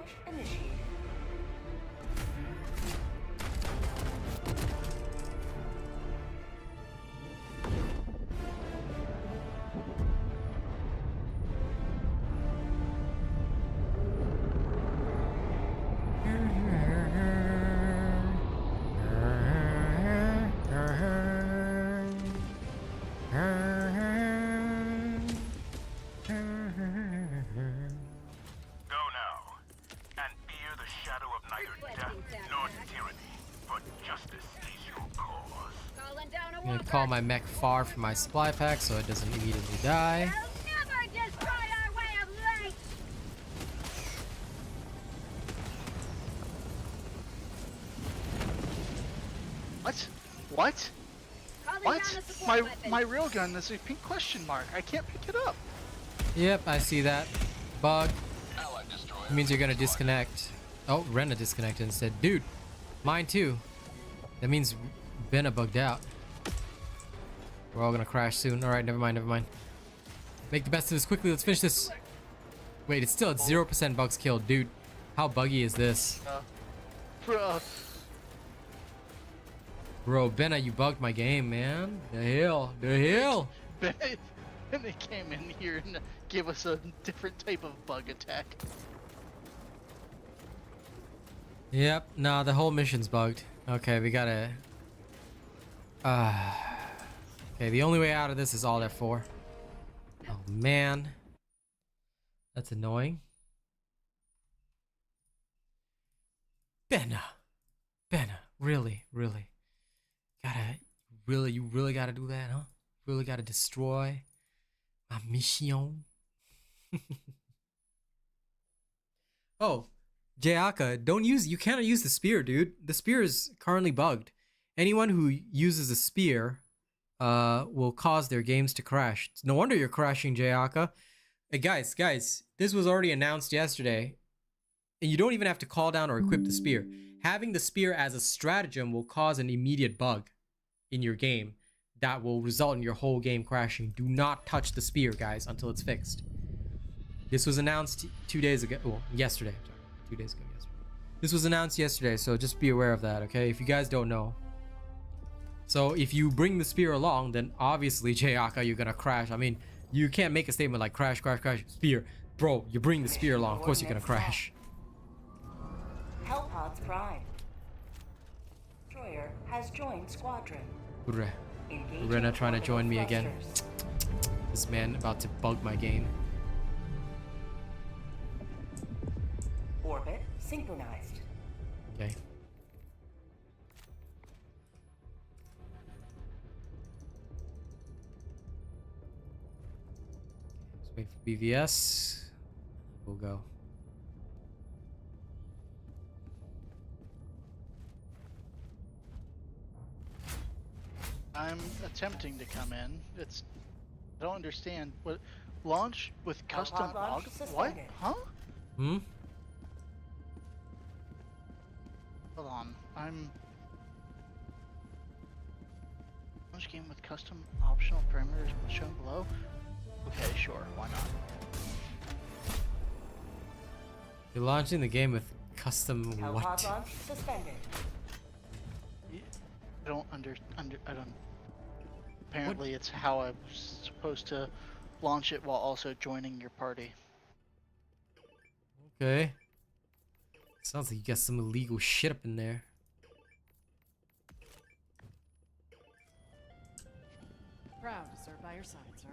launch initiated. I'm gonna call my mech far from my supply pack so it doesn't immediately die. What? What? My railgun is a pink question mark. I can't pick it up. Yep, I see that. Bug. It means you're gonna disconnect. Oh, Rena disconnected instead. Dude, mine too. That means Benna bugged out. We're all gonna crash soon. Alright, never mind, never mind. Make the best of this quickly. Let's finish this. Wait, it's still at 0% bugs killed. Dude, how buggy is this? Bro, Benna, you bugged my game, man. The hell? The hell? And they came in here and gave us a different type of bug attack. Yep, nah, the whole mission's bugged. Okay, we gotta... Okay, the only way out of this is all F4. Oh, man. That's annoying. Benna. Benna, really, really. You really gotta do that, huh? Really gotta destroy my mission. Oh, Jayaka, you cannot use the spear, dude. The spear is currently bugged. Anyone who uses a spear will cause their games to crash. No wonder you're crashing, Jayaka. Hey, guys, this was already announced yesterday. And you don't even have to call down or equip the spear. Having the spear as a stratagem will cause an immediate bug in your game that will result in your whole game crashing. Do not touch the spear, guys, until it's fixed. This was announced 2 days ago. Well, yesterday. I'm sorry. 2 days ago, yesterday. This was announced yesterday, so just be aware of that, okay? If you guys don't know. So if you bring the spear along, then obviously, Jayaka, you're gonna crash. I mean, you can't make a statement like crash, crash, crash, spear. Bro, you bring the spear along, of course you're gonna crash. Hellpods Prime. Destroyer has joined squadron. Rena trying to join me again. This man about to bug my game. Orbit synchronized. Okay. Let's wait for BVS. We'll go. I'm attempting to come in. I don't understand. What? Launch with custom launch What? suspended. Huh? Hmm? Hold on. Launch game with custom optional parameters shown below? Okay, sure. Why not? You're launching the game with custom Hellpod what? launch suspended. I don't I don't. Apparently, it's how I'm supposed to launch it while also joining your party. Okay. Sounds like you got some illegal shit up in there. Proud to serve by your side, sir.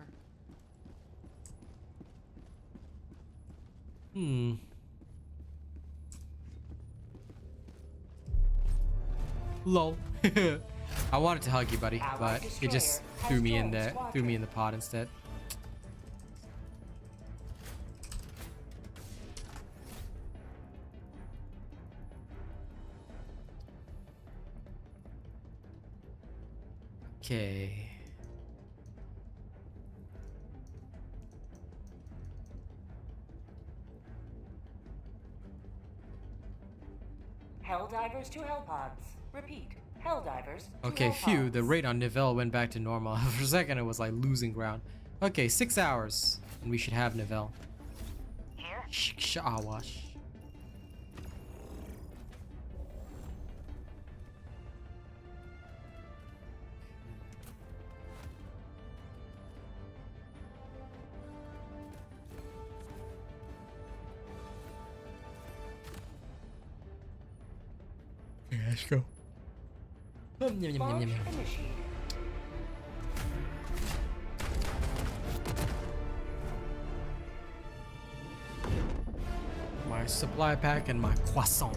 Hmm. Lol. I wanted to hug you, buddy, but it just threw me in the pod instead. Okay. Helldivers to Hellpods. Repeat. Helldivers to Okay, phew, Hellpods. the rate on Nivelle went back to normal. For a second, it was like losing ground. Okay, 6 hours, and we should have Nivelle. Here. Shawash. Yeah, let's go. Launch initiated. My supply pack and my croissant.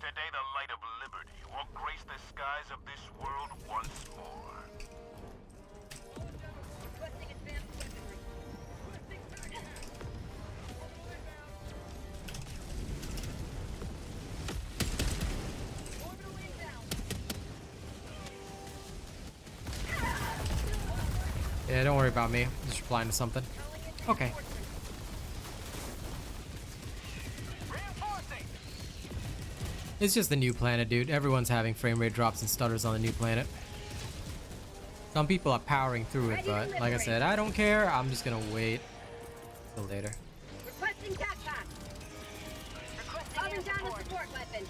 Today the light of liberty will grace the skies of this world once more. Requesting advanced weaponry. Requesting target. Orbital inbound. Yeah, don't worry about me. Just replying to something. Okay. Reinforcing! It's just the new planet, dude. Everyone's having frame rate drops and stutters on the new planet. Some people are powering through it, but like I said, I don't care. I'm just gonna wait till later. Requesting backpack. Calling down a support weapon.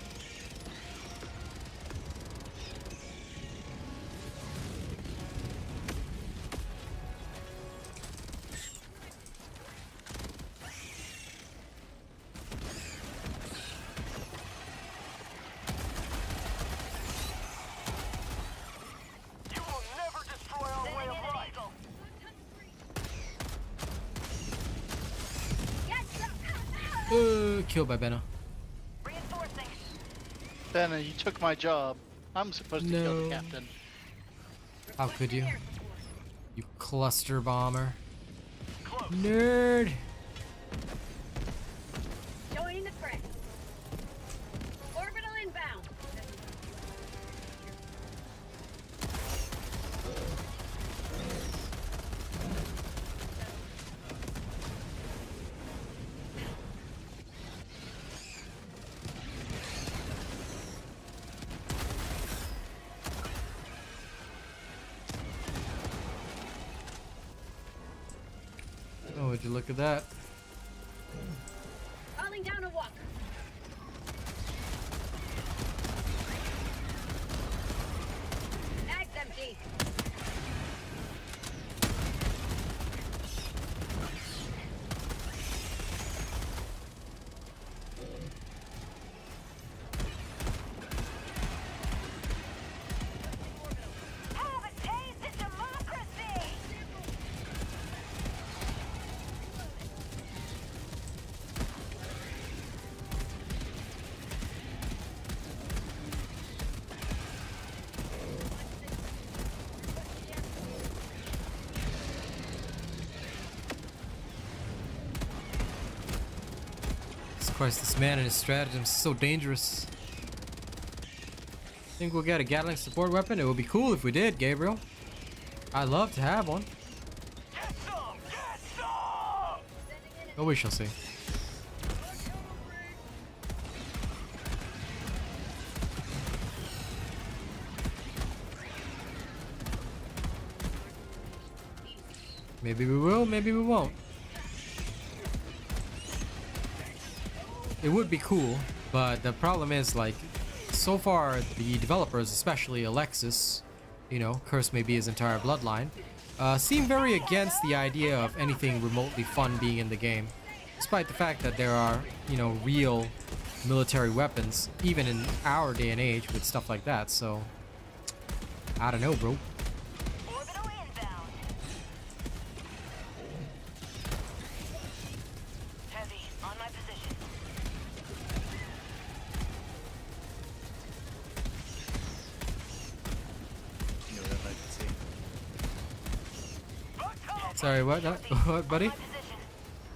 You will never destroy our way of life! Yes, Killed by Benno. reinforcing. Benna, you took my job. I'm supposed to kill No. the captain. How could you? Air support. You cluster bomber. Nerd. Joining the threat. Orbital inbound. Oh, would you look at that? Calling down a walker. Mag's empty. Have a taste of democracy! Jesus Christ, this man and his stratagems is so dangerous. Think we'll get a Gatling support weapon? It would be cool if we did, Gabriel. I'd love to have one. Get some! Get some! But we shall see. Maybe we will, maybe we won't. It would be cool, but the problem is, like, so far the developers, especially Alexis, you know, cursed may be his entire bloodline, seem very against the idea of anything remotely fun being in the game, despite the fact that there are, you know, real military weapons, even in our day and age with stuff like that. So, I don't know, bro. Orbital inbound. Heavy on my position. You know what I'd like to see? Sorry, what? What, buddy?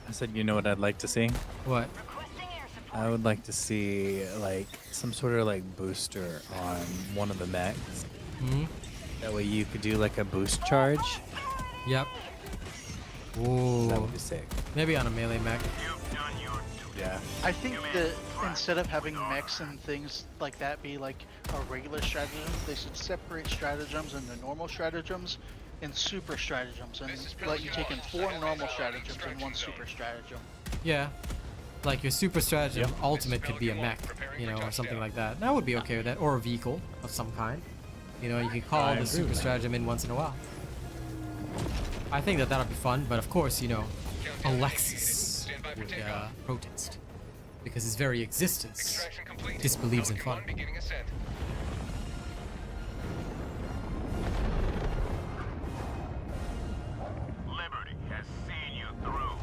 I said, you know what I'd like to see? What? Requesting air support. I would like to see like some sort of like booster on one of the mechs. Hmm? That way you could do like a boost charge. Yep. That Ooh. would be sick. Maybe on a melee mech. You've done your duty. Yeah. I think that instead of having mechs and things like that be like a regular stratagem, they should separate stratagems into normal stratagems and super stratagems, and let you take in 4 normal stratagems and 1 super stratagem. Yeah. Like your super stratagem ultimate could be a mech, you know, or something like that. That would be okay with that. Or a vehicle of some kind. You know, you can call the super stratagem in once in a while. I think that that'll be fun, but of course, you know, Alexis would protest. Because his very existence disbelieves in fun. Liberty has seen you through.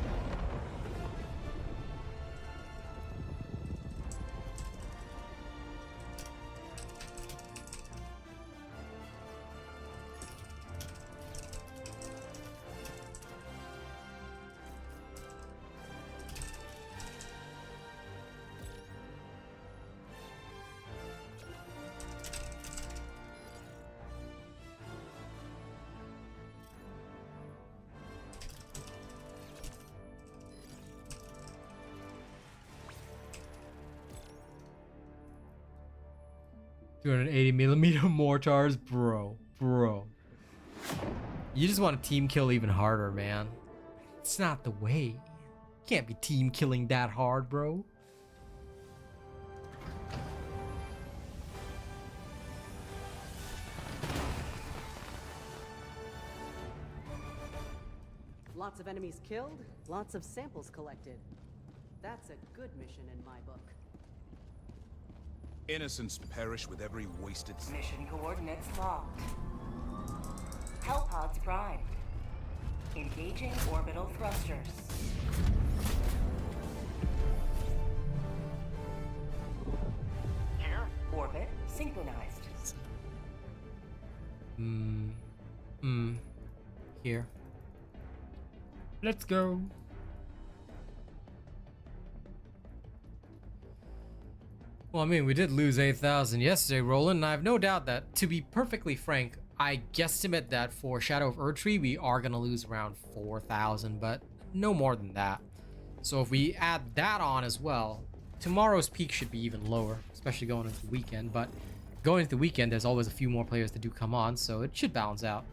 .280mm mortars, bro. You just want to team kill even harder, man. It's not the way. You can't be team killing that hard, bro. Lots of enemies killed, lots of samples collected. That's a good mission in my book. Innocents perish with every wasted... Mission coordinates locked. Hellpods primed. Engaging orbital thrusters. Here? Orbit synchronized. Here. Let's go. Well, I mean, we did lose 8,000 yesterday, Roland, and I have no doubt that, to be perfectly frank, I guesstimate that for Shadow of Erdtree, we are going to lose around 4,000, but no more than that. So if we add that on as well, tomorrow's peak should be even lower, especially going into the weekend. But going into the weekend, there's always a few more players that do come on, so it should balance out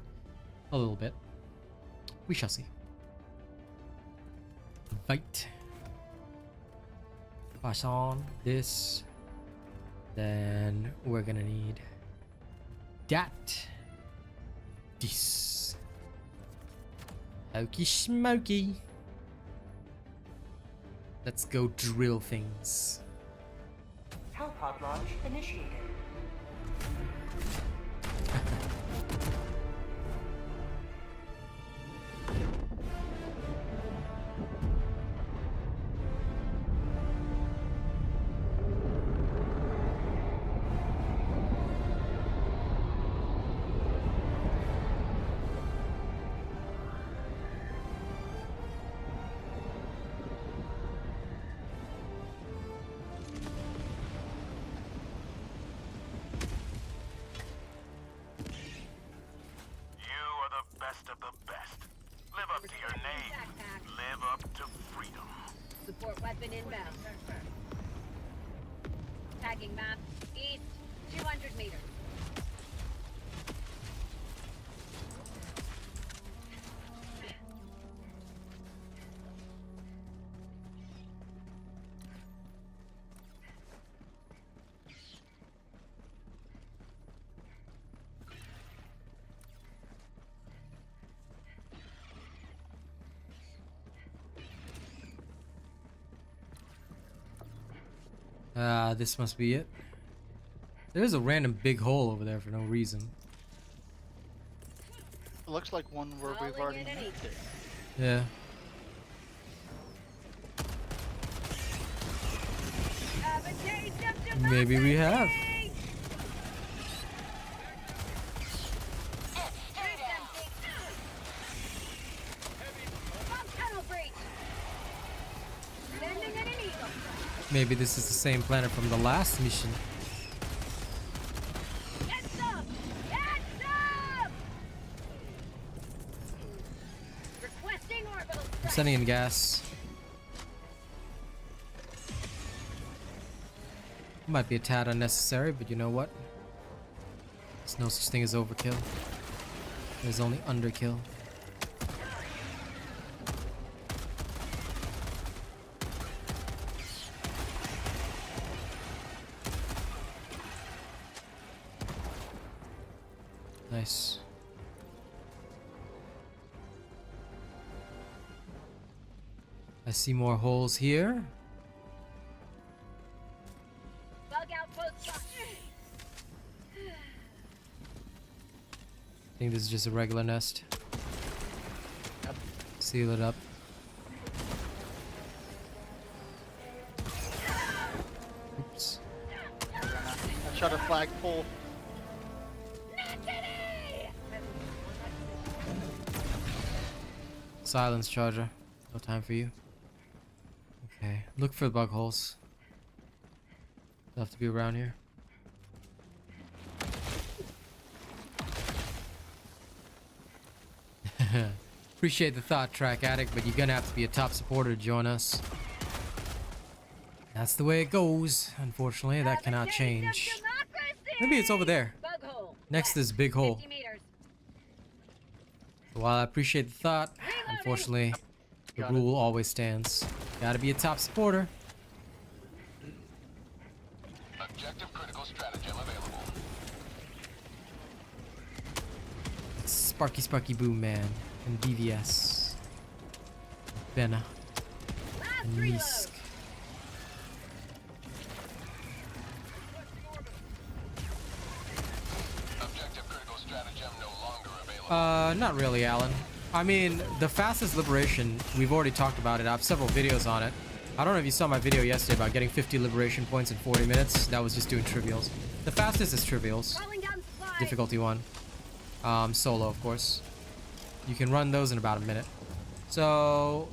a little bit. We shall see. Right. Pass on this. Then we're gonna need that. This. Okey smoky. Let's go drill things. Hellpod launch initiated. Support weapon inbound. Tagging map. East. 200 meters. This must be it. There's a random big hole over there for no reason. It looks like one where we've already made it. Yeah. Maybe we have. Maybe this is the same planet from the last mission. I'm sending in gas. Might be a tad unnecessary, but you know what? There's no such thing as overkill. There's only underkill. Nice. I see more holes here. Bug outpost spotted. I think this is just a regular nest. Seal it up. Oops. I shot a flagpole. Silence charger. No time for you. Okay. Look for the bug holes. They'll have to be around here. Appreciate the thought track, Addict, but you're gonna have to be a top supporter to join us. That's the way it goes. Unfortunately, that cannot change. Maybe it's over there. Bug hole. Next is big hole. 50 meters. While I appreciate the thought, unfortunately, the rule always stands. Gotta be a top supporter. Objective critical stratagem available. Sparky Sparky Boom Man and BVS. Benna. And Misk. Objective critical stratagem no longer available. Not really, Alan. I mean, the fastest liberation, we've already talked about it. I have several videos on it. I don't know if you saw my video yesterday about getting 50 liberation points in 40 minutes. That was just doing trivials. The fastest is trivials. Rolling down supply. Difficulty 1. Solo, of course. You can run those in about a minute. So,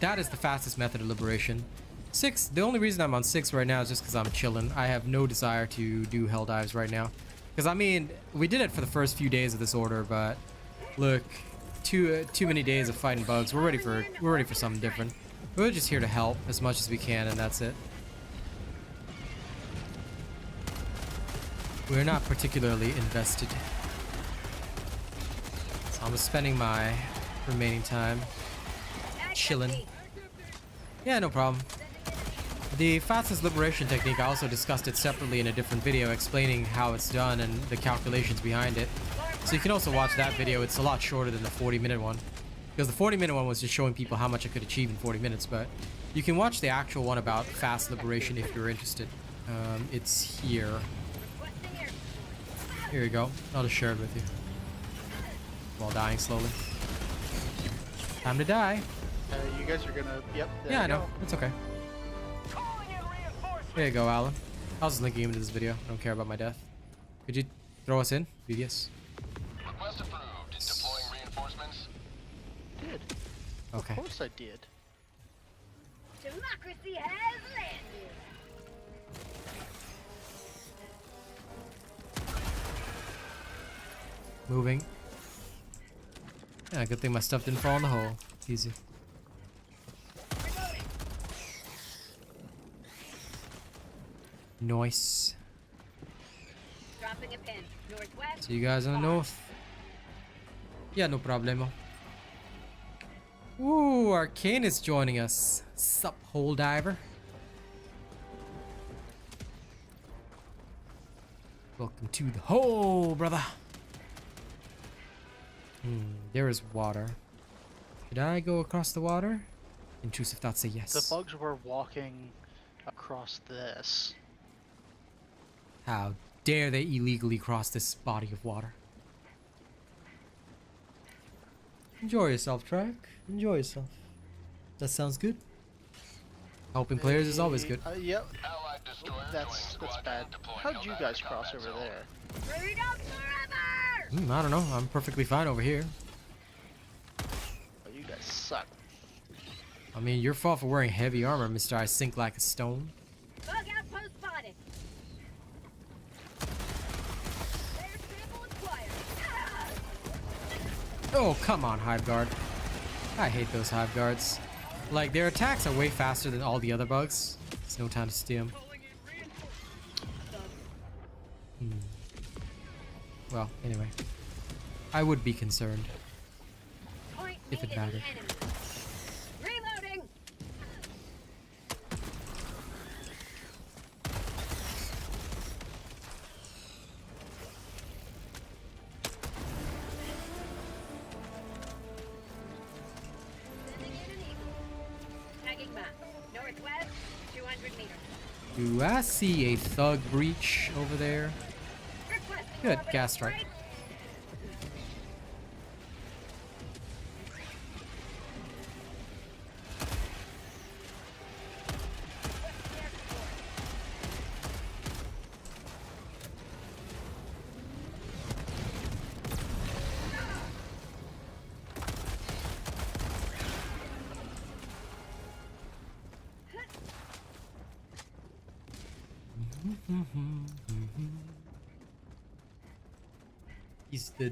that is the fastest method of liberation. 6, the only reason I'm on 6 right now is just because I'm chilling. I have no desire to do Helldives right now. Because, I mean, we did it for the first few days of this order, but look, too many days of fighting bugs. We're ready for something different. We're just here to help as much as we can, and that's it. We're not particularly invested. So I'm spending my remaining time chilling. Yeah, no problem. The fastest liberation technique, I also discussed it separately in a different video explaining how it's done and the calculations behind it. So you can also watch that video. It's a lot shorter than the 40-minute one. Because the 40-minute one was just showing people how much I could achieve in 40 minutes, but you can watch the actual one about fast liberation if you're interested. It's here. Here you go. I'll just share it with you. While dying slowly. Time to die. You guys are gonna. Yep. There Yeah, you I know. go. It's okay. There you go, Alan. I was just linking him to this video. I don't care about my death. Could you throw us in? BDS. Request approved. Deploying reinforcements. Did. Okay. Of course I did. Democracy has landed. Moving. Yeah, good thing my stuff didn't fall in the hole. Easy. Nice. Dropping a pin. Northwest. See you guys on the north. Yeah, no problemo. Ooh, Arcane is joining us. Sup, hole diver. Welcome to the hole, brother. There is water. Should I go across the water? Intrusive thoughts say yes. The bugs were walking across this. How dare they illegally cross this body of water? Enjoy yourself, Track. Enjoy yourself. That sounds good. Helping players is always good. Yep. Allied destroyer That's bad. How'd you guys cross over there? Freedom forever! I don't know. I'm perfectly fine over here. Oh, you guys suck. I mean, your fault for wearing heavy armor, Mr. I sink like a stone. Bug outpost spotted. There's sample acquired. Oh, come on, Hive Guard. I hate those Hive Guards. Like, their attacks are way faster than all the other bugs. There's no time to steal them. Well, anyway. I would be concerned. Point If it me to the mattered. enemy. Reloading. 200 meters. Do I see a thug breach over there? Requesting Good, orbital gas strike. strike. Is the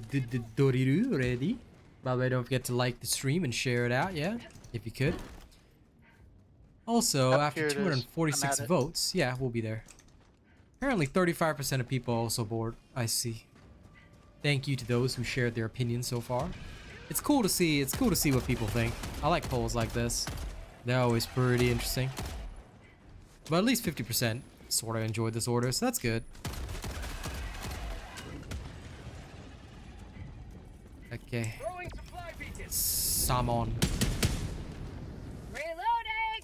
Doriru ready? By the way, don't forget to like the stream and share it out, yeah? If you could. Also, Yep, after here it is. 246 I'm at it. votes, yeah, we'll be there. Apparently 35% of people are also bored. I see. Thank you to those who shared their opinions so far. It's cool to see what people think. I like polls like this. They're always pretty interesting. But at least 50% sort of enjoyed this order, so that's good. Okay. Salmon. Reloading.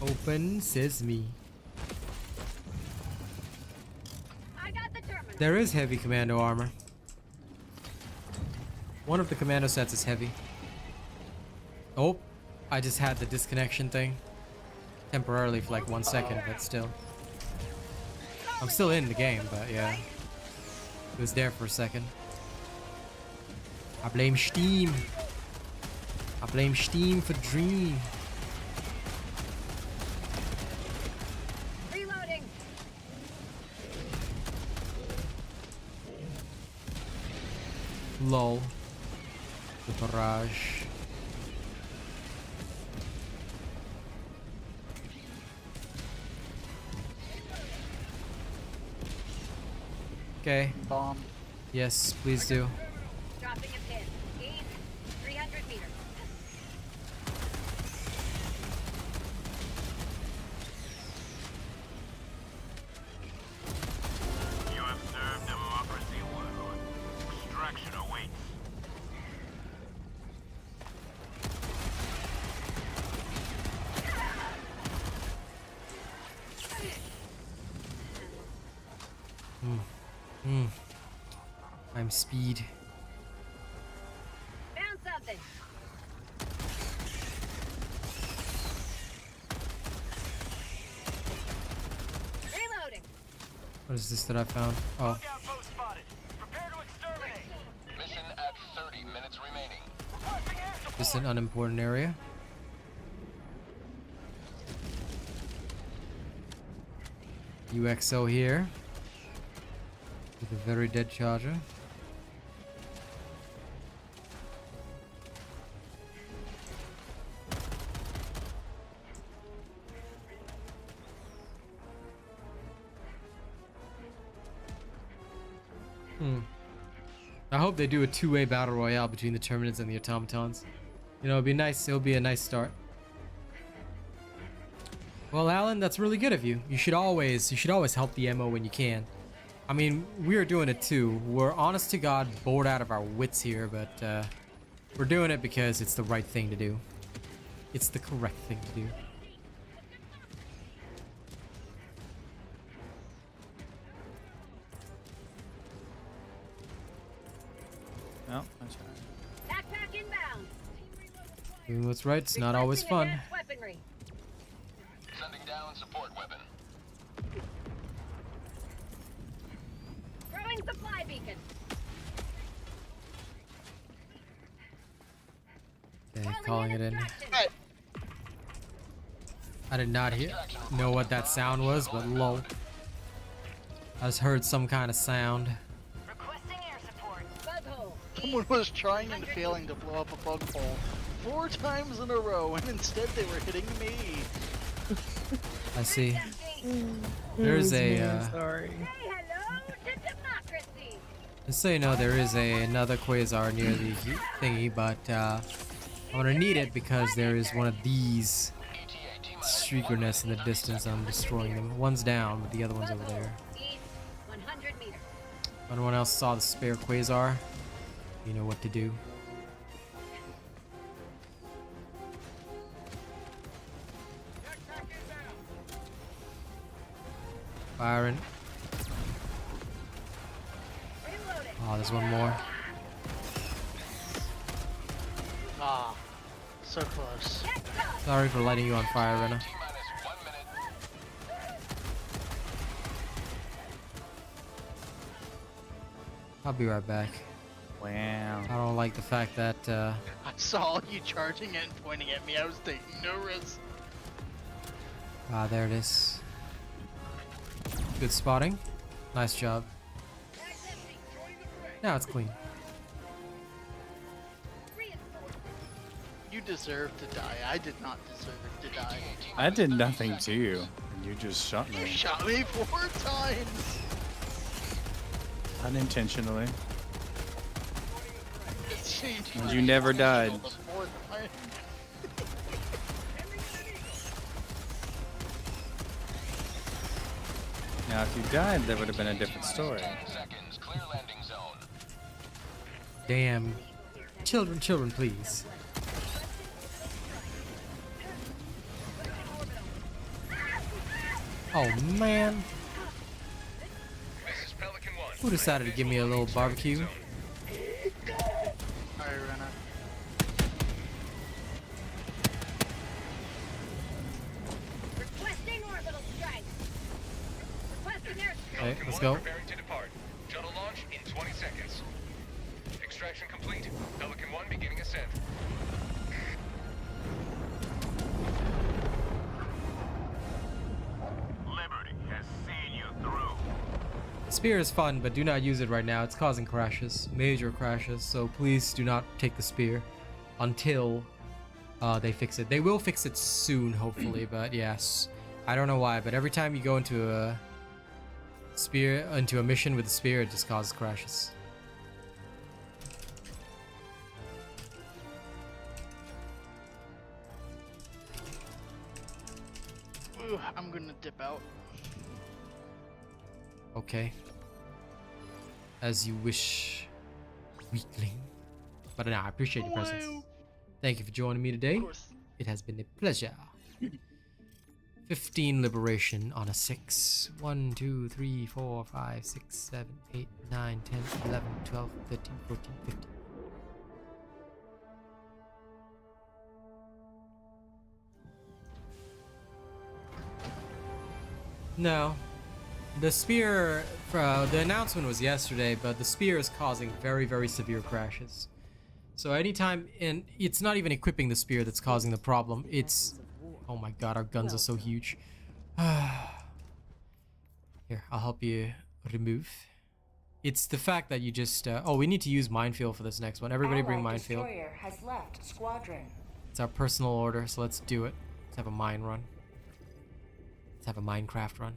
Open sesame. I got the terminal. There is heavy commando armor. One of the commando sets is heavy. Oh, I just had the disconnection thing. Temporarily for like 1 second, but still. I'm still in the game, but yeah. It was there for a second. I blame Steam. I blame Steam for Dream. Reloading. Lol. The barrage. Okay. Bomb. Yes, please do. Dropping a pin. East. 300 meters. You have served democracy well. Extraction awaits. I'm speed. Found something. Reloading. What is this that I found? Oh, Outpost spotted. Prepare to exterminate. Mission at 30 minutes remaining. just an unimportant area. UXO here. With a very dead charger. I hope they do a two-way battle royale between the Terminids and the automatons. You know, it'd be nice. It'll be a nice start. Well, Alan, that's really good of you. You should always help the MO when you can. I mean, we are doing it too. We're honest to God bored out of our wits here, but we're doing it because it's the right thing to do. It's the correct thing to do. No, that's right. Backpack inbound. Doing what's right, it's not always fun. Requesting advanced weaponry. Sending down support weapon. Throwing supply beacon. Okay, calling it in. Extraction. I did not know what that sound was, but lol. I just heard some kind of sound. Requesting air support. Bug hole. Someone was trying and failing to blow up a bug hole 4 times in a row, and instead they were hitting me. I see. Empty. There's a Sorry. Say hello to democracy. just so you know, there is another quasar near the thingy, but I'm gonna need it because there is one of these streaker nests in the distance. I'm destroying them. One's down, but the other one's over there. East. 100 meters. If anyone else saw the spare quasar, you know what to do. Firing. Oh, there's one more. Ah, so close. Sorry for lighting you on fire, Rena. I'll be right back. Wow. I don't like the fact that I saw you charging it and pointing at me. I was taking no risk. there it is. Good spotting. Nice job. Now it's clean. You deserve to die. I did not deserve to die. I did nothing to you, and you just shot You me shot me 4 times. unintentionally. It seemed And you never died. the 4th time. Now, if you died, that would have been a different story. Damn. Children, children, please. Oh man. Who decided to give me a little barbecue? Alright, Rena. Requesting orbital strike. Requesting airstrike. Okay, let's go. Preparing to depart. Shuttle launch in 20 seconds. Extraction complete. Pelican 1 beginning ascent. Liberty has seen you through. Spear is fun, but do not use it right now. It's causing crashes, major crashes. So please do not take the spear until they fix it. They will fix it soon, hopefully. But yes, I don't know why. But every time you go into a mission with a spear, it just causes crashes. Ooh, I'm gonna dip out. Okay. As you wish, weakling. But no, I appreciate your presence. Thank you for joining me today. Of course. It has been a pleasure. 15 liberation on a 6. 1, 2, 3, 4, 5, 6, 7, 8, 9, 10, 11, 12, 13, 14, 15. No. The spear, the announcement was yesterday, but the spear is causing very, very severe crashes. So anytime, and it's not even equipping the spear that's causing the problem, it's... Oh my god, our guns are so huge. Here, I'll help you remove. It's the fact that you just... oh, we need to use minefield for this next one. Everybody bring Allied minefield. destroyer has left squadron. It's our personal order, so let's do it. Let's have a mine run. Let's have a Minecraft run.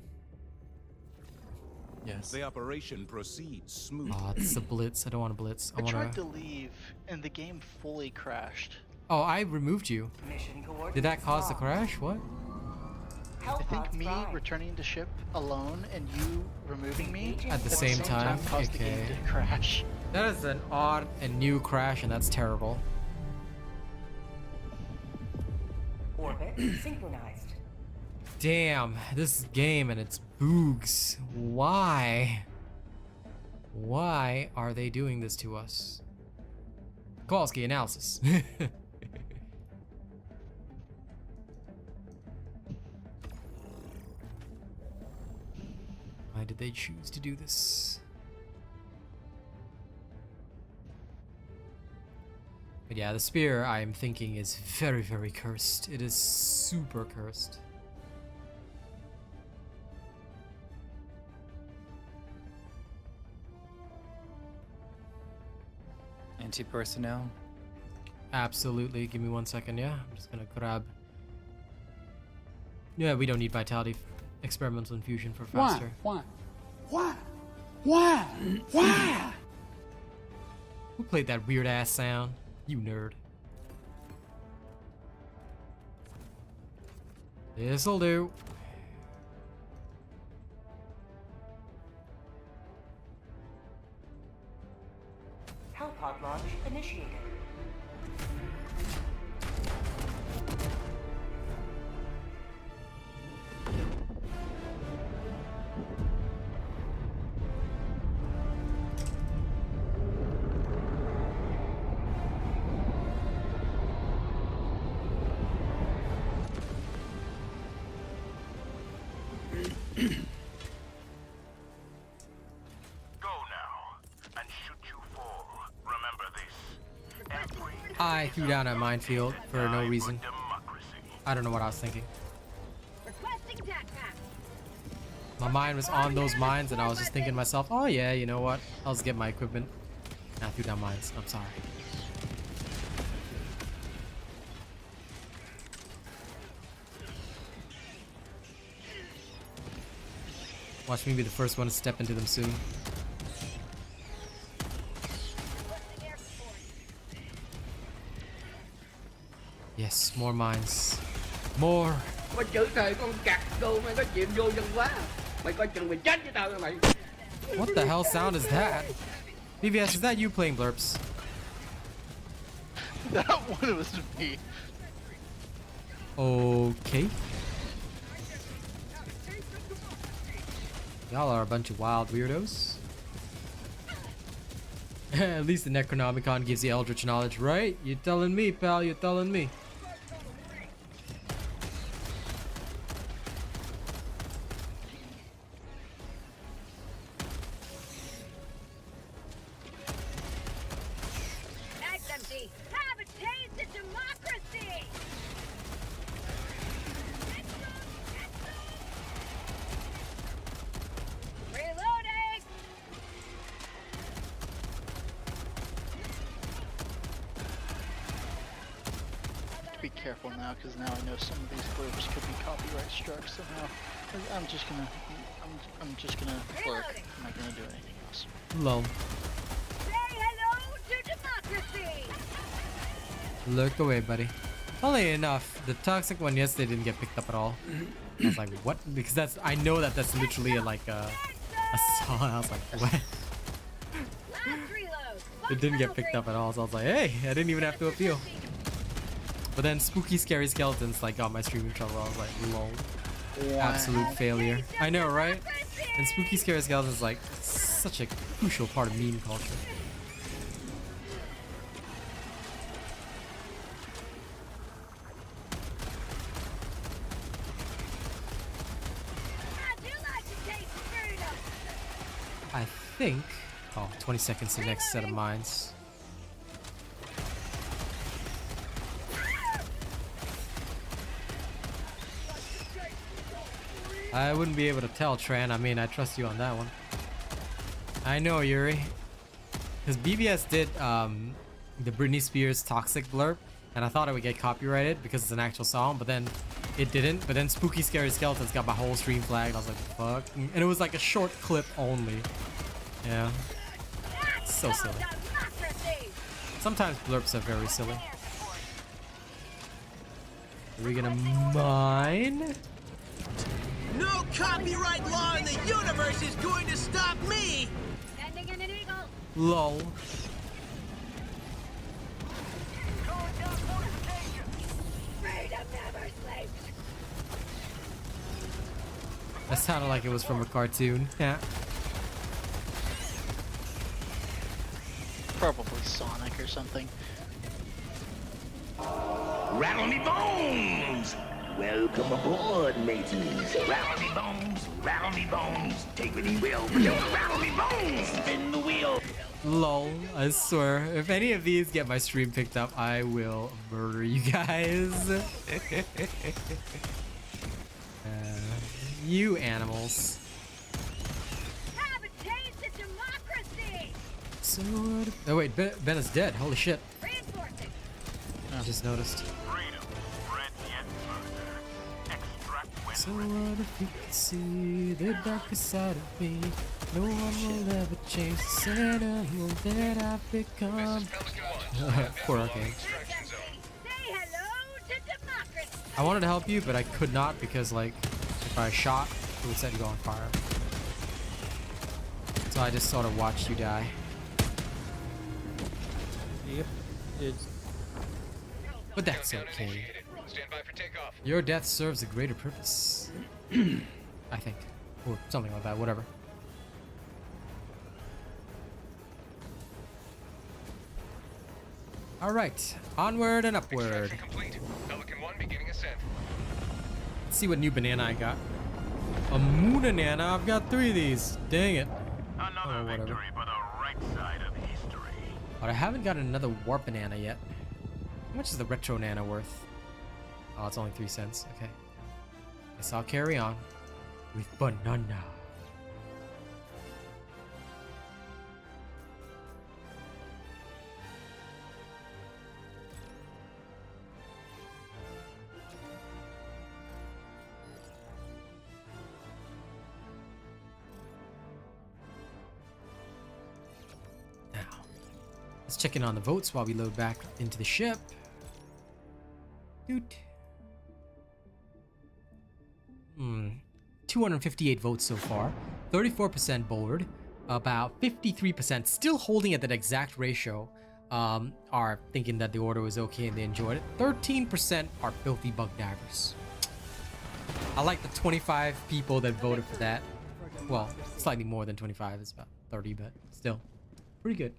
Yes. The operation proceeds smoothly. Oh, it's a blitz. I don't want to blitz. I I want tried to... to leave and the game fully crashed. Oh, I removed you. Mission coordinates Did that cause the locked. crash? What? I think Hellpods me prime. returning to ship alone and you removing me At the same time? caused the game Okay. to crash. That is an odd and new crash, and that's terrible. Orbit synchronized. Damn, this game and its boogs. Why? Why are they doing this to us? Kowalski analysis. Why did they choose to do this? But yeah, the spear, I am thinking, is very, very cursed. It is super cursed. Anti-personnel. Absolutely. Give me 1 second, yeah? I'm just gonna grab... Yeah, we don't need vitality experimental infusion for faster. Why? Who played that weird ass sound? You nerd. This'll do. Hellpod launch initiated. I threw down a minefield for no reason. Democracy. I don't know what I was thinking. Requesting attack pack. My mind was on those mines, and I was just thinking to myself, oh yeah, you know what? I'll just get my equipment. And I threw down mines. I'm sorry. Watch me be the first one to step into them soon. Yes, more mines. More. Có chữ thời con cặc đồ mày có chuyện vô dân quá. Mày coi chừng mày chết với tao mày. What the hell sound is that? BVS, is that you playing Blurps? That one was me. Okay. Y'all are a bunch of wild weirdos. At least the Necronomicon gives you Eldritch knowledge, right? You're telling me, pal, you're telling me. Mag's empty. Have a taste of democracy. Reloading. Be careful now, because now I know some of these blurps could be copyright struck somehow. I'm just gonna work. I'm not gonna do anything else. Lol. Say hello to democracy. Lurk away, buddy. Funnily enough, the toxic one yesterday didn't get picked up at all. I was like, what? Because I know that's literally like a song. I was like, what? Last reload. It didn't get picked up at all, so I was like, hey, I didn't even have to appeal. But then spooky scary skeletons like got my streaming trouble. I was like, lol. Absolute failure. I know, right? And spooky scary skeletons is like such a crucial part of meme culture. I do like to taste freedom. I think. Oh, 20 seconds to the next set of mines. I wouldn't be able to tell, Tran. I mean, I trust you on that one. I know, Yuri. Because BBS did the Britney Spears Toxic blurb, and I thought it would get copyrighted because it's an actual song, but then it didn't. But then Spooky Scary Skeletons got my whole stream flagged. I was like, fuck. And it was like a short clip only. Yeah. So silly. Sometimes blurps are very silly. Are we gonna mine? No copyright law in the universe is going to stop me! Sending in an eagle. Lol. Freedom never sleeps. That sounded like it was from a cartoon. Yeah. Probably Sonic or something. Rattle me bones! Welcome aboard, mateys. Rattle me bones. Take what he will, but don't rattle me bones. Spin the wheel. Lol, I swear. If any of these get my stream picked up, I will murder you guys. You animals. Have a taste of democracy. So what? Oh wait, Ben is dead. Holy shit. Reinforcing. I just noticed. Freedom spread yet further. Extract So win. what if you could see the darkest side of me? No one will ever change the animal that I've become. Poor Arcane. Say hello to democracy. I wanted to help you, but I could not because, like, if I shot, it would set you on fire. So I just sort of watched you die. Yep. It's But that's okay. Your death serves a greater purpose. I think. Or something like that, whatever. Alright, onward and upward. Let's see what new banana I got. A moonanana? I've got 3 of these. Dang it. Another Oh, whatever. victory for the right side of history. But I haven't got another warp banana yet. How much is the retro nano worth? Oh, it's only 3 cents. Okay. Guess I'll carry on with banana. Now, let's check in on the votes while we load back into the ship. Doot. 258 votes so far, 34% bored, about 53% still holding at that exact ratio, are thinking that the order was okay and they enjoyed it. 13% are filthy bug divers. I like the 25 people that voted for that. Well, slightly more than 25, it's about 30, but still pretty good.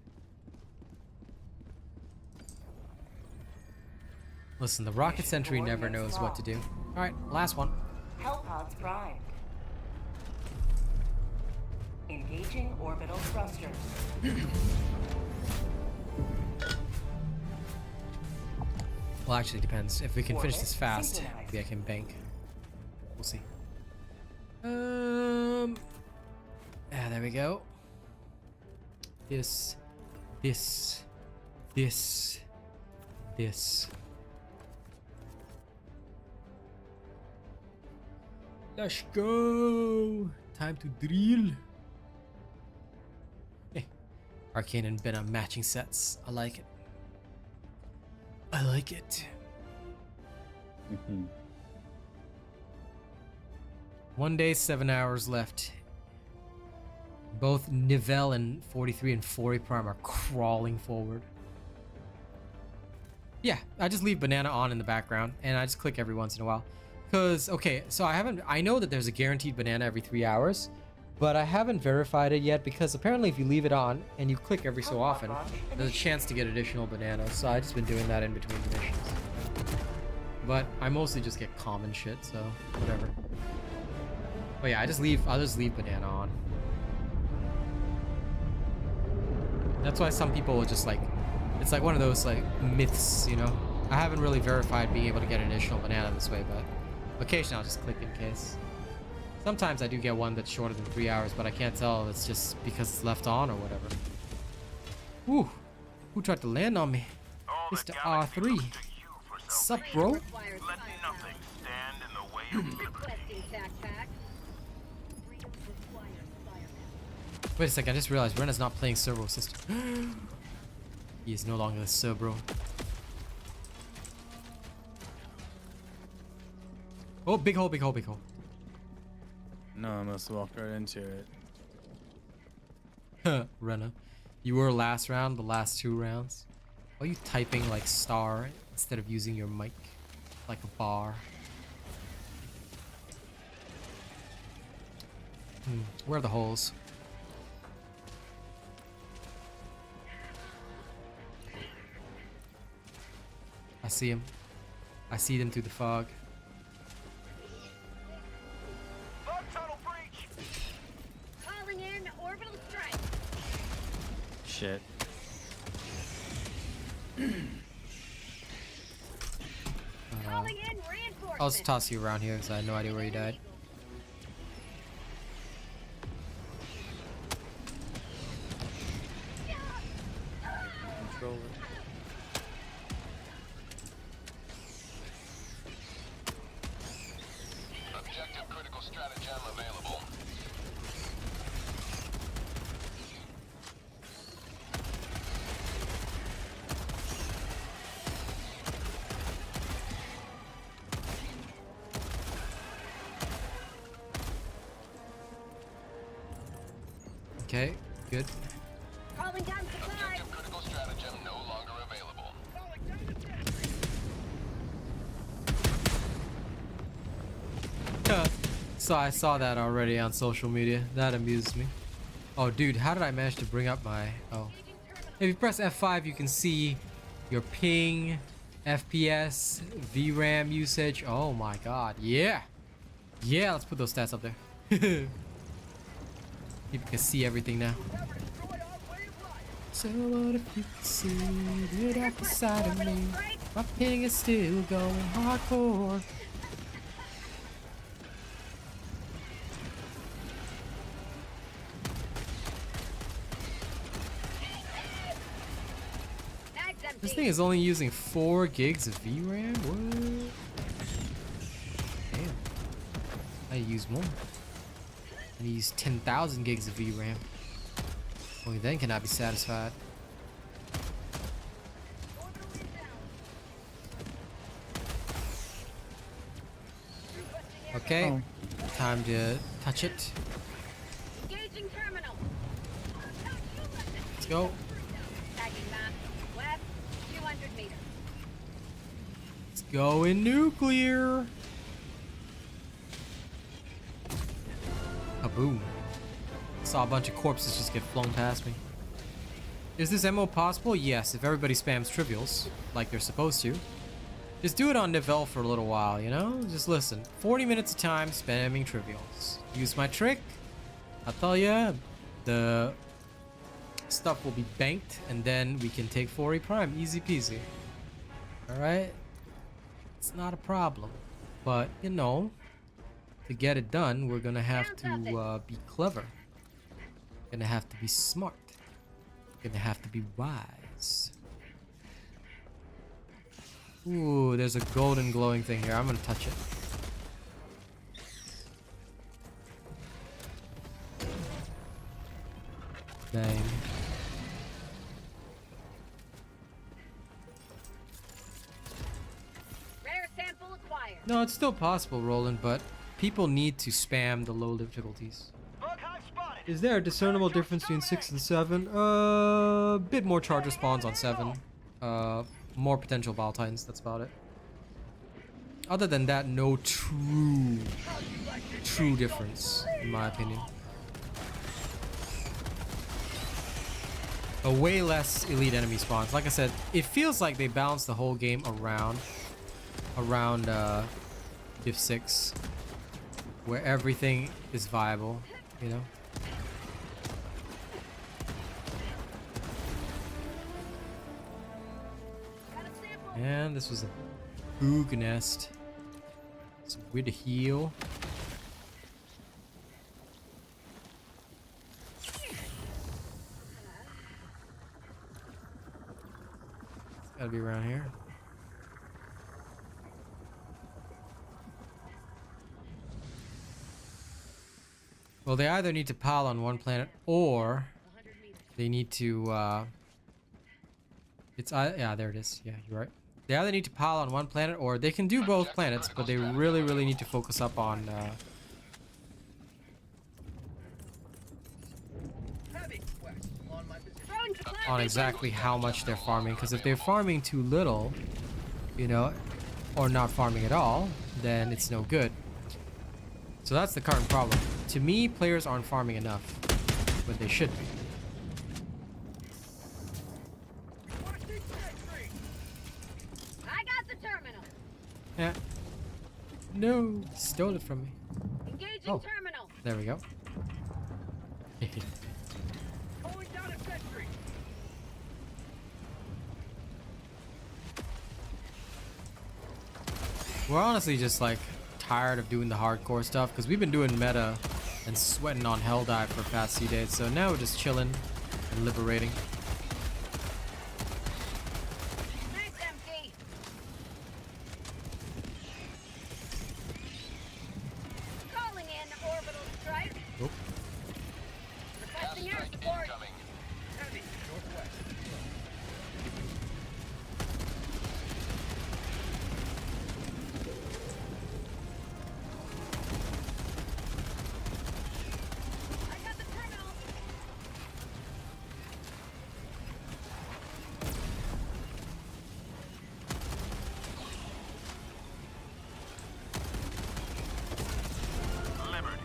Listen, the rocket sentry never knows what to do. All right, last one. Hellpods primed. Engaging orbital thrusters. Well, actually, it depends. If we can finish this fast, maybe I can bank. We'll see. Yeah, there we go. This. Let's go. Time to drill. Hey, Arcane and Venom matching sets. I like it. I like it. 1 day, 7 hours left. Both Nivelle and 43 and 40 Prime are crawling forward. Yeah, I just leave Banana on in the background and I just click every once in a while. Because, okay, so I know that there's a guaranteed banana every 3 hours, but I haven't verified it yet because apparently if you leave it on and you click every so often, there's a chance to get additional bananas. So I've just been doing that in between the missions. But I mostly just get common shit, so whatever. But yeah, I'll just leave banana on. That's why some people will just like, it's like one of those like myths, you know? I haven't really verified being able to get an additional banana this way, but occasionally I'll just click in case. Sometimes I do get one that's shorter than 3 hours, but I can't tell if it's just because it's left on or whatever. Ooh, who tried to land on me? Mr. R3. Sup, bro? Let nothing stand in the way of liberty. Wait a second, I just realized Rena's not playing servo system. He is no longer the servo. Oh, big hole, big hole, big hole. No, I must have walked right into it. Rena, you were last round, the last 2 rounds. Why are you typing like star instead of using your mic like a bar? Where are the holes? I see him. I see them through the fog. Calling in orbital strike. Shit. Calling in reinforcements. I'll just toss you around here because I had no idea where you died. Control it. Objective critical stratagem available. Okay, good. Calling down supplies. Objective critical stratagem no longer available. So I saw that already on social media. That amused me. Oh, dude, how did I manage to bring up my... Oh. If you press F5, you can see your ping, FPS, VRAM usage. Oh my god. Yeah. Yeah, let's put those stats up there. People can see everything now. So what if you could see it at the side of me? My ping is still going hardcore. This thing is only using 4 gigs of VRAM? What? Damn. I use more. I use 10,000 gigs of VRAM. Only then can I be satisfied. Okay, time to touch it. Engaging terminal. Let's go. Tagging map. West, 200 meters. Let's go in nuclear. Kaboom. Saw a bunch of corpses just get flown past me. Is this MO possible? Yes, if everybody spams trivials like they're supposed to. Just do it on Nivelle for a little while, you know? Just listen. 40 minutes of time spamming trivials. Use my trick. I'll tell ya, the stuff will be banked and then we can take 4E Prime. Easy peasy. Alright? It's not a problem. But, you know, to get it done, we're gonna have to be clever. Gonna have to be smart. Gonna have to be wise. Ooh, there's a golden glowing thing here. I'm gonna touch it. Bang. Rare sample acquired. No, it's still possible, Roland, but people need to spam the low difficulties. Is there a discernible difference between 6 and 7? Bit more charger spawns on 7. More potential Vile Titans, that's about it. Other than that, no true difference, in my opinion. A way less elite enemy spawns. Like I said, it feels like they balance the whole game around Div 6, where everything is viable, you know? And this was a boog nest. So weird to heal. It's gotta be around here. Well, they either need to pile on one planet or they need to yeah, there it is. Yeah, you're right. They either need to pile on one planet or they can do both planets, but they really need to focus up on exactly how much they're farming, because if they're farming too little, you know, or not farming at all, then it's no good. So that's the current problem. To me, players aren't farming enough, but they should be. Yeah. No, stole it from me. Engaging terminal. There we go. We're honestly just like tired of doing the hardcore stuff because we've been doing meta and sweating on Helldive for the past few days. So now we're just chilling and liberating.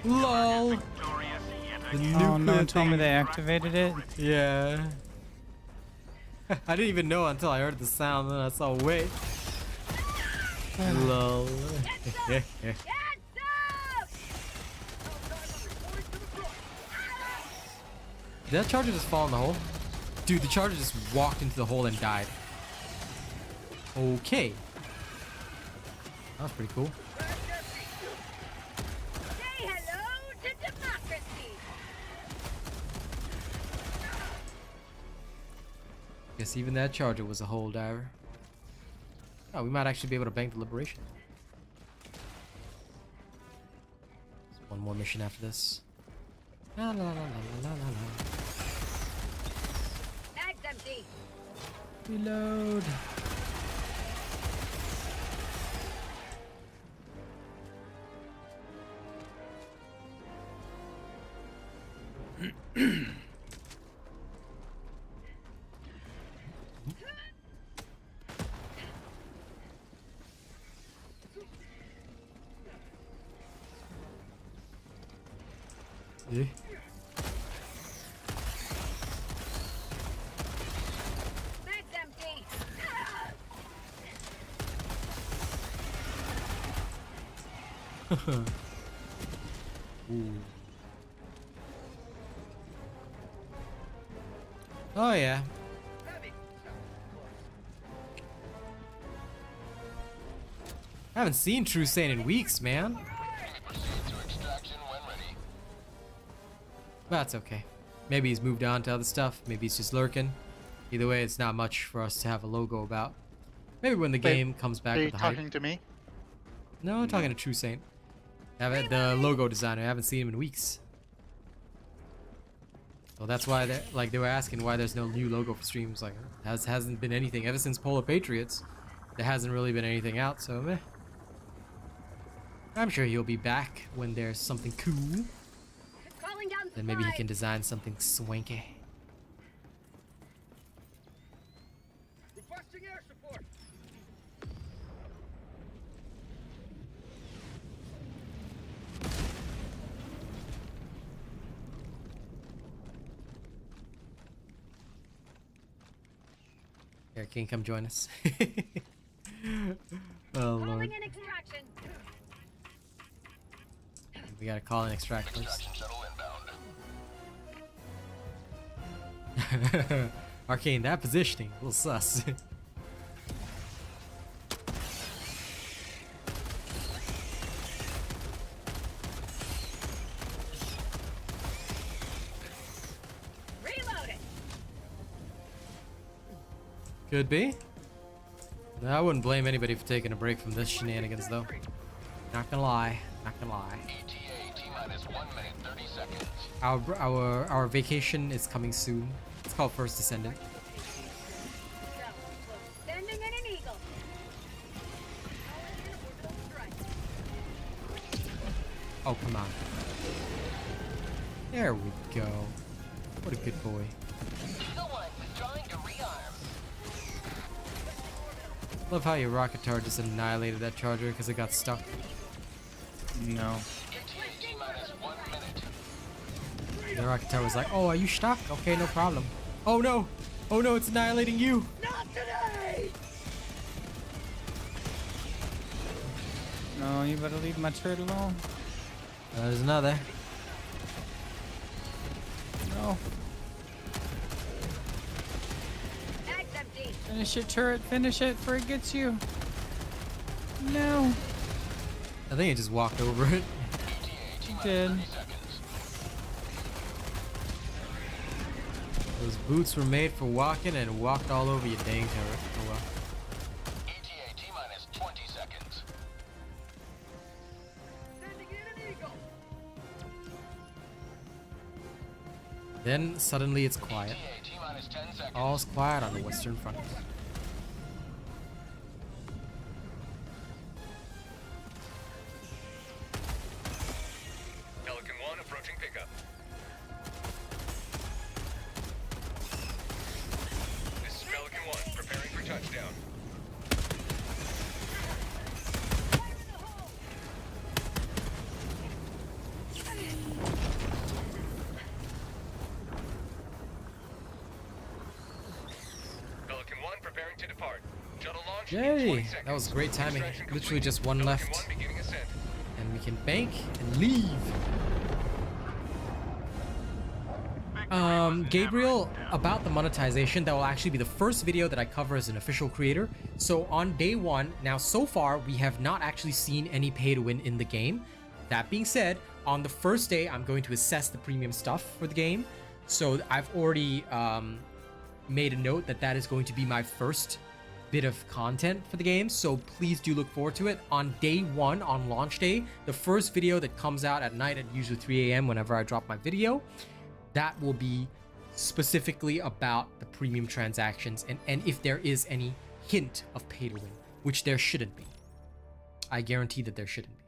LOL. Oh no, told me they activated it? Yeah. I didn't even know until I heard the sound, then I saw wait. LOL. Did that charger just fall in the hole? Dude, the charger just walked into the hole and died. Okay. That was pretty cool. Say hello to democracy. Guess even that charger was a hole diver. Oh, we might actually be able to bank the liberation. There's one more mission after this. La, la, la, la, la, la, la. Bag's empty. Reload. Yeah. Bag's empty. Ooh. Oh yeah. I haven't seen True Saiyan in weeks, man. That's okay. Maybe he's moved on to other stuff. Maybe he's just lurking. Either way, it's not much for us to have a logo about. Maybe when the game comes back Are you with the hype. talking to me? No, I'm talking to True Saint. The logo designer. I haven't seen him in weeks. So that's why they were asking why there's no new logo for streams. Like, hasn't been anything ever since Polar Patriots. There hasn't really been anything out. So meh. I'm sure he'll be back when there's something cool. Calling down Then maybe he supplies. can design something swanky. Requesting air support. Here, can you come join us? Oh lord. Calling in extraction. We gotta call and extract first. Arcane, that positioning, a little sus. Reload it. Could be. No, I wouldn't blame anybody for taking a break from this shenanigans, though. Not gonna lie. Not gonna lie. Our vacation is coming soon. It's called First Descendant. Sending in an eagle. Oh, come on. There we go. What a good boy. Love how your rocket tower just annihilated that charger because it got stuck. No. The rocket tower was like, oh, are you stuck? Okay, no problem. Oh no! Oh no, it's annihilating you! Not today. No, you better leave my turret alone. There's another. No. Bag's empty. Finish it, turret. Finish it before it gets you. No. I think it just walked over it. It did. Those boots were made for walking and it walked all over your dang turret. Oh well. ETA T-minus 20 seconds. Sending in an eagle. Then suddenly it's quiet. ETA T-minus 10 seconds. All's quiet on the Western Front. Pelican 1 approaching pickup. This is Pelican 1 preparing for touchdown. Pelican 1 preparing to depart. Shuttle launch in 20 Yay! seconds. That was great timing. Extraction Literally complete. just one Pelican left. 1 beginning ascent. And we can bank and leave. Big Gabriel, about the monetization, that will actually be the first video that I cover as an official creator. So on day one, now so far, we have not actually seen any pay to win in the game. That being said, on the first day, I'm going to assess the premium stuff for the game. So I've already made a note that that is going to be my first bit of content for the game. So please do look forward to it. On day one, on launch day, the first video that comes out at night at usually 3 a.m. whenever I drop my video, that will be specifically about the premium transactions and if there is any hint of pay to win, which there shouldn't be. I guarantee that there shouldn't be.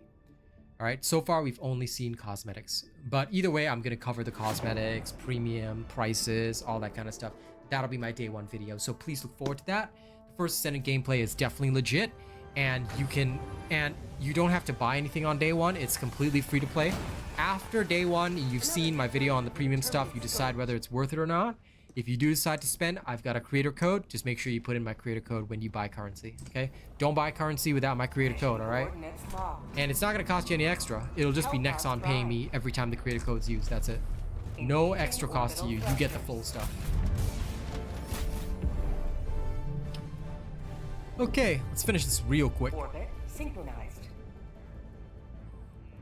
All right, so far we've only seen cosmetics, but either way, I'm gonna cover the cosmetics, premium, prices, all that kind of stuff. That'll be my day one video, so please look forward to that. The first Ascendant gameplay is definitely legit, and you don't have to buy anything on day one. It's completely free to play. After day one, you've seen my video on the premium stuff. You decide whether it's worth it or not. If you do decide to spend, I've got a creator code. Just make sure you put in my creator code when you buy currency, okay? Don't buy currency without my creator code, all right? And it's not going to cost you any extra. It'll just be Nexon paying me every time the creator code's used. That's it. No extra cost to you. You get the full stuff. Okay, let's finish this real quick. Orbit synchronized.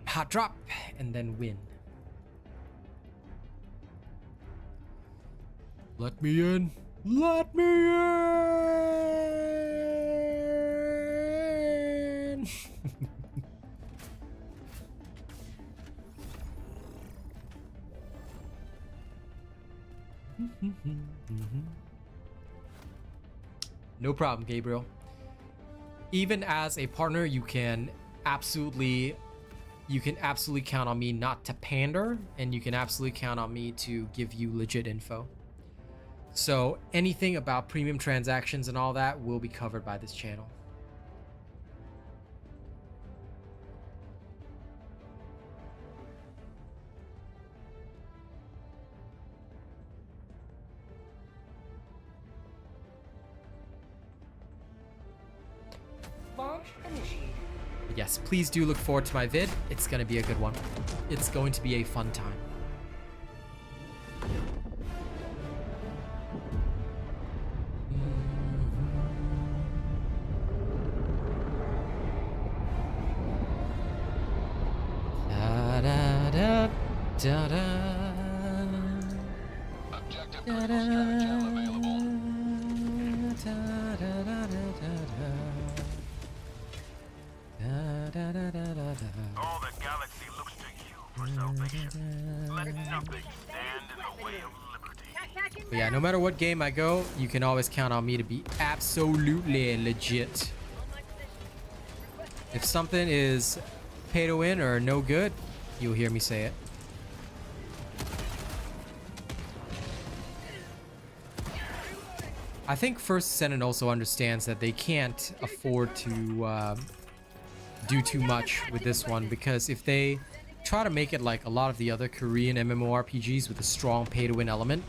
Hot drop, and then win. Let me in. Let me in. No problem, Gabriel. Even as a partner, you can absolutely count on me not to pander, and you can absolutely count on me to give you legit info. So anything about premium transactions and all that will be covered by this channel. Launch initiated. Yes, please do look forward to my vid. It's going to be a good one. It's going to be a fun time. Da, da, da, da, da. Objective Da, da, available. da, da, da, da, da. All the galaxy looks to you for salvation. Let nothing stand in the way of liberty. But yeah, no matter what game I go, you can always count on me to be absolutely legit. If something is pay to win or no good, you'll hear me say it. I think First Ascendant also understands that they can't afford to do too much with this one, because if they try to make it like a lot of the other Korean MMORPGs with a strong pay-to-win element,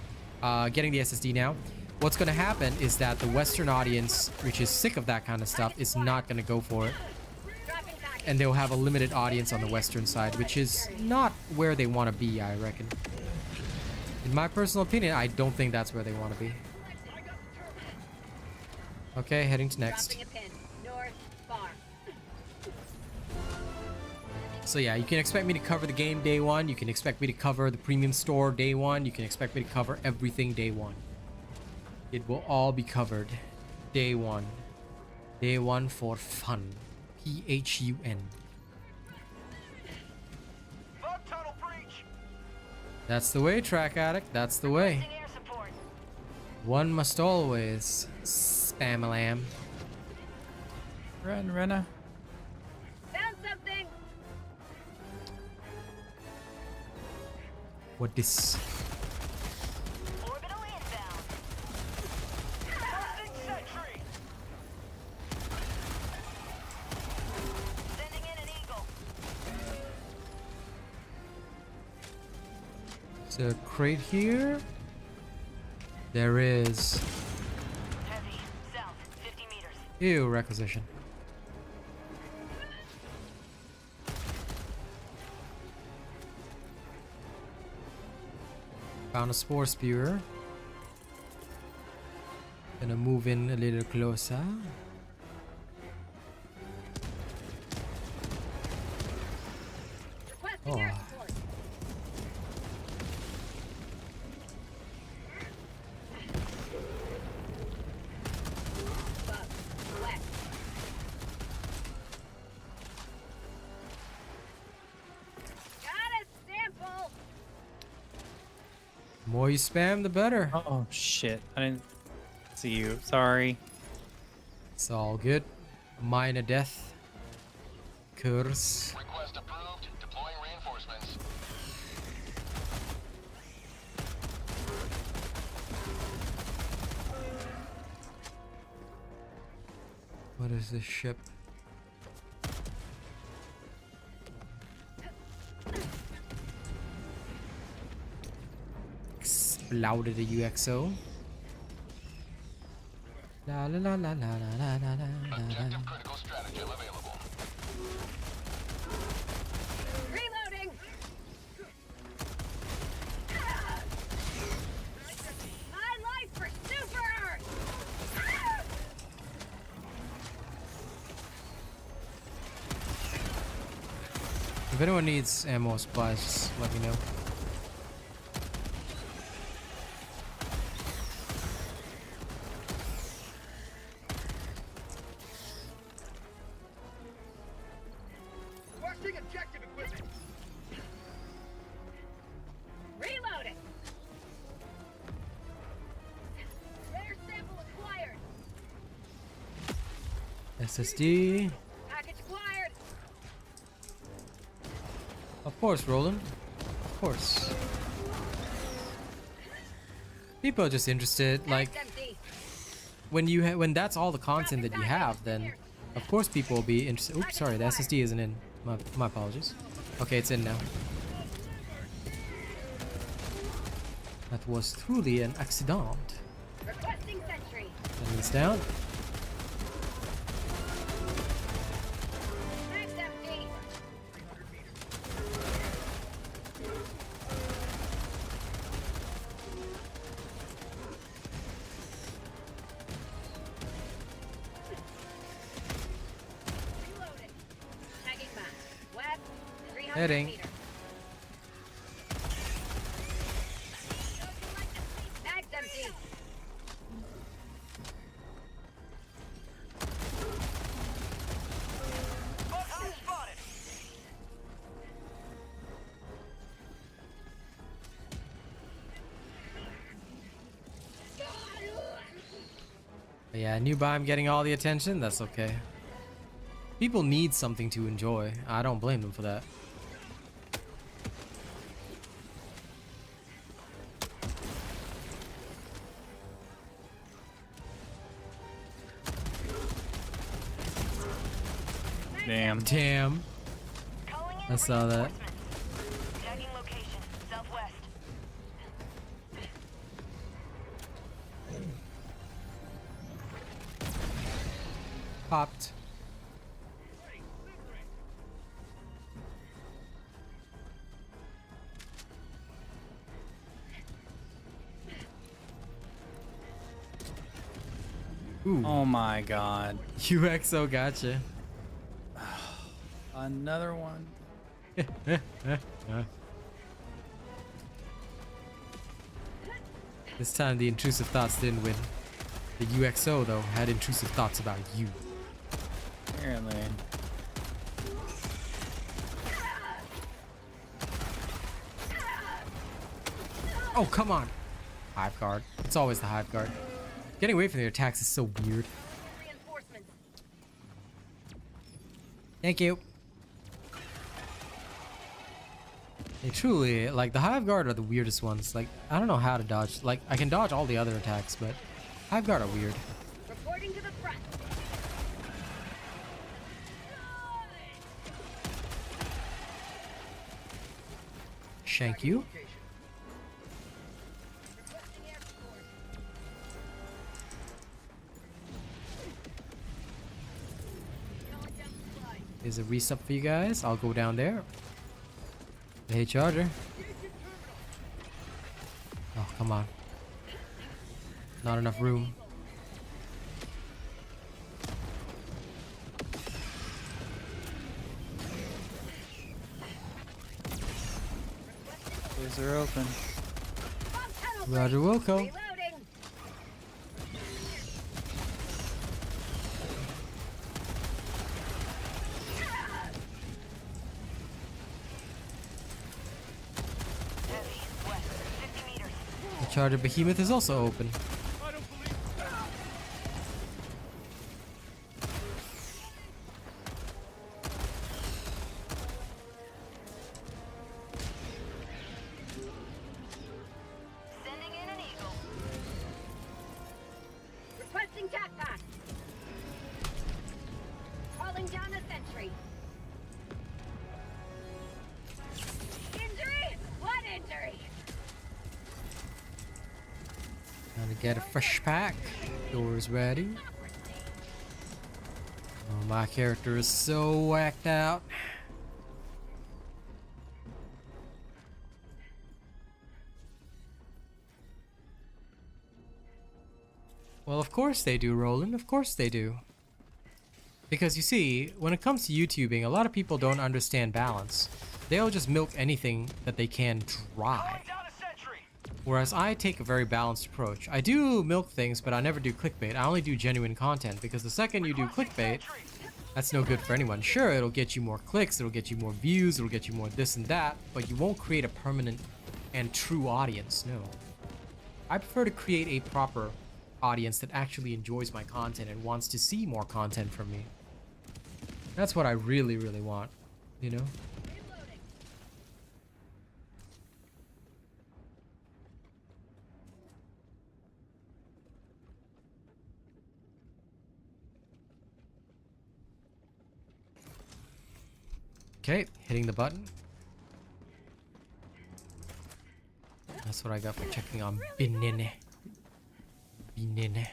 getting the SSD now, what's going to happen is that the Western audience, which is sick of that kind of stuff, is not going to go for it. And they'll have a limited audience on the Western side, which is not where they want to be, I reckon. In my personal opinion, I don't think that's where they want to be. Okay, heading to next. So yeah, you can expect me to cover the game day one. You can expect me to cover the premium store day one. You can expect me to cover everything day one. It will all be covered day one. Day one for fun. PHUN. That's the way, Track Addict. That's the way. One must always spam-a-lam. Run, Renna. Found something. What this? Orbital inbound. Sentry. Sending in an eagle. There's a crate here. There is. Heavy. South. 50 meters. Ew, requisition. Found a spore spewer. Gonna move in a little closer. Requesting Oh. air support. Above. West. Got a sample. The more you spam, the better. Oh shit! I didn't see you. Sorry. It's all good. Minor death. Curse. Request approved. Deploying reinforcements. What is this ship? Exploded a UXO. La la la la la la la la la. Objective critical stratagem available. Reloading. My life for Super Earth. If anyone needs ammo supplies, just let me know. Requesting objective equipment. Reloading. Rare sample acquired. SSD. Package acquired. Of course, Roland. Of course. People are just interested. Like Bag's empty. when that's all the content that you have, then of course people will be interested. Oops, sorry, the SSD isn't in. My apologies. Okay, it's in now. That was truly an accident. Requesting sentry. Enemies down. Bag's empty. Reloading. Tagging back. West. 300 Heading. meters. Bag's empty. But yeah, new Biome getting all the attention. That's okay. People need something to enjoy. I don't blame them for that. Damn. Damn. I saw that. Tagging location. Southwest. Popped. Ooh. Oh my god. UXO gotcha. Another one. This time the intrusive thoughts didn't win. The UXO though had intrusive thoughts about you. Apparently. Oh, come on. Hive guard. It's always the hive guard. Getting away from their attacks is so weird. Reinforcements. Thank you. They truly, like, the hive guard are the weirdest ones. Like, I don't know how to dodge. Like, I can dodge all the other attacks, but hive guard are weird. Reporting to the front. Shank you. Requesting air support. Calling down supply. Here's a resup for you guys. I'll go down there. Hey, Charger. Come on. Not enough room. Doors are open. Roger Wilco. Reloading. The Charger Behemoth is also open. Sending in an eagle. Requesting jackpot. Calling down a sentry. Injury? What injury? Gonna get a fresh pack. Doors ready. Oh, my character is so whacked out. Well, of course they do, Roland. Of course they do. Because you see, when it comes to YouTubing, a lot of people don't understand balance. They'll just milk anything that they can dry. Whereas I take a very balanced approach. I do milk things, but I never do clickbait. I only do genuine content, because the second you do clickbait, that's no good for anyone. Sure, it'll get you more clicks, it'll get you more views, it'll get you more this and that, but you won't create a permanent and true audience, no. I prefer to create a proper audience that actually enjoys my content and wants to see more content from me. That's what I really, really want, you know? Okay, hitting the button. That's what I got for checking on Binene. Binene.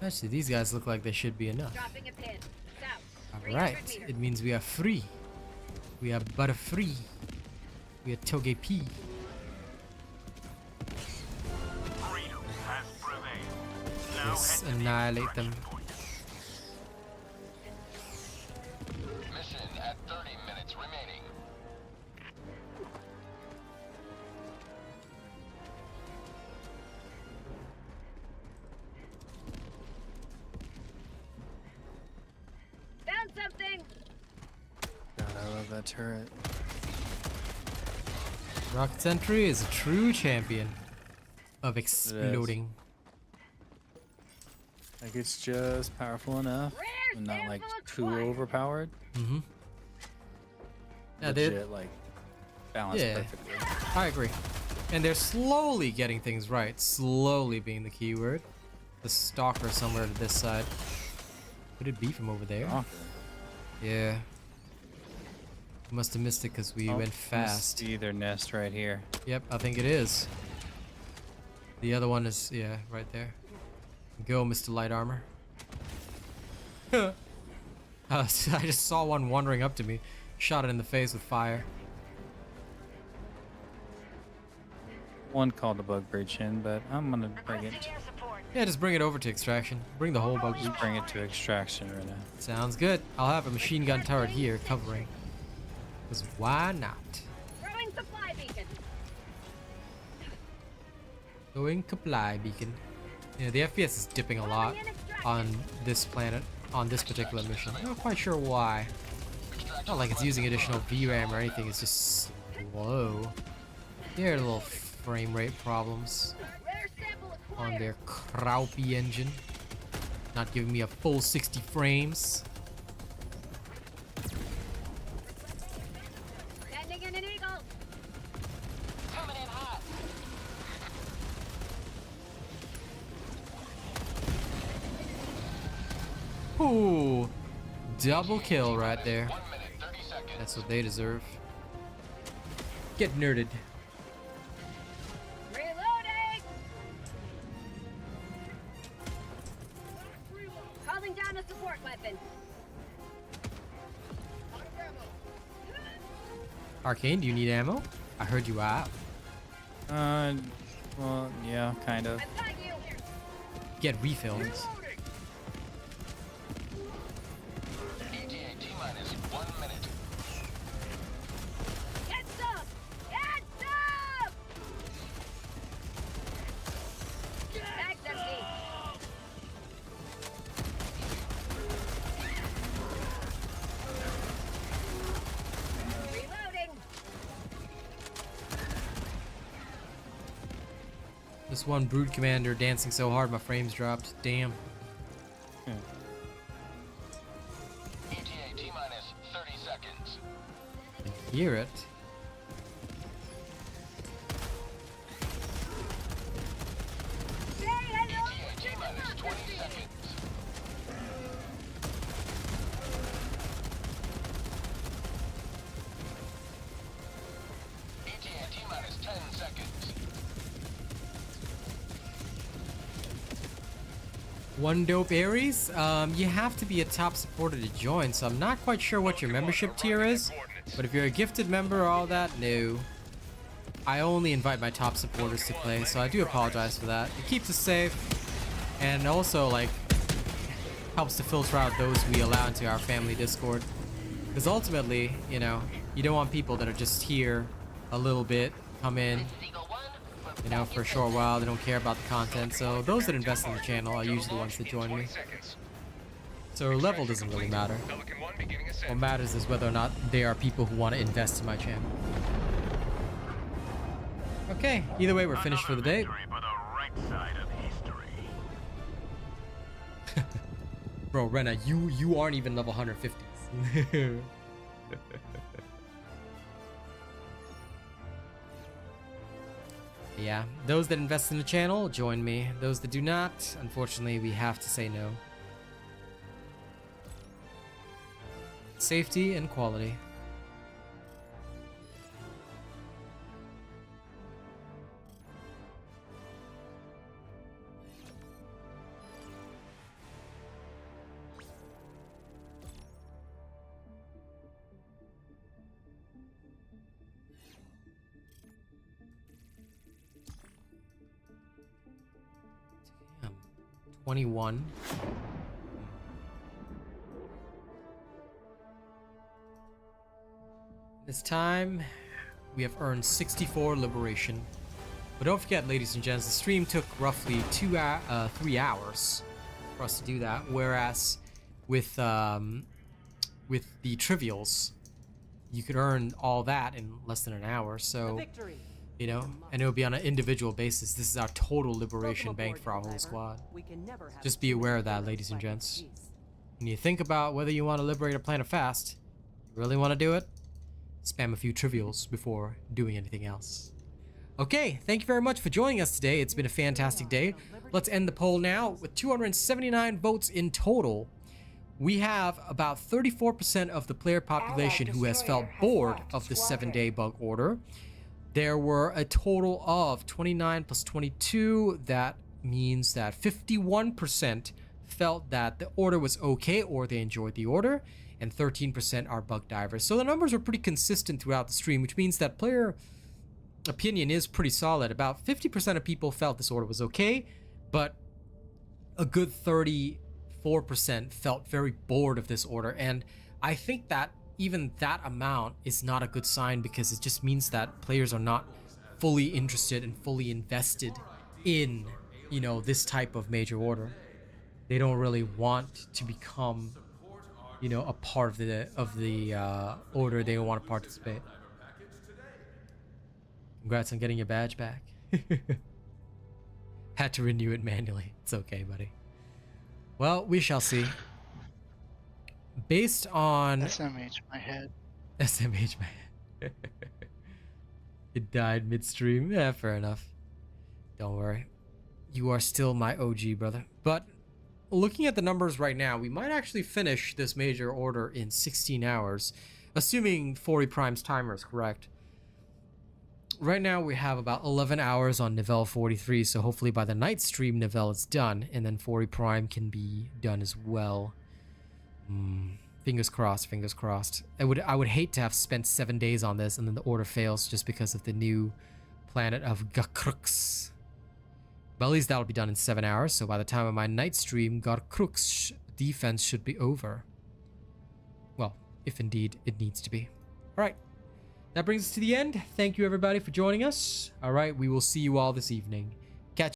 Actually, these guys look like they should be enough. Dropping a pin. South. Alright, it means we are free. We are butterfree. We are Toge P. Freedom has prevailed. Now Let's head to the annihilate them. Mission at 30 minutes remaining. Found something. God, I love that turret. Rocket Sentry is a true champion of exploding. Like, it's just powerful enough and not like too overpowered. Mm-hmm. Yeah, Legit, like balanced Yeah. perfectly. I agree. And they're slowly getting things right. Slowly being the key word. The stalker somewhere to this side. Could it be from over there? Stalker. Yeah. Must have missed it because we went fast. See their nest right here. Yep, I think it is. The other one is, yeah, right there. Go, Mr. Light Armor. I just saw one wandering up to me. Shot it in the face with fire. One called the bug breach in, but I'm gonna bring it. Yeah, just bring it over to extraction. Bring the whole bug breach. Just bring it to extraction right now. Sounds good. I'll have a machine gun turret here covering. Because why not? Throwing supply beacon. Going supply beacon. Yeah, the FPS is dipping a lot on this planet, on this particular mission. I'm not quite sure why. Not like it's using additional VRAM or anything, it's just slow. There are little frame rate problems on their crappy engine. Not giving me a full 60 frames. Sending in an eagle. Coming in hot. Ooh, double kill right there. That's what they deserve. Get nerded. Reloading. Calling down a support weapon. Arcane, do you need ammo? I heard you out. Well, yeah, kind of. I've got you. Get refills. ETA T-minus 1 minute. Get some. Get some. Bag's empty. Reloading. This one Brood Commander dancing so hard my frames dropped. Damn. ETA T-minus 30 seconds. I hear it. Say hello. ETA T-minus 20 seconds. ETA T-minus 10 seconds. One dope Aries. You have to be a top supporter to join, so I'm not quite sure what your membership tier is. But if you're a gifted member or all that, no. I only invite my top supporters to play, so I do apologize for that. It keeps us safe, and also like helps to filter out those we allow into our family Discord. Because ultimately, you know, you don't want people that are just here a little bit, come in, you know, for a short while, they don't care about the content. So those that invest in the channel are usually the ones that join me. So level doesn't really matter. What matters is whether or not they are people who want to invest in my channel. Okay, either way, we're finished for the day. Victory for the right side of history. Bro, Rena, you aren't even level 150s. Yeah, those that invest in the channel, join me. Those that do not, unfortunately, we have to say no. Safety and quality. Damn. 21. This time, we have earned 64 liberation. But don't forget, ladies and gents, the stream took roughly 3 hours for us to do that. Whereas with the trivials, you could earn all that in less than an hour. So, you know, and it would be on an individual basis. This is our total liberation bank for our whole squad. Just be aware of that, ladies and gents. When you think about whether you want to liberate a planet fast, you really want to do it, spam a few trivials before doing anything else. Okay, thank you very much for joining us today. It's been a fantastic day. Let's end the poll now with 279 votes in total. We have about 34% of the player population who has felt bored of the 7-day bug order. There were a total of 29 plus 22. That means that 51% felt that the order was okay or they enjoyed the order, and 13% are bug divers. So the numbers are pretty consistent throughout the stream, which means that player opinion is pretty solid. About 50% of people felt this order was okay, but a good 34% felt very bored of this order. And I think that even that amount is not a good sign, because it just means that players are not fully interested and fully invested in, you know, this type of major order. They don't really want to become, you know, a part of the order. They don't want to participate. Congrats on getting your badge back. Had to renew it manually. It's okay, buddy. Well, we shall see. Based on SMH my head. SMH my head. It died midstream. Yeah, fair enough. Don't worry. You are still my OG, brother. But looking at the numbers right now, we might actually finish this major order in 16 hours, assuming Fori Prime's timer is correct. Right now we have about 11 hours on Nivelle 43, so hopefully by the night stream Nivelle is done, and then Fori Prime can be done as well. Fingers crossed, fingers crossed. I would hate to have spent 7 days on this and then the order fails just because of the new planet of Garkrux. But at least that'll be done in 7 hours, so by the time of my night stream, Garkrux defense should be over. Well, if indeed it needs to be. Alright, that brings us to the end. Thank you everybody for joining us. Alright, we will see you all this evening.